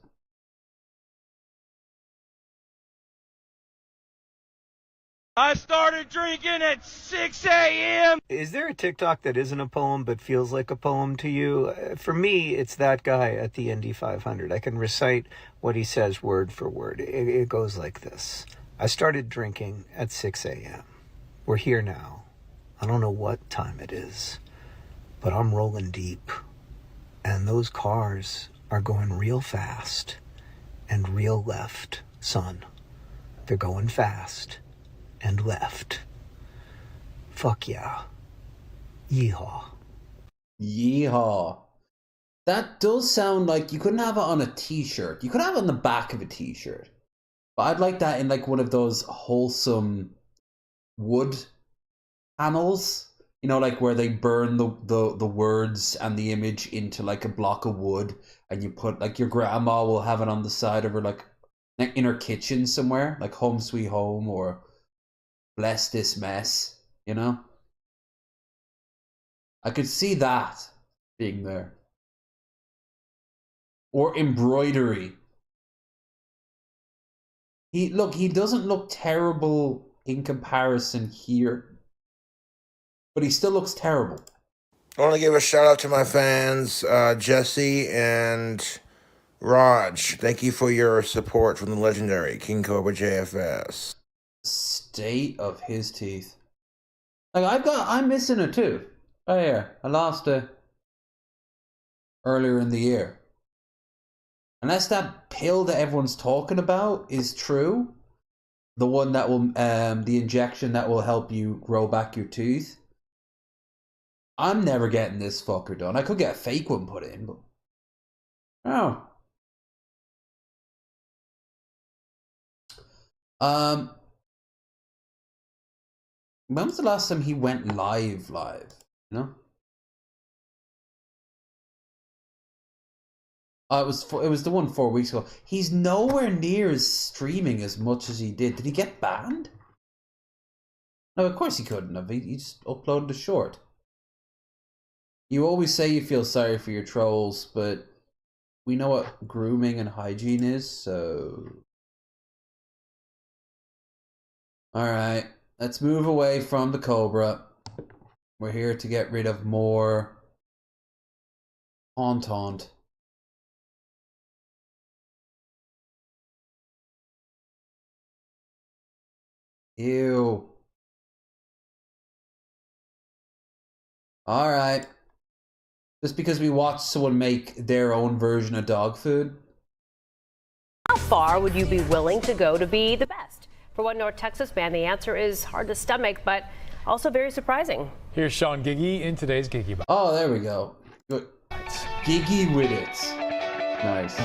Speaker 4: I started drinking at 6 a.m.
Speaker 16: Is there a TikTok that isn't a poem but feels like a poem to you? For me, it's that guy at the Indy 500. I can recite what he says word for word. It goes like this. I started drinking at 6 a.m. We're here now. I don't know what time it is, but I'm rolling deep. And those cars are going real fast and real left, son. They're going fast and left. Fuck yeah. Yeehaw.
Speaker 1: Yeehaw. That does sound like you couldn't have it on a t-shirt. You could have it on the back of a t-shirt. But I'd like that in like one of those wholesome wood panels. You know, like where they burn the words and the image into like a block of wood, and you put, like, your grandma will have it on the side of her, like in her kitchen somewhere, like Home Sweet Home or Bless This Mess, you know? I could see that being there. Or embroidery. He doesn't look terrible in comparison here, but he still looks terrible.
Speaker 3: I want to give a shout out to my fans, Jesse and Raj. Thank you for your support from the legendary King Cobra JFS.
Speaker 1: State of his teeth. Like, I'm missing a tooth. Oh yeah, I lost it earlier in the year. Unless that pill that everyone's talking about is true, the one that will, the injection that will help you grow back your tooth, I'm never getting this fucker done. I could get a fake one put in, but oh. When was the last time he went live? You know? It was the one 4 weeks ago. He's nowhere near streaming as much as he did. Did he get banned? No, of course he couldn't have. He just uploaded a short. You always say you feel sorry for your trolls, but we know what grooming and hygiene is, so... Alright, let's move away from the Cobra. We're here to get rid of more... CONTONT. Ew. Alright. Just because we watched someone make their own version of dog food.
Speaker 7: How far would you be willing to go to be the best? For one North Texas man, the answer is hard to stomach, but also very surprising.
Speaker 9: Here's Sean Giggy in today's Giggy Box.
Speaker 1: Oh, there we go. Good. Giggy with it. Nice.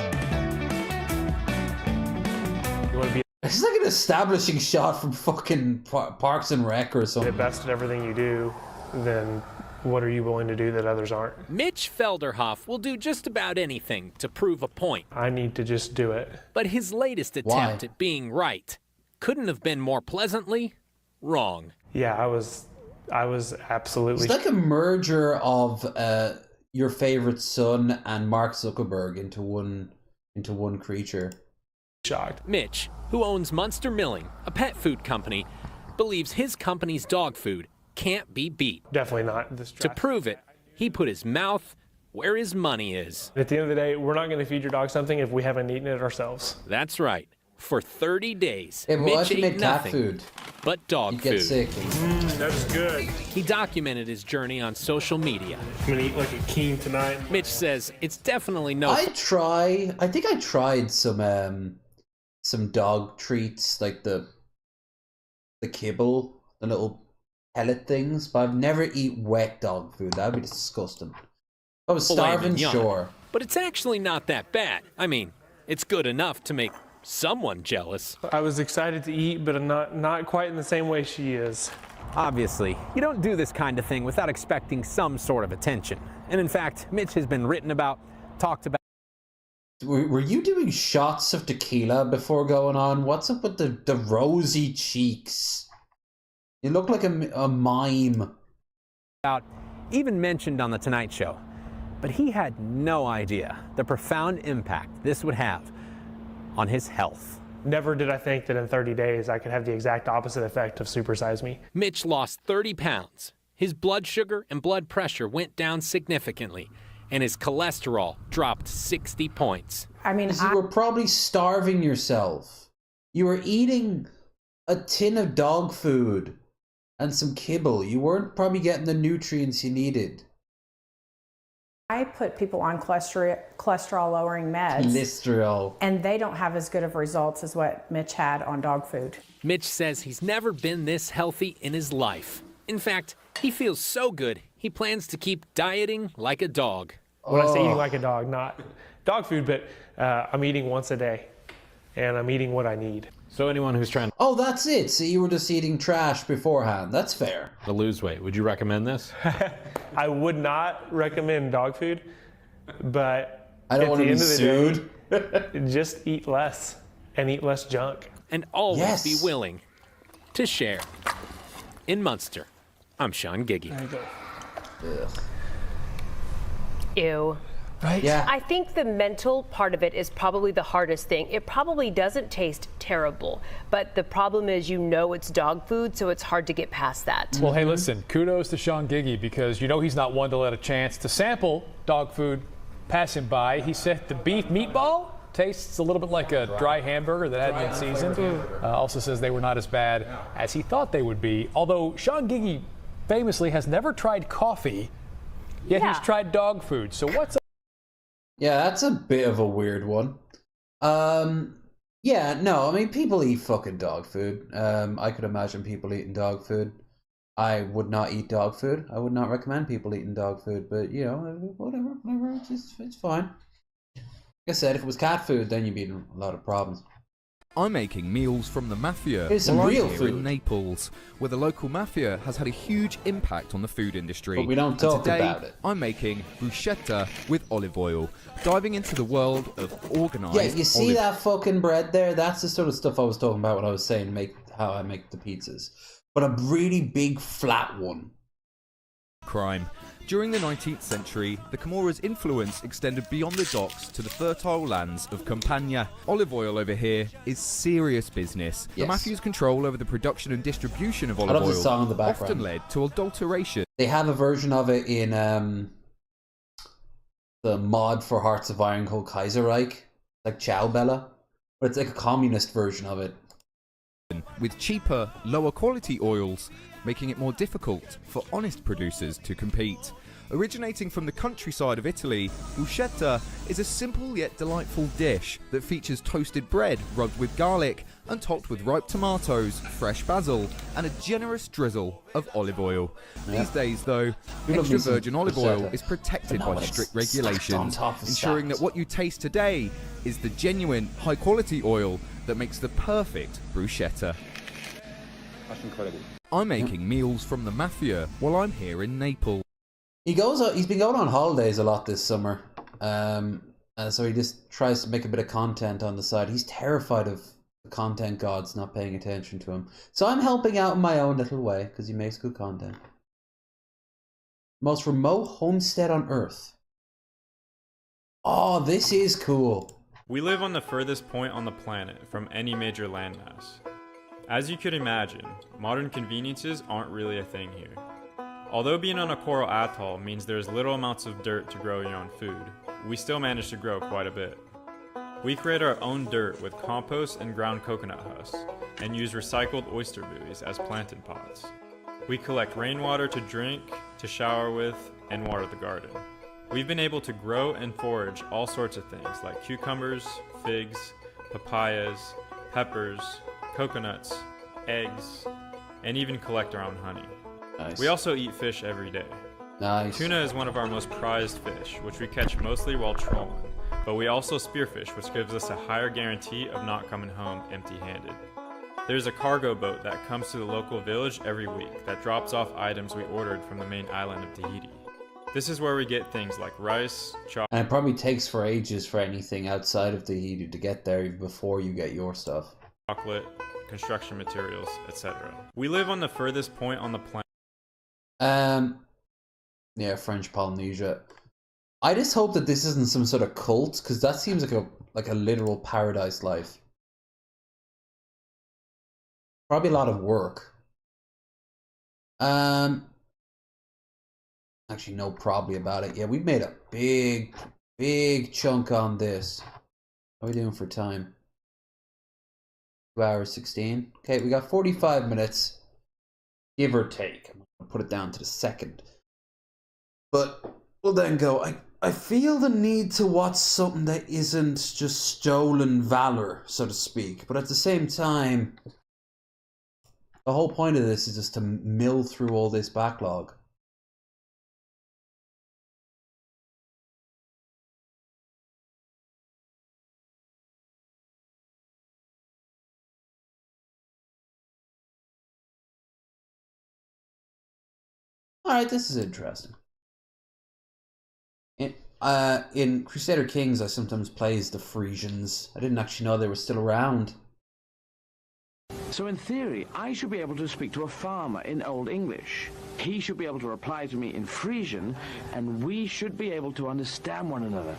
Speaker 9: You want to be
Speaker 1: It's like an establishing shot from fucking Parks and Rec or something.
Speaker 23: The best at everything you do, then what are you willing to do that others aren't?
Speaker 24: Mitch Felderhoff will do just about anything to prove a point.
Speaker 23: I need to just do it.
Speaker 24: But his latest attempt at being right couldn't have been more pleasantly wrong.
Speaker 23: Yeah, I was absolutely...
Speaker 1: It's like a merger of your favorite son and Mark Zuckerberg into one creature.
Speaker 23: Shocked.
Speaker 24: Mitch, who owns Munster Milling, a pet food company, believes his company's dog food can't be beat.
Speaker 23: Definitely not.
Speaker 24: To prove it, he put his mouth where his money is.
Speaker 23: At the end of the day, we're not going to feed your dog something if we haven't eaten it ourselves.
Speaker 24: That's right. For 30 days,
Speaker 1: Yeah, but
Speaker 24: Mitch
Speaker 1: ate
Speaker 24: ate nothing
Speaker 1: cat food.
Speaker 24: but dog
Speaker 1: You
Speaker 24: food.
Speaker 1: get sick.
Speaker 23: That's good.
Speaker 24: He documented his journey on social media.
Speaker 23: I'm going to eat like a king tonight.
Speaker 24: Mitch says it's definitely no...
Speaker 1: I think I tried some dog treats, like the kibble, the little pellet things, but I've never eat wet dog food. That'd be disgusting. If I was starving, sure.
Speaker 24: But it's actually not that bad. I mean, it's good enough to make someone jealous.
Speaker 23: I was excited to eat, but not quite in the same way she is.
Speaker 24: Obviously, you don't do this kind of thing without expecting some sort of attention. And in fact, Mitch has been written about, talked about.
Speaker 1: Were you doing shots of tequila before going on? What's up with the rosy cheeks? You look like a mime.
Speaker 24: Even mentioned on The Tonight Show. But he had no idea the profound impact this would have on his health.
Speaker 23: Never did I think that in 30 days I could have the exact opposite effect of Super Size Me.
Speaker 24: Mitch lost 30 pounds. His blood sugar and blood pressure went down significantly, and his cholesterol dropped 60 points.
Speaker 1: I mean, you were probably starving yourself. You were eating a tin of dog food and some kibble. You weren't probably getting the nutrients you needed.
Speaker 25: I put people on cholesterol lowering meds.
Speaker 1: Cholesterol.
Speaker 25: And they don't have as good of results as what Mitch had on dog food.
Speaker 24: Mitch says he's never been this healthy in his life. In fact, he feels so good, he plans to keep dieting like a dog.
Speaker 23: When I say eating like a dog, not dog food, but I'm eating once a day, and I'm eating what I need.
Speaker 24: So anyone who's trying
Speaker 1: Oh, that's it. So you were just eating trash beforehand. That's fair.
Speaker 24: to lose weight, would you recommend this?
Speaker 23: I would not recommend dog food, but
Speaker 1: I don't
Speaker 23: at
Speaker 1: want
Speaker 23: the
Speaker 1: to
Speaker 23: end
Speaker 1: be
Speaker 23: of the
Speaker 1: sued.
Speaker 23: day, just eat less and eat less junk.
Speaker 24: And always
Speaker 23: Yes.
Speaker 24: be willing to share. In Munster, I'm Sean Giggy.
Speaker 7: Ew.
Speaker 1: Right? Yeah.
Speaker 7: I think the mental part of it is probably the hardest thing. It probably doesn't taste terrible, but the problem is it's dog food, so it's hard to get past that.
Speaker 9: Well, hey, listen, kudos to Sean Giggy because he's not one to let a chance to sample dog food pass him by. He said the beef meatball tastes a little bit like a dry hamburger that hadn't been seasoned. Also says they were not as bad as he thought they would be. Although Sean Giggy famously has never tried coffee, yet he's tried dog food. So what's
Speaker 1: Yeah, that's a bit of a weird one. Yeah, no, I mean, people eat fucking dog food. I could imagine people eating dog food. I would not eat dog food. I would not recommend people eating dog food, but, whatever, it's fine. Like I said, if it was cat food, then you'd be in a lot of problems.
Speaker 6: I'm making meals from the mafia.
Speaker 1: Here's some
Speaker 6: while
Speaker 1: real
Speaker 6: I'm here
Speaker 1: food.
Speaker 6: in Naples, where the local mafia has had a huge impact on the food industry.
Speaker 1: But we don't talk
Speaker 6: today,
Speaker 1: about it.
Speaker 6: I'm making bruschetta with olive oil, diving into the world of organised.
Speaker 1: Yeah, you see that fucking bread there? That's the sort of stuff I was talking about when I was saying how I make the pizzas. But a really big flat one.
Speaker 6: Crime. During the 19th century, the Camorra's influence extended beyond the docks to the fertile lands of Campania. Olive oil over here is serious business.
Speaker 1: Yes.
Speaker 6: The mafia's control over the production and distribution of
Speaker 1: I
Speaker 6: olive
Speaker 1: love the
Speaker 6: oil
Speaker 1: song in the background.
Speaker 6: often led to adulteration.
Speaker 1: They have a version of it in the mod for Hearts of Iron called Kaiserreich, like Ciao Bella, but it's like a communist version of it.
Speaker 6: With cheaper, lower quality oils, making it more difficult for honest producers to compete. Originating from the countryside of Italy, bruschetta is a simple yet delightful dish that features toasted bread rubbed with garlic and topped with ripe tomatoes, fresh basil, and a generous drizzle of olive oil.
Speaker 1: Yeah.
Speaker 6: These days, though,
Speaker 1: You love
Speaker 6: extra
Speaker 1: me some
Speaker 6: virgin olive oil
Speaker 1: bruschetta.
Speaker 6: is protected
Speaker 1: But no,
Speaker 6: by
Speaker 1: it's
Speaker 6: strict
Speaker 1: stacked
Speaker 6: regulations,
Speaker 1: on top of
Speaker 6: ensuring
Speaker 1: stacked.
Speaker 6: that what you taste today is the genuine, high-quality oil that makes the perfect bruschetta.
Speaker 1: That's incredible.
Speaker 6: I'm making meals from the mafia while I'm here in Naples.
Speaker 1: He's been going on holidays a lot this summer, so he just tries to make a bit of content on the side. He's terrified of the content gods not paying attention to him, so I'm helping out in my own little way because he makes good content. Most remote homestead on Earth. Oh, this is cool.
Speaker 8: We live on the furthest point on the planet from any major landmass. As you could imagine, modern conveniences aren't really a thing here. Although being on a coral atoll means there's little amounts of dirt to grow your own food, we still manage to grow quite a bit. We create our own dirt with compost and ground coconut husks, and use recycled oyster buoys as planted pots. We collect rainwater to drink, to shower with, and water the garden. We've been able to grow and forage all sorts of things like cucumbers, figs, papayas, peppers, coconuts, eggs, and even collect our own honey.
Speaker 1: Nice.
Speaker 8: We also eat fish every day.
Speaker 1: Nice.
Speaker 8: Tuna is one of our most prized fish, which we catch mostly while trolling, but we also spearfish, which gives us a higher guarantee of not coming home empty-handed. There's a cargo boat that comes to the local village every week that drops off items we ordered from the main island of Tahiti. This is where we get things like rice, chocolate.
Speaker 1: And it probably takes for ages for anything outside of Tahiti to get there before you get your stuff.
Speaker 8: Chocolate, construction materials, etc. We live on the furthest point on the planet.
Speaker 1: Yeah, French Polynesia. I just hope that this isn't some sort of cult, because that seems like a literal paradise life. Probably a lot of work. Actually, no, probably about it. Yeah, we've made a big chunk on this. How are we doing for time? 2 hours 16. Okay, we got 45 minutes, give or take. I'm gonna put it down to the second. But we'll then go. I feel the need to watch something that isn't just stolen valor, so to speak. But at the same time, the whole point of this is just to mill through all this backlog. Alright, this is interesting. In Crusader Kings, I sometimes play as the Frisians. I didn't actually know they were still around.
Speaker 10: So in theory, I should be able to speak to a farmer in Old English. He should be able to reply to me in Frisian, and we should be able to understand one another.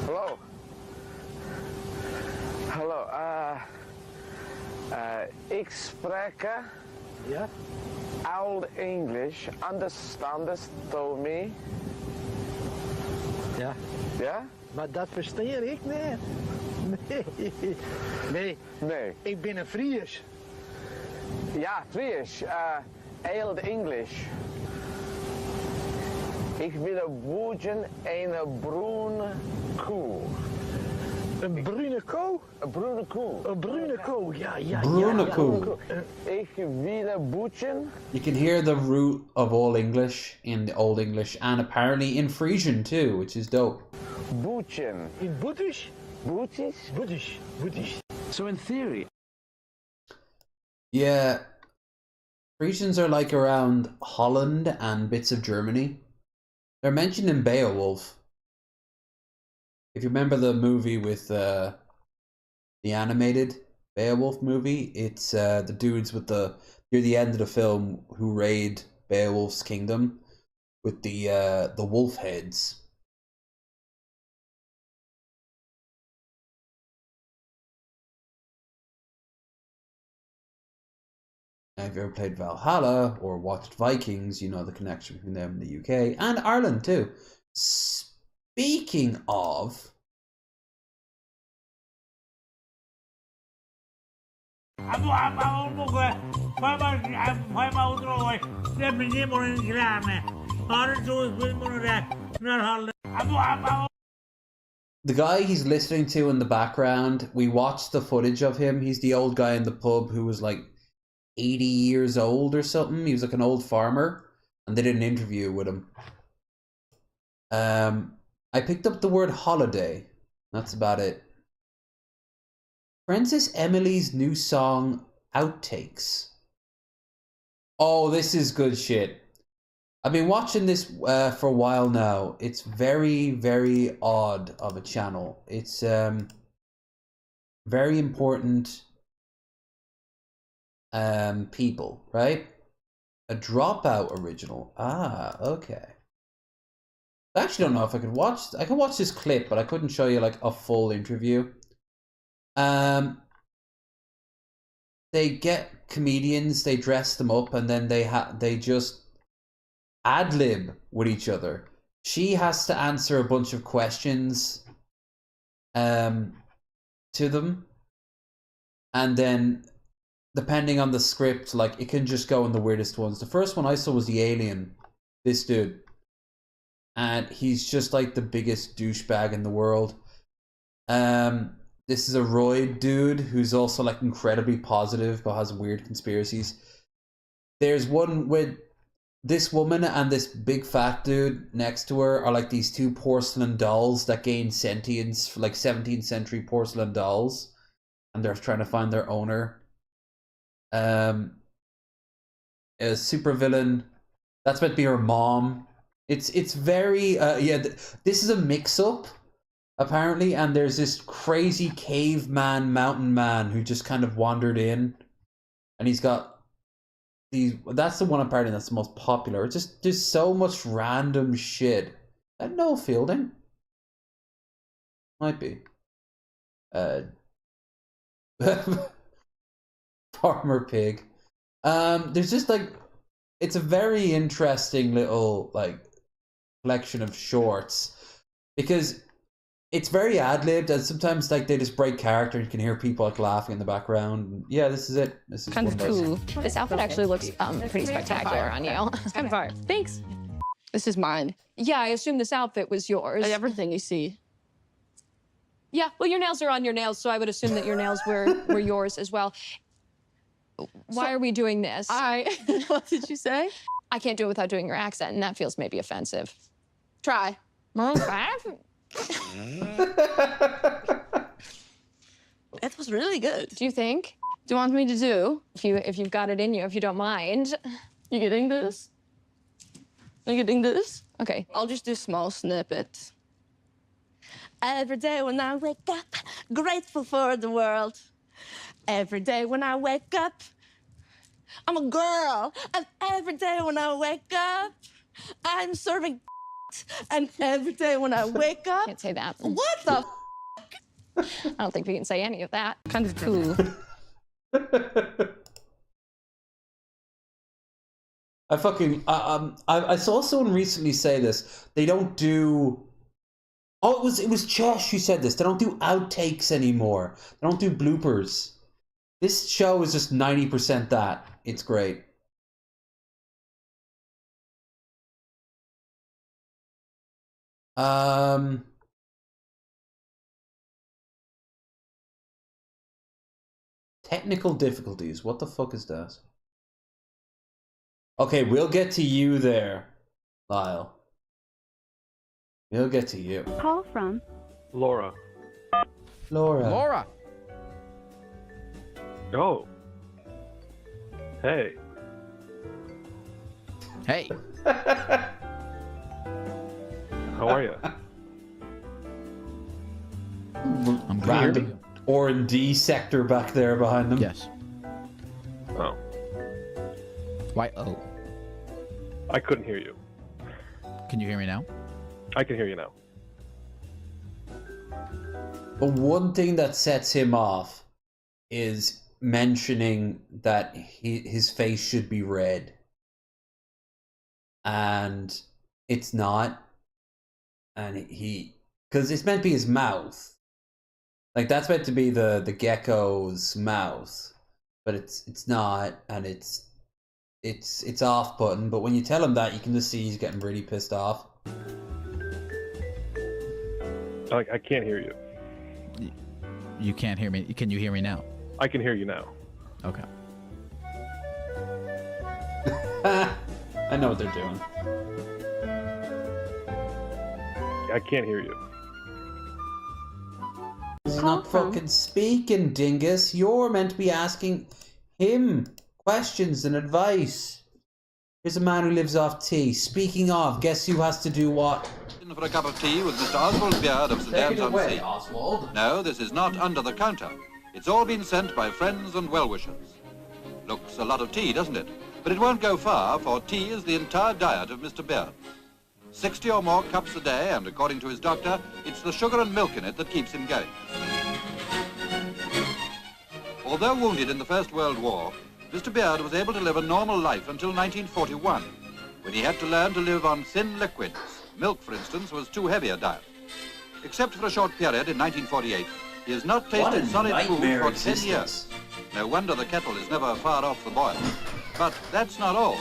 Speaker 13: Hello. Hallo, ik spreek Old English. Understandest thou me?
Speaker 14: Ja.
Speaker 13: Ja?
Speaker 14: Maar dat versteer ik niet. Nee. Ik ben een Fries.
Speaker 13: Ja, Fries. Old English. Ik wil een boertje en een bruine koe.
Speaker 14: Een brune koe?
Speaker 13: Een bruine koe.
Speaker 14: Een brune koe, ja.
Speaker 1: Brune koe.
Speaker 13: Ik wiele boetjen.
Speaker 1: You can hear the root of Old English in the Old English, and apparently in Frisian too, which is dope.
Speaker 13: Boetjen.
Speaker 14: In Boetisch?
Speaker 13: Boetisch?
Speaker 14: Boetisch.
Speaker 10: So in theory...
Speaker 1: Yeah. Frisians are like around Holland and bits of Germany. They're mentioned in Beowulf. If you remember the movie with the animated Beowulf movie, it's the dudes with near the end of the film who raid Beowulf's kingdom with the wolf heads. Now, if you ever played Valhalla or watched Vikings, you know the connection between them in the UK and Ireland too. Speaking of, the guy he's listening to in the background, we watched the footage of him. He's the old guy in the pub who was like 80 years old or something. He was like an old farmer, and they did an interview with him. I picked up the word holiday. That's about it. Princess Emily's new song, Outtakes. Oh, this is good shit. I've been watching this for a while now. It's very, very odd of a channel. It's very important people, right? A Dropout original. Ah, okay. I actually don't know if I could watch. I could watch this clip, but I couldn't show you like a full interview. They get comedians, they dress them up, and then they just ad-lib with each other. She has to answer a bunch of questions to them, and then depending on the script, like it can just go in the weirdest ones. The first one I saw was the alien, this dude, and he's just like the biggest douchebag in the world. This is a roid dude who's also like incredibly positive but has weird conspiracies. There's one with this woman and this big fat dude next to her are like these two porcelain dolls that gain sentience, like 17th century porcelain dolls, and they're trying to find their owner. A supervillain that's meant to be her mom. It's very this is a mix-up apparently, and there's this crazy caveman mountain man who just kind of wandered in, and he's got these. That's the one apparently that's the most popular. It's just there's so much random shit. And Noel Fielding might be Farmer Pig. There's just like it's a very interesting little like collection of shorts because it's very ad-libbed, and sometimes like they just break character and you can hear people like laughing in the background. Yeah, this is it. This is
Speaker 5: kind of cool. This outfit actually looks pretty spectacular on you.
Speaker 12: It's kind of fire.
Speaker 5: Thanks.
Speaker 12: This is mine.
Speaker 5: Yeah, I assume this outfit was yours.
Speaker 12: Everything you see.
Speaker 5: Yeah, well, your nails are on your nails, so I would assume that your nails were yours as well. Why are we doing this?
Speaker 12: What did you say?
Speaker 5: I can't do it without doing your accent, and that feels maybe offensive.
Speaker 12: Try. It was really good.
Speaker 5: Do you think?
Speaker 12: Do you want me to do?
Speaker 5: If you've got it in you, if you don't mind.
Speaker 12: You getting this? Are you getting this?
Speaker 5: Okay.
Speaker 12: I'll just do a small snippet. Every day when I wake up, grateful for the world. Every day when I wake up, I'm a girl. And every day when I wake up, I'm serving. And every day when I wake up...
Speaker 5: Can't say that.
Speaker 12: What the
Speaker 5: I don't think we can say any of that.
Speaker 12: Kind of cool.
Speaker 1: I saw someone recently say this. They don't do... Oh, it was Chesh who said this. They don't do outtakes anymore. They don't do bloopers. This show is just 90% that. It's great. Technical difficulties. What the fuck is that? Okay, we'll get to you there, Lyle. We'll get to you.
Speaker 11: Call from
Speaker 14: Laura.
Speaker 1: Laura.
Speaker 24: Laura.
Speaker 14: Oh. Hey.
Speaker 24: Hey.
Speaker 14: How are you?
Speaker 24: I'm good.
Speaker 1: Random R&D sector back there behind them.
Speaker 24: Yes.
Speaker 14: Oh.
Speaker 24: Why? Oh.
Speaker 14: I couldn't hear you.
Speaker 24: Can you hear me now?
Speaker 14: I can hear you now.
Speaker 1: But one thing that sets him off is mentioning that his face should be red. And it's not. And because it's meant to be his mouth. Like, that's meant to be the gecko's mouth. But it's not, and it's off-putting. But when you tell him that, you can just see he's getting really pissed off.
Speaker 14: I can't hear you.
Speaker 24: You can't hear me. Can you hear me now?
Speaker 14: I can hear you now.
Speaker 24: Okay.
Speaker 1: I know what they're doing.
Speaker 14: I can't hear you.
Speaker 1: He's not fucking speaking, dingus. You're meant to be asking him questions and advice. Here's a man who lives off tea. Speaking of, guess who has to do what?
Speaker 15: For a cup of tea with Mr. Oswald Beard of St. Anne's-on-Sea.
Speaker 1: Oswald.
Speaker 15: No, this is not under the counter. It's all been sent by friends and well-wishers. Looks a lot of tea, doesn't it? But it won't go far, for tea is the entire diet of Mr. Beard. 60 or more cups a day, and according to his doctor, it's the sugar and milk in it that keeps him going. Although wounded in the First World War, Mr. Beard was able to live a normal life until 1941, when he had to learn to live on thin liquids. Milk, for instance, was too heavy a diet. Except for a short period in 1948, he has not tasted solid food for 10 years. No wonder the kettle is never far off the boil. But that's not all.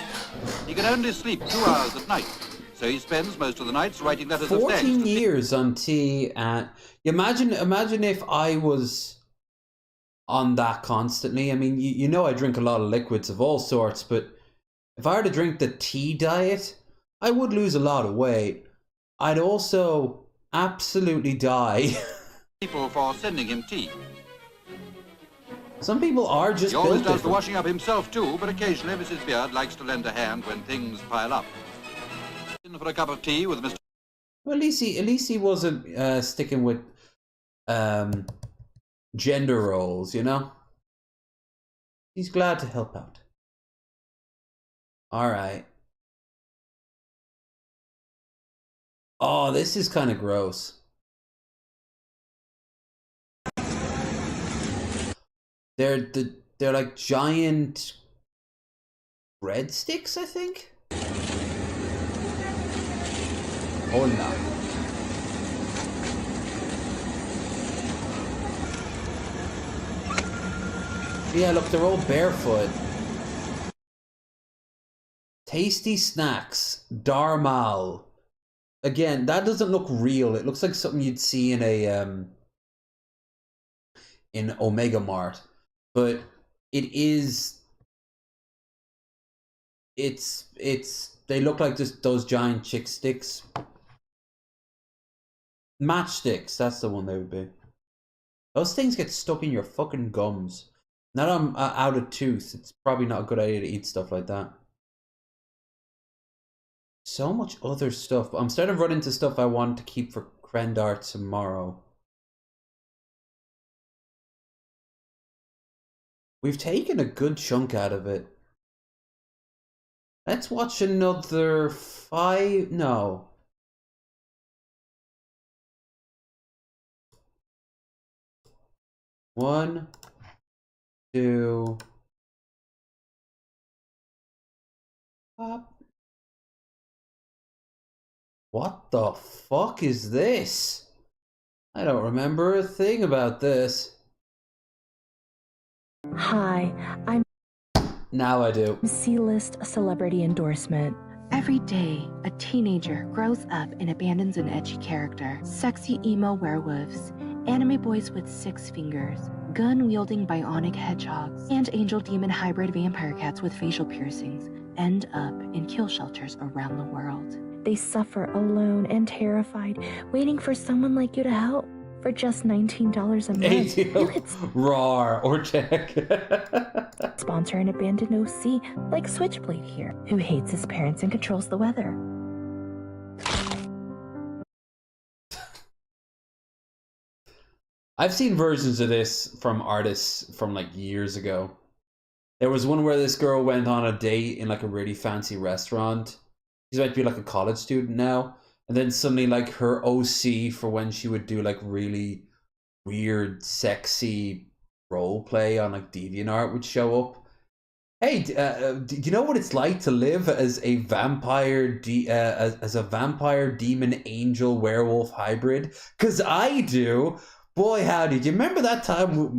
Speaker 15: He can only sleep 2 hours at night, so he spends most of the nights writing letters of thanks.
Speaker 1: 14 years on tea, and imagine if I was on that constantly. I mean, you know I drink a lot of liquids of all sorts, but if I were to drink the tea diet, I would lose a lot of weight. I'd also absolutely die.
Speaker 15: People for sending him tea.
Speaker 1: Some people are just
Speaker 15: He always
Speaker 1: built
Speaker 15: does the
Speaker 1: different.
Speaker 15: washing up himself too, but occasionally Mrs. Beard likes to lend a hand when things pile up. In for a cup of tea with Mr.
Speaker 1: Well, at least he wasn't sticking with gender roles, you know? He's glad to help out. Alright. Oh, this is kind of gross. They're like giant breadsticks, I think? Oh no. Yeah, look, they're all barefoot. Tasty snacks. Darmal. Again, that doesn't look real. It looks like something you'd see in a in Omega Mart. But it is they look like just those giant chick sticks. Matchsticks, that's the one they would be. Those things get stuck in your fucking gums. Now that I'm out of tooth, it's probably not a good idea to eat stuff like that. So much other stuff. I'm starting to run into stuff I want to keep for Krendar tomorrow. We've taken a good chunk out of it. Let's watch another 5... No. One, two... Pop. What the fuck is this? I don't remember a thing about this.
Speaker 17: Hi, I'm
Speaker 1: Now I do.
Speaker 17: C-list celebrity endorsement. Every day, a teenager grows up and abandons an edgy character. Sexy emo werewolves, anime boys with 6 fingers, gun-wielding bionic hedgehogs and angel demon hybrid vampire cats with facial piercings end up in kill shelters around the world. They suffer alone and terrified, waiting for someone like you to help. For just $19 a month, you could
Speaker 1: Roar or check.
Speaker 17: sponsor an abandoned OC like Switchblade here, who hates his parents and controls the weather.
Speaker 1: I've seen versions of this from artists from like years ago. There was one where this girl went on a date in like a really fancy restaurant. She's about to be like a college student now. And then suddenly like her OC for when she would do like really weird, sexy role play on like DeviantArt would show up. Hey, do you know what it's like to live as a vampire, as a vampire demon angel werewolf hybrid? 'Cause I do. Boy, howdy, do you remember that time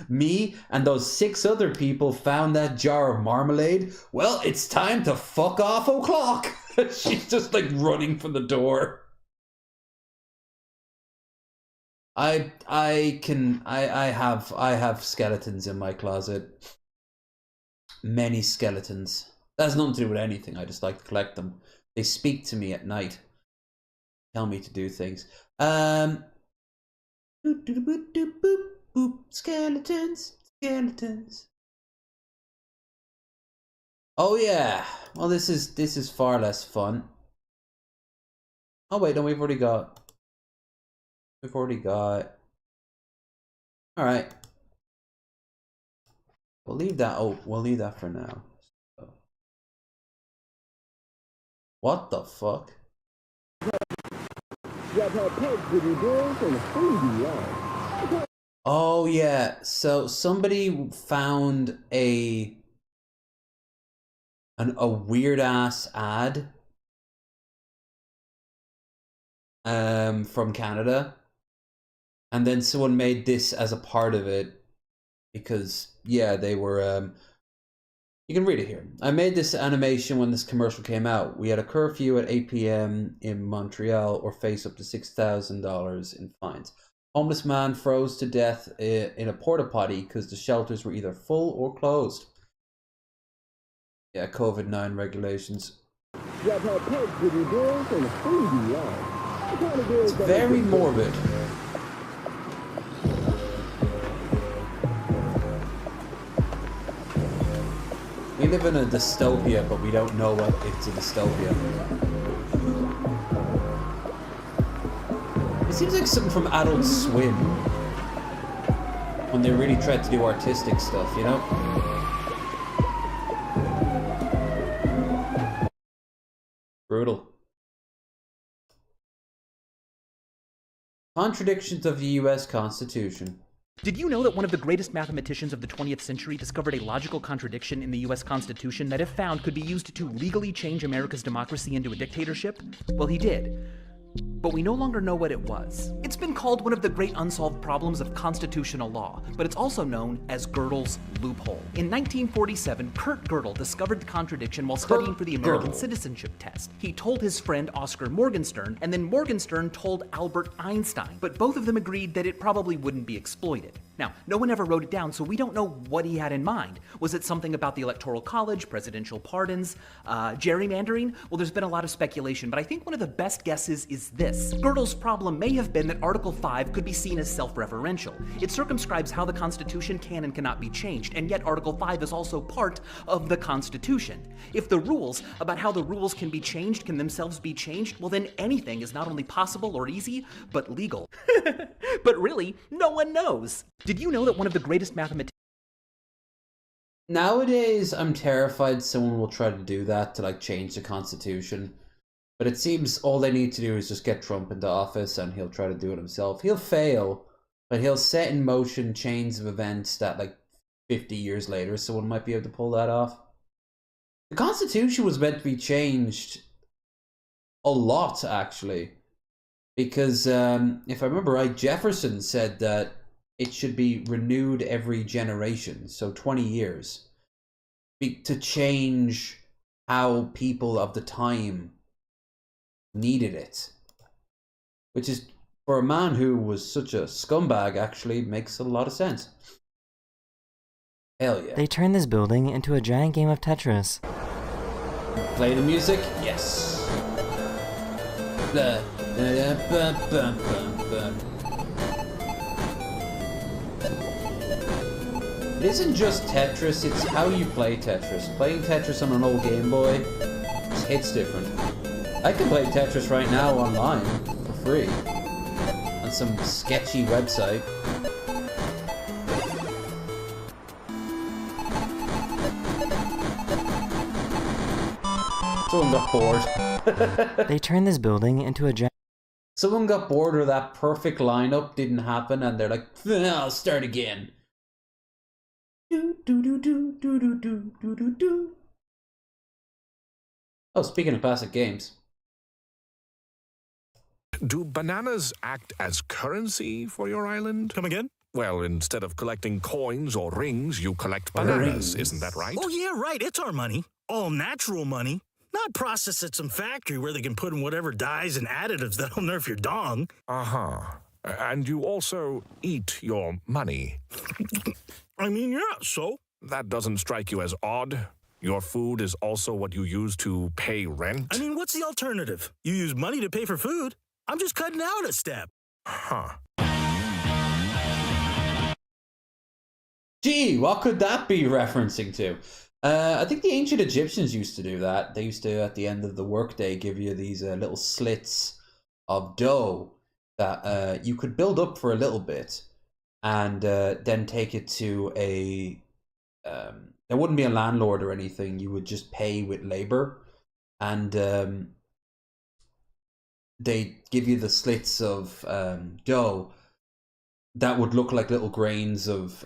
Speaker 1: me, and those 6 other people found that jar of marmalade? Well, it's time to fuck off o'clock. She's just like running for the door. I have skeletons in my closet. Many skeletons. That has nothing to do with anything. I just like to collect them. They speak to me at night. Tell me to do things. Skeletons. Oh yeah. Well, this is far less fun. Oh wait, no, we've already got. All right. We'll leave that. Oh, we'll leave that for now. So. What the fuck? Oh yeah, so somebody found a weird ass ad from Canada, and then someone made this as a part of it because yeah, they were you can read it here. I made this animation when this commercial came out. We had a curfew at 8 p.m. in Montreal or face up to $6,000 in fines. Homeless man froze to death in a porta potty because the shelters were either full or closed. Yeah, COVID-19 regulations. It's very morbid. We live in a dystopia, but we don't know what it's a dystopia. It seems like something from Adult Swim. When they really tried to do artistic stuff, you know? Brutal. Contradictions of the US Constitution.
Speaker 2: Did you know that one of the greatest mathematicians of the 20th century discovered a logical contradiction in the US Constitution that, if found, could be used to legally change America's democracy into a dictatorship? Well, he did. But we no longer know what it was. It's been called one of the great unsolved problems of constitutional law, but it's also known as Gödel's loophole. In 1947, Kurt Gödel discovered the contradiction while studying for the American citizenship test. He told his friend Oscar Morgenstern, and then Morgenstern told Albert Einstein, but both of them agreed that it probably wouldn't be exploited. Now, no one ever wrote it down, so we don't know what he had in mind. Was it something about the Electoral College, presidential pardons, gerrymandering? Well, there's been a lot of speculation, but I think one of the best guesses is this. Gödel's problem may have been that Article 5 could be seen as self-referential. It circumscribes how the Constitution can and cannot be changed, and yet Article 5 is also part of the Constitution. If the rules about how the rules can be changed can themselves be changed, well then anything is not only possible or easy, but legal. But really, no one knows. Did you know that one of the greatest mathematicians...
Speaker 1: Nowadays, I'm terrified someone will try to do that to like change the Constitution. But it seems all they need to do is just get Trump into office and he'll try to do it himself. He'll fail, but he'll set in motion chains of events that like 50 years later someone might be able to pull that off. The Constitution was meant to be changed a lot, actually. Because if I remember right, Jefferson said that it should be renewed every generation, so 20 years, to change how people of the time needed it, which is for a man who was such a scumbag, actually makes a lot of sense. Hell yeah.
Speaker 11: They turned this building into a giant game of Tetris.
Speaker 1: Play the music? Yes. Blah, blah, blah, blah, blah, blah. It isn't just Tetris, it's how you play Tetris. Playing Tetris on an old Game Boy just hits different. I can play Tetris right now online for free on some sketchy website. Someone got bored.
Speaker 11: They turned this building into a giant...
Speaker 1: Someone got bored or that perfect lineup didn't happen and they're like, I'll start again. Oh, speaking of classic games.
Speaker 18: Do bananas act as currency for your island? Come again? Well, instead of collecting coins or rings, you collect bananas, isn't that right?
Speaker 19: Oh, yeah, right. It's our money. All natural money. Not processed at some factory where they can put in whatever dyes and additives that'll nerf your dong.
Speaker 18: Uh-huh. And you also eat your money.
Speaker 19: I mean, yeah, so?
Speaker 18: That doesn't strike you as odd? Your food is also what you use to pay rent?
Speaker 19: I mean, what's the alternative? You use money to pay for food? I'm just cutting out a step.
Speaker 18: Huh.
Speaker 1: Gee, what could that be referencing to? I think the ancient Egyptians used to do that. They used to, at the end of the workday, give you these little slits of dough that you could build up for a little bit and then take it to a... there wouldn't be a landlord or anything. You would just pay with labor. And they give you the slits of dough that would look like little grains of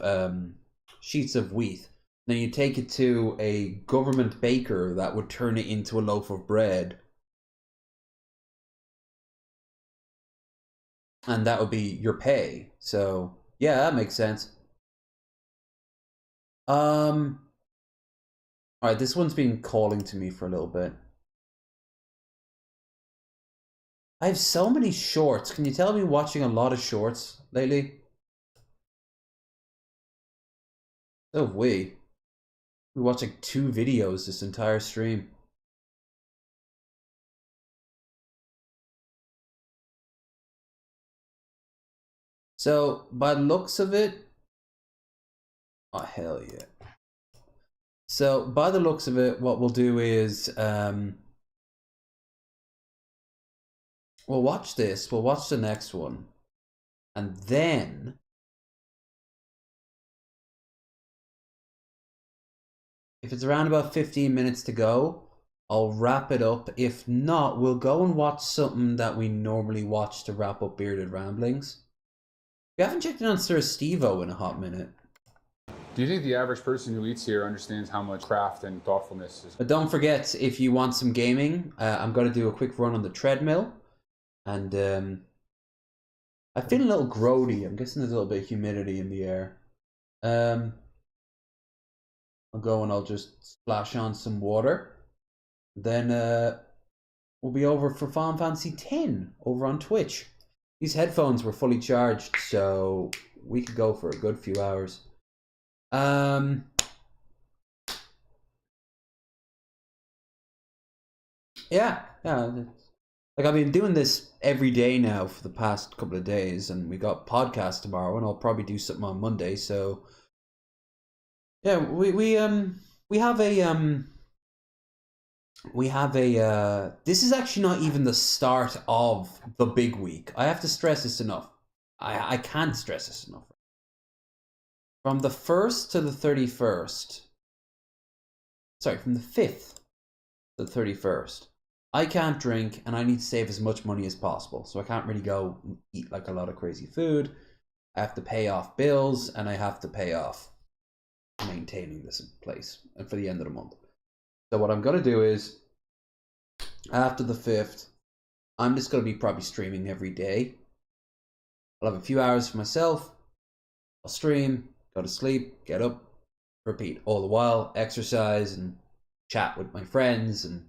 Speaker 1: sheets of wheat. Then you take it to a government baker that would turn it into a loaf of bread. And that would be your pay. So, yeah, that makes sense. Alright, this one's been calling to me for a little bit. I have so many shorts. Can you tell me watching a lot of shorts lately? So have we. We watched like 2 videos this entire stream. So, by the looks of it... Oh, hell yeah. So, by the looks of it, what we'll do is... we'll watch this. We'll watch the next one. And then... if it's around about 15 minutes to go, I'll wrap it up. If not, we'll go and watch something that we normally watch to wrap up Bearded Ramblings. We haven't checked in on Sir Steve-O in a hot minute.
Speaker 20: Do you think the average person who eats here understands how much craft and thoughtfulness is?
Speaker 1: But don't forget, if you want some gaming, I'm going to do a quick run on the treadmill. And I feel a little grody. I'm guessing there's a little bit of humidity in the air. I'll go and I'll just splash on some water. Then we'll be over for Final Fantasy X over on Twitch. These headphones were fully charged, so we could go for a good few hours. Yeah. Like, I've been doing this every day now for the past couple of days, and we got podcast tomorrow, and I'll probably do something on Monday, so... yeah, we have a this is actually not even the start of the big week. I have to stress this enough. I can't stress this enough. From the 1st to the 31st. Sorry, from the 5th to the 31st. I can't drink and I need to save as much money as possible. So I can't really go eat like a lot of crazy food. I have to pay off bills and I have to pay off maintaining this in place and for the end of the month. So what I'm going to do is, after the 5th, I'm just going to be probably streaming every day. I'll have a few hours for myself. I'll stream, go to sleep, get up, repeat. All the while, exercise and chat with my friends and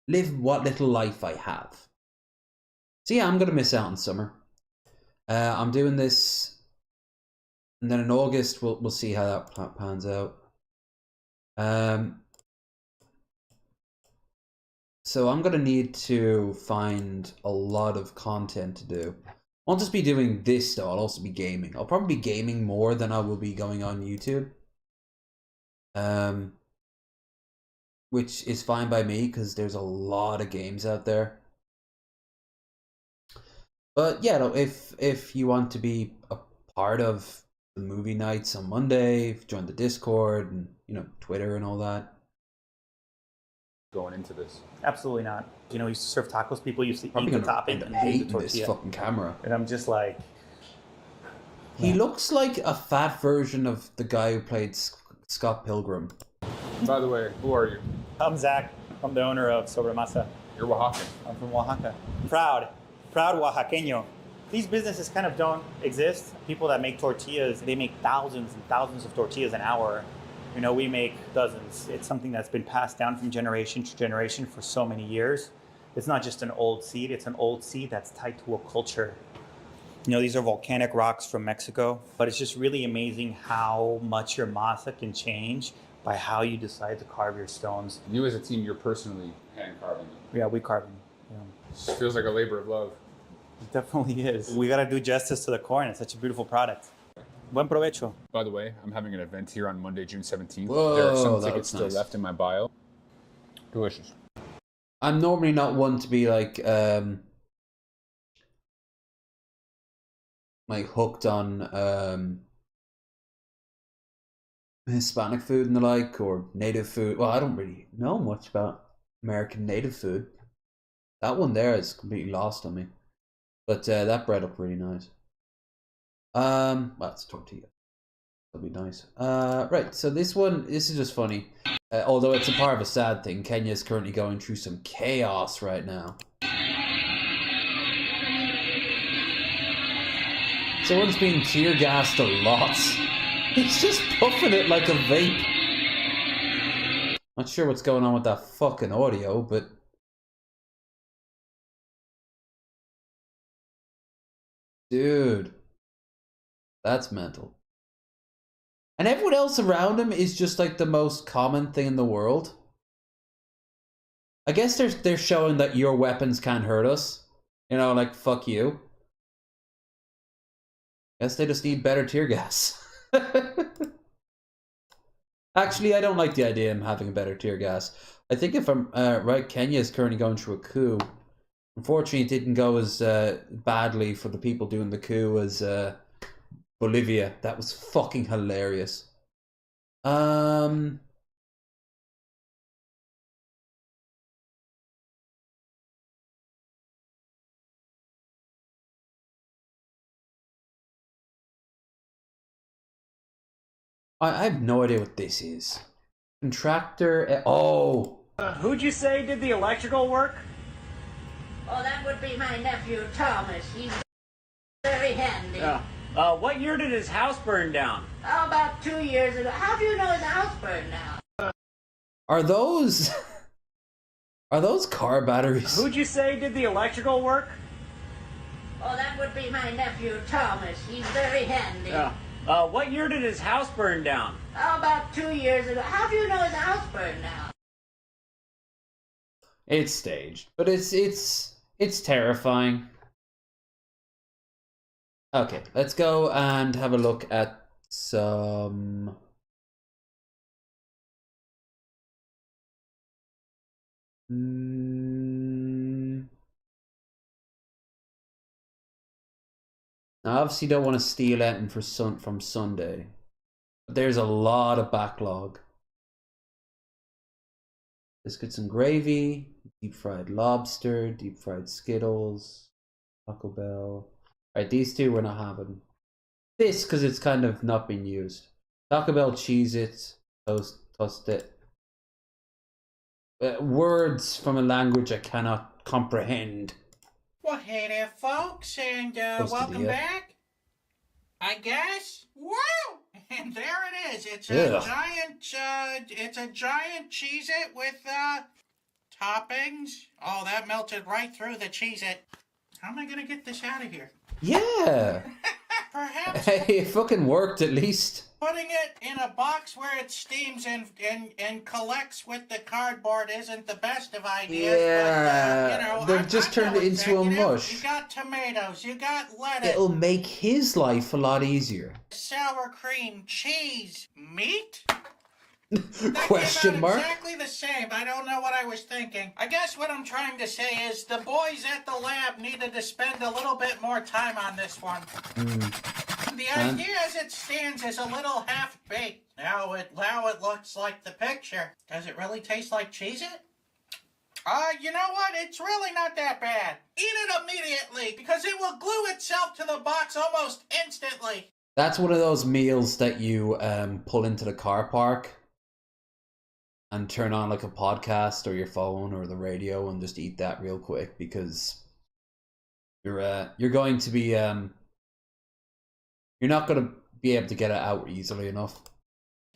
Speaker 1: live what little life I have. So yeah, I'm going to miss out on summer. I'm doing this, and then in August we'll see how that pans out. So I'm gonna need to find a lot of content to do. I won't just be doing this though, I'll also be gaming. I'll probably be gaming more than I will be going on YouTube. Which is fine by me because there's a lot of games out there. But yeah, if you want to be a part of the movie nights on Monday, join the Discord and, you know, Twitter and all that.
Speaker 20: Going into this.
Speaker 3: Absolutely not. You know, we used to serve tacos. People used to
Speaker 1: Probably
Speaker 3: eat the
Speaker 1: gonna
Speaker 3: topping
Speaker 1: end up
Speaker 3: and leave the
Speaker 1: hating this
Speaker 3: tortilla.
Speaker 1: fucking camera.
Speaker 3: And I'm just like...
Speaker 1: He looks like a fat version of the guy who played Scott Pilgrim.
Speaker 20: By the way, who are you?
Speaker 3: I'm Zach. I'm the owner of Sobre Masa.
Speaker 20: You're Oaxacan.
Speaker 3: I'm from Oaxaca. Proud Oaxaqueño. These businesses kind of don't exist. People that make tortillas, they make thousands and thousands of tortillas an hour. You know, we make dozens. It's something that's been passed down from generation to generation for so many years. It's not just an old seed, it's an old seed that's tied to a culture. You know, these are volcanic rocks from Mexico, but it's just really amazing how much your masa can change by how you decide to carve your stones.
Speaker 20: You as a team, you're personally hand carving them.
Speaker 3: Yeah, we carve them.
Speaker 20: It feels like a labor of love.
Speaker 3: It definitely is. We gotta do justice to the corn. It's such a beautiful product. Buen provecho.
Speaker 20: By the way, I'm having an event here on Monday, June 17th.
Speaker 1: Whoa,
Speaker 20: there are some
Speaker 1: that
Speaker 20: tickets
Speaker 1: looks
Speaker 20: still
Speaker 1: nice.
Speaker 20: left in my bio. Delicious.
Speaker 1: I'm normally not one to be like hooked on Hispanic food and the like, or native food. Well, I don't really know much about American native food. That one there is completely lost on me. But that bread looked really nice. Well, it's tortilla. That'll be nice. Right, so this is just funny. Although it's a part of a sad thing, Kenya is currently going through some chaos right now. Someone's being tear gassed a lot. He's just puffing it like a vape. Not sure what's going on with that fucking audio, but... Dude. That's mental. And everyone else around him is just like the most common thing in the world. I guess they're showing that your weapons can't hurt us. You know, like, fuck you. Guess they just need better tear gas. Actually, I don't like the idea of him having a better tear gas. I think if I'm right, Kenya is currently going through a coup. Unfortunately, it didn't go as badly for the people doing the coup as Bolivia. That was fucking hilarious. I have no idea what this is. Contractor. Oh.
Speaker 4: Who'd you say did the electrical work?
Speaker 16: Oh, that would be my nephew, Thomas. He's very handy.
Speaker 4: What year did his house burn down?
Speaker 16: Oh, about 2 years ago. How do you know his house burned down?
Speaker 1: Are those car batteries?
Speaker 4: Who'd you say did the electrical work?
Speaker 16: Oh, that would be my nephew, Thomas. He's very handy.
Speaker 4: What year did his house burn down?
Speaker 16: Oh, about 2 years ago. How do you know his house burned down?
Speaker 1: It's staged, but it's terrifying. Okay, let's go and have a look at some... I obviously don't want to steal anything from Sunday. But there's a lot of backlog. Biscuits and gravy, deep fried lobster, deep fried Skittles, Taco Bell. Alright, these two we're not having. This, because it's kind of not been used. Taco Bell, Cheez-It, toast it. Words from a language I cannot comprehend.
Speaker 21: Well, hey there, folks, and welcome back. I guess. Woo! And there it is. It's a giant Cheez-It with toppings. Oh, that melted right through the Cheez-It. How am I gonna get this out of here?
Speaker 1: Yeah.
Speaker 21: Perhaps
Speaker 1: Hey, it fucking worked at least.
Speaker 21: putting it in a box where it steams and collects with the cardboard isn't the best of ideas.
Speaker 1: Yeah.
Speaker 21: But, you know,
Speaker 1: They've just turned it into a mush.
Speaker 21: You got tomatoes, you got lettuce.
Speaker 1: It'll make his life a lot easier.
Speaker 21: Sour cream, cheese, meat?
Speaker 1: Question mark?
Speaker 21: Exactly the same. I don't know what I was thinking. I guess what I'm trying to say is the boys at the lab needed to spend a little bit more time on this one. The idea as it stands is a little half-baked. Now it looks like the picture. Does it really taste like Cheez-It? You know what? It's really not that bad. Eat it immediately, because it will glue itself to the box almost instantly.
Speaker 1: That's one of those meals that you pull into the car park and turn on like a podcast or your phone or the radio and just eat that real quick, because you're going to be you're not going to be able to get it out easily enough.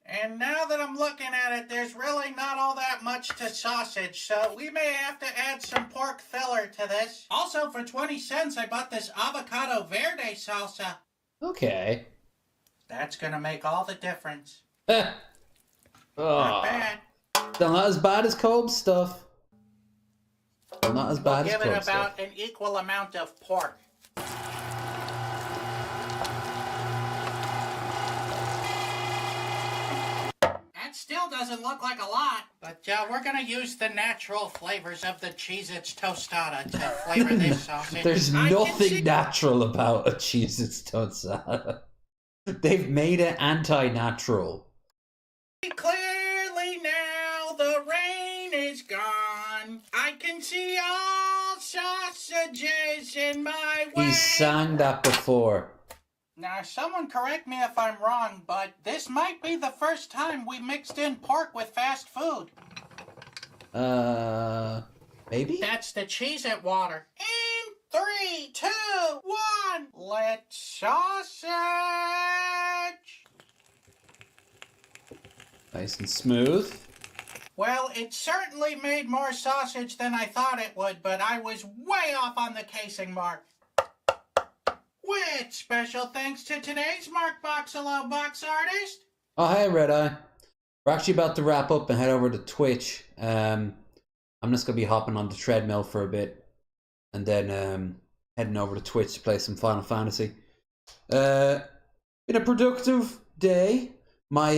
Speaker 21: And now that I'm looking at it, there's really not all that much to sausage, so we may have to add some pork filler to this. Also, for 20 cents, I bought this avocado verde salsa.
Speaker 1: Okay.
Speaker 21: That's gonna make all the difference.
Speaker 1: Not
Speaker 21: bad.
Speaker 1: Still not as bad as Cobb's stuff. Still not as bad as
Speaker 21: Give it
Speaker 1: Cobb's stuff.
Speaker 21: about an equal amount of pork. That still doesn't look like a lot, but we're gonna use the natural flavors of the Cheez-Its tostada to flavor this sausage.
Speaker 1: There's nothing natural about a Cheez-Its tostada. They've made it anti-natural.
Speaker 21: Clearly now the rain is gone. I can see all sausages in my way.
Speaker 1: He sang that before.
Speaker 21: Now, someone correct me if I'm wrong, but this might be the first time we mixed in pork with fast food.
Speaker 1: Maybe?
Speaker 21: That's the Cheez-It water. In 3, 2, 1, let's sausage!
Speaker 1: Nice and smooth.
Speaker 21: Well, it certainly made more sausage than I thought it would, but I was way off on the casing mark. With special thanks to today's Mark Boxalo box artist.
Speaker 1: Oh, hey, Red Eye. We're actually about to wrap up and head over to Twitch. I'm just going to be hopping on the treadmill for a bit and then heading over to Twitch to play some Final Fantasy. Been a productive day. My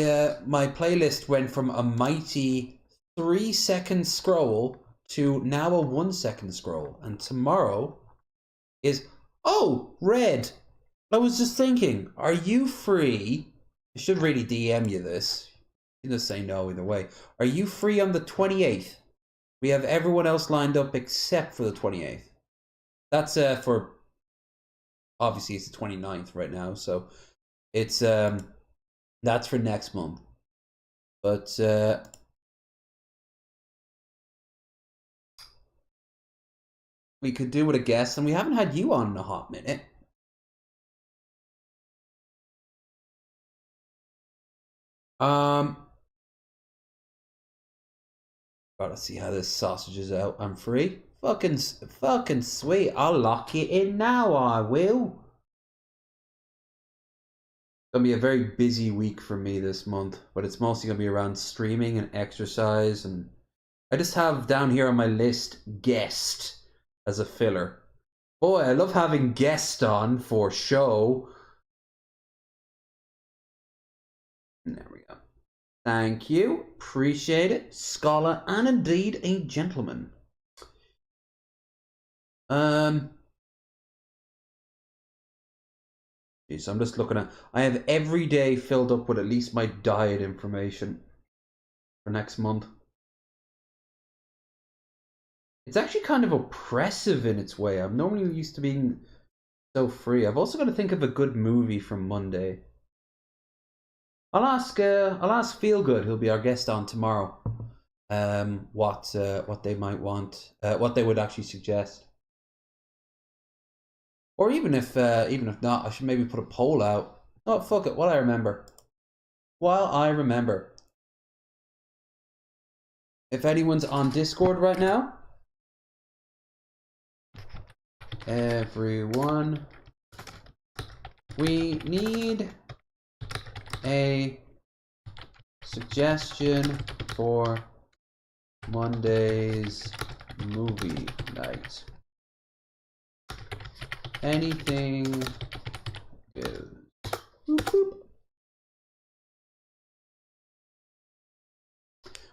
Speaker 1: playlist went from a mighty 3-second scroll to now a 1-second scroll. And tomorrow is... Oh, Red! I was just thinking, are you free? I should really DM you this. You can just say no either way. Are you free on the 28th? We have everyone else lined up except for the 28th. That's for... Obviously, it's the 29th right now, so it's... That's for next month. But... we could do with a guest, and we haven't had you on in a hot minute. Gotta see how this sausage is out. I'm free. Fucking sweet. I'll lock it in now, I will. It's gonna be a very busy week for me this month, but it's mostly gonna be around streaming and exercise, and I just have down here on my list guest as a filler. Boy, I love having guests on for show. There we go. Thank you. Appreciate it. Scholar and indeed a gentleman. Geez, I'm just looking at... I have every day filled up with at least my diet information for next month. It's actually kind of oppressive in its way. I'm normally used to being so free. I've also got to think of a good movie from Monday. I'll ask Feelgood, who'll be our guest on tomorrow, what they might want, what they would actually suggest. Or even if not, I should maybe put a poll out. Oh, fuck it, while I remember. If anyone's on Discord right now, everyone We need a suggestion for Monday's movie night. Anything goes. Boop, boop.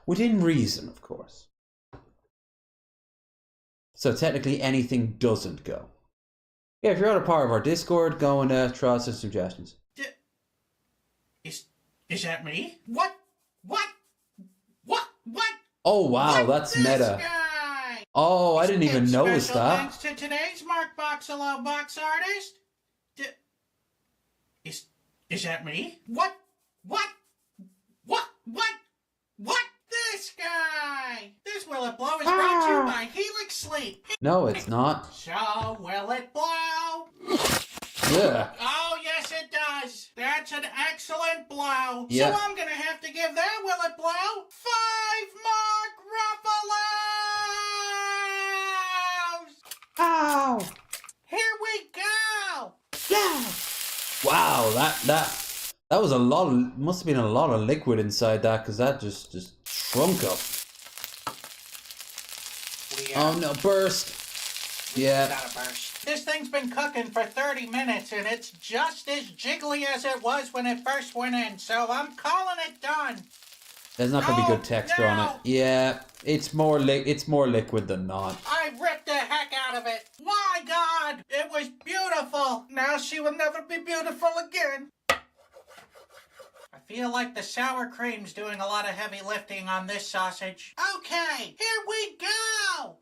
Speaker 1: Within reason, of course. So technically anything doesn't go. Yeah, if you're not a part of our Discord, go and throw out some suggestions.
Speaker 21: Is that me? What?
Speaker 1: Oh wow, that's meta.
Speaker 21: Guy?
Speaker 1: Oh, I didn't even notice
Speaker 21: Special
Speaker 1: that.
Speaker 21: thanks to today's Mark Boxalo box artist. Is that me? What? This guy! This Will It Blow is brought to you by Helix Sleep.
Speaker 1: No, it's not.
Speaker 21: So, will it blow?
Speaker 1: Yeah.
Speaker 21: Oh, yes, it does. That's an excellent blow.
Speaker 1: Yeah.
Speaker 21: So I'm going to have to give that Will It Blow 5 Mark Ruffalos.
Speaker 1: Ow.
Speaker 21: Here we go.
Speaker 1: Yeah. Wow, that was a lot of, must have been a lot of liquid inside that, because that just shrunk up. Oh no, burst. Yeah.
Speaker 21: Gotta burst. This thing's been cooking for 30 minutes and it's just as jiggly as it was when it first went in, so I'm calling it done.
Speaker 1: There's not gonna be good texture on it. Yeah, it's more liquid than not.
Speaker 21: I ripped the heck out of it. My God, it was beautiful. Now she will never be beautiful again. I feel like the sour cream's doing a lot of heavy lifting on this sausage. Okay, here we go.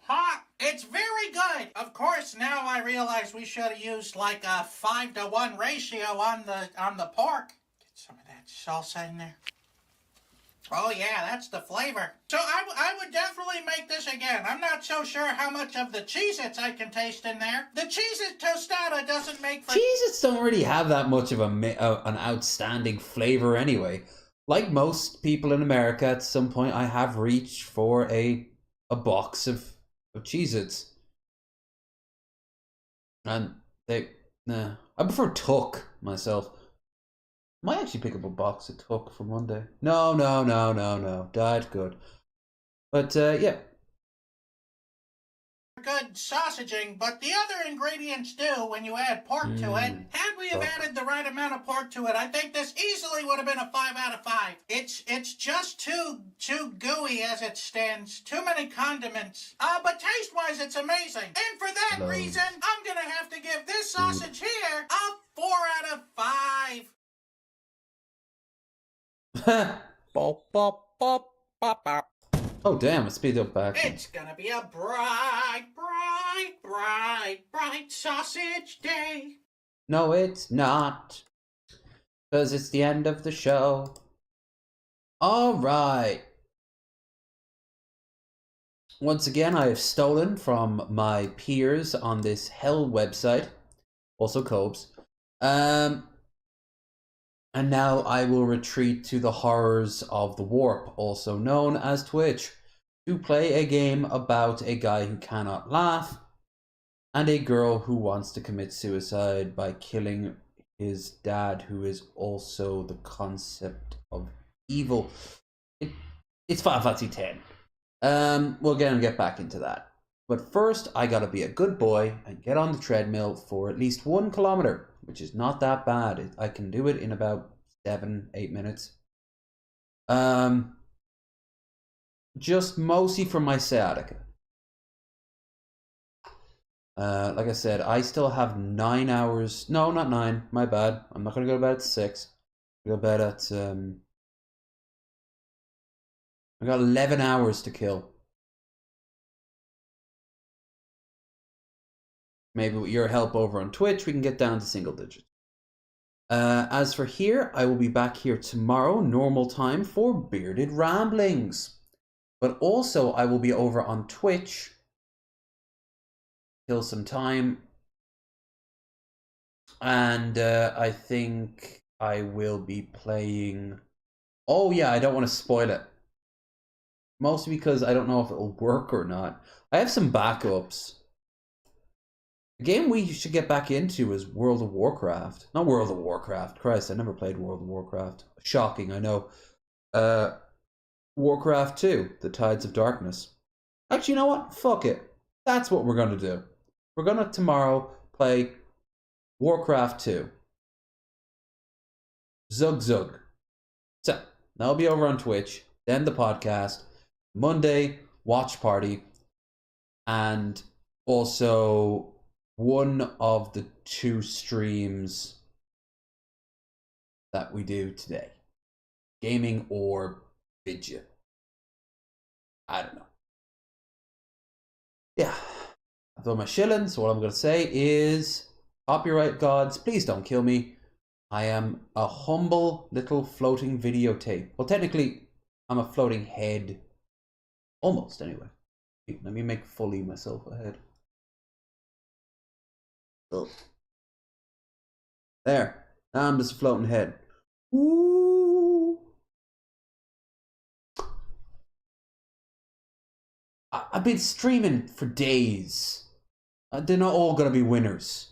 Speaker 21: Hot. It's very good. Of course, now I realize we should have used like a 5-to-1 ratio on the pork. Get some of that salsa in there. Oh yeah, that's the flavor. So I would definitely make this again. I'm not so sure how much of the Cheez-Its I can taste in there. The Cheez-It tostada doesn't make for...
Speaker 1: Cheez-Its don't really have that much of an outstanding flavor anyway. Like most people in America, at some point I have reached for a box of Cheez-Its. And I prefer Tuck myself. Might actually pick up a box of Tuck for Monday. No. Diet good. But yeah.
Speaker 21: Good sausaging, but the other ingredients do when you add pork to it. Had we have added the right amount of pork to it, I think this easily would have been a 5 out of 5. It's just too gooey as it stands. Too many condiments. But taste-wise, it's amazing. And for that reason, I'm gonna have to give this sausage here a 4 out of 5.
Speaker 1: Oh damn, it speeded up back.
Speaker 21: It's gonna be a bright sausage day.
Speaker 1: No, it's not. Because it's the end of the show. Alright. Once again, I have stolen from my peers on this hell website. Also Cobes. And now I will retreat to the horrors of the warp, also known as Twitch, to play a game about a guy who cannot laugh and a girl who wants to commit suicide by killing his dad, who is also the concept of evil. It's Final Fantasy X. We'll get back into that. But first, I gotta be a good boy and get on the treadmill for at least 1 kilometer, which is not that bad. I can do it in about 7-8 minutes. Just mostly for my sciatica. Like I said, I still have 9 hours. No, not 9. My bad. I'm not gonna go to bed at 6. I'll go to bed at I got 11 hours to kill. Maybe with your help over on Twitch, we can get down to single digits. As for here, I will be back here tomorrow, normal time, for Bearded Ramblings. But also, I will be over on Twitch. Kill some time. And I think I will be playing... Oh yeah, I don't want to spoil it. Mostly because I don't know if it'll work or not. I have some backups. A game we should get back into is World of Warcraft. Not World of Warcraft. Christ, I never played World of Warcraft. Shocking, I know. Warcraft 2, The Tides of Darkness. Actually, you know what? Fuck it. That's what we're going to do. We're going to tomorrow play Warcraft 2. Zug Zug. So, that'll be over on Twitch. Then the podcast. Monday, watch party. And also one of the 2 streams that we do today. Gaming or video. I don't know. Yeah. I've done my shilling, so what I'm going to say is, copyright gods, please don't kill me. I am a humble little floating videotape. Well, technically, I'm a floating head. Almost, anyway. Let me make fully myself a head. Oh. There. Now I'm just a floating head. Ooh. I've been streaming for days. They're not all going to be winners.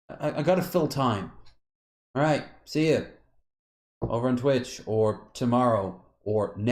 Speaker 1: I got to fill time. All right. See ya. Over on Twitch or tomorrow or next.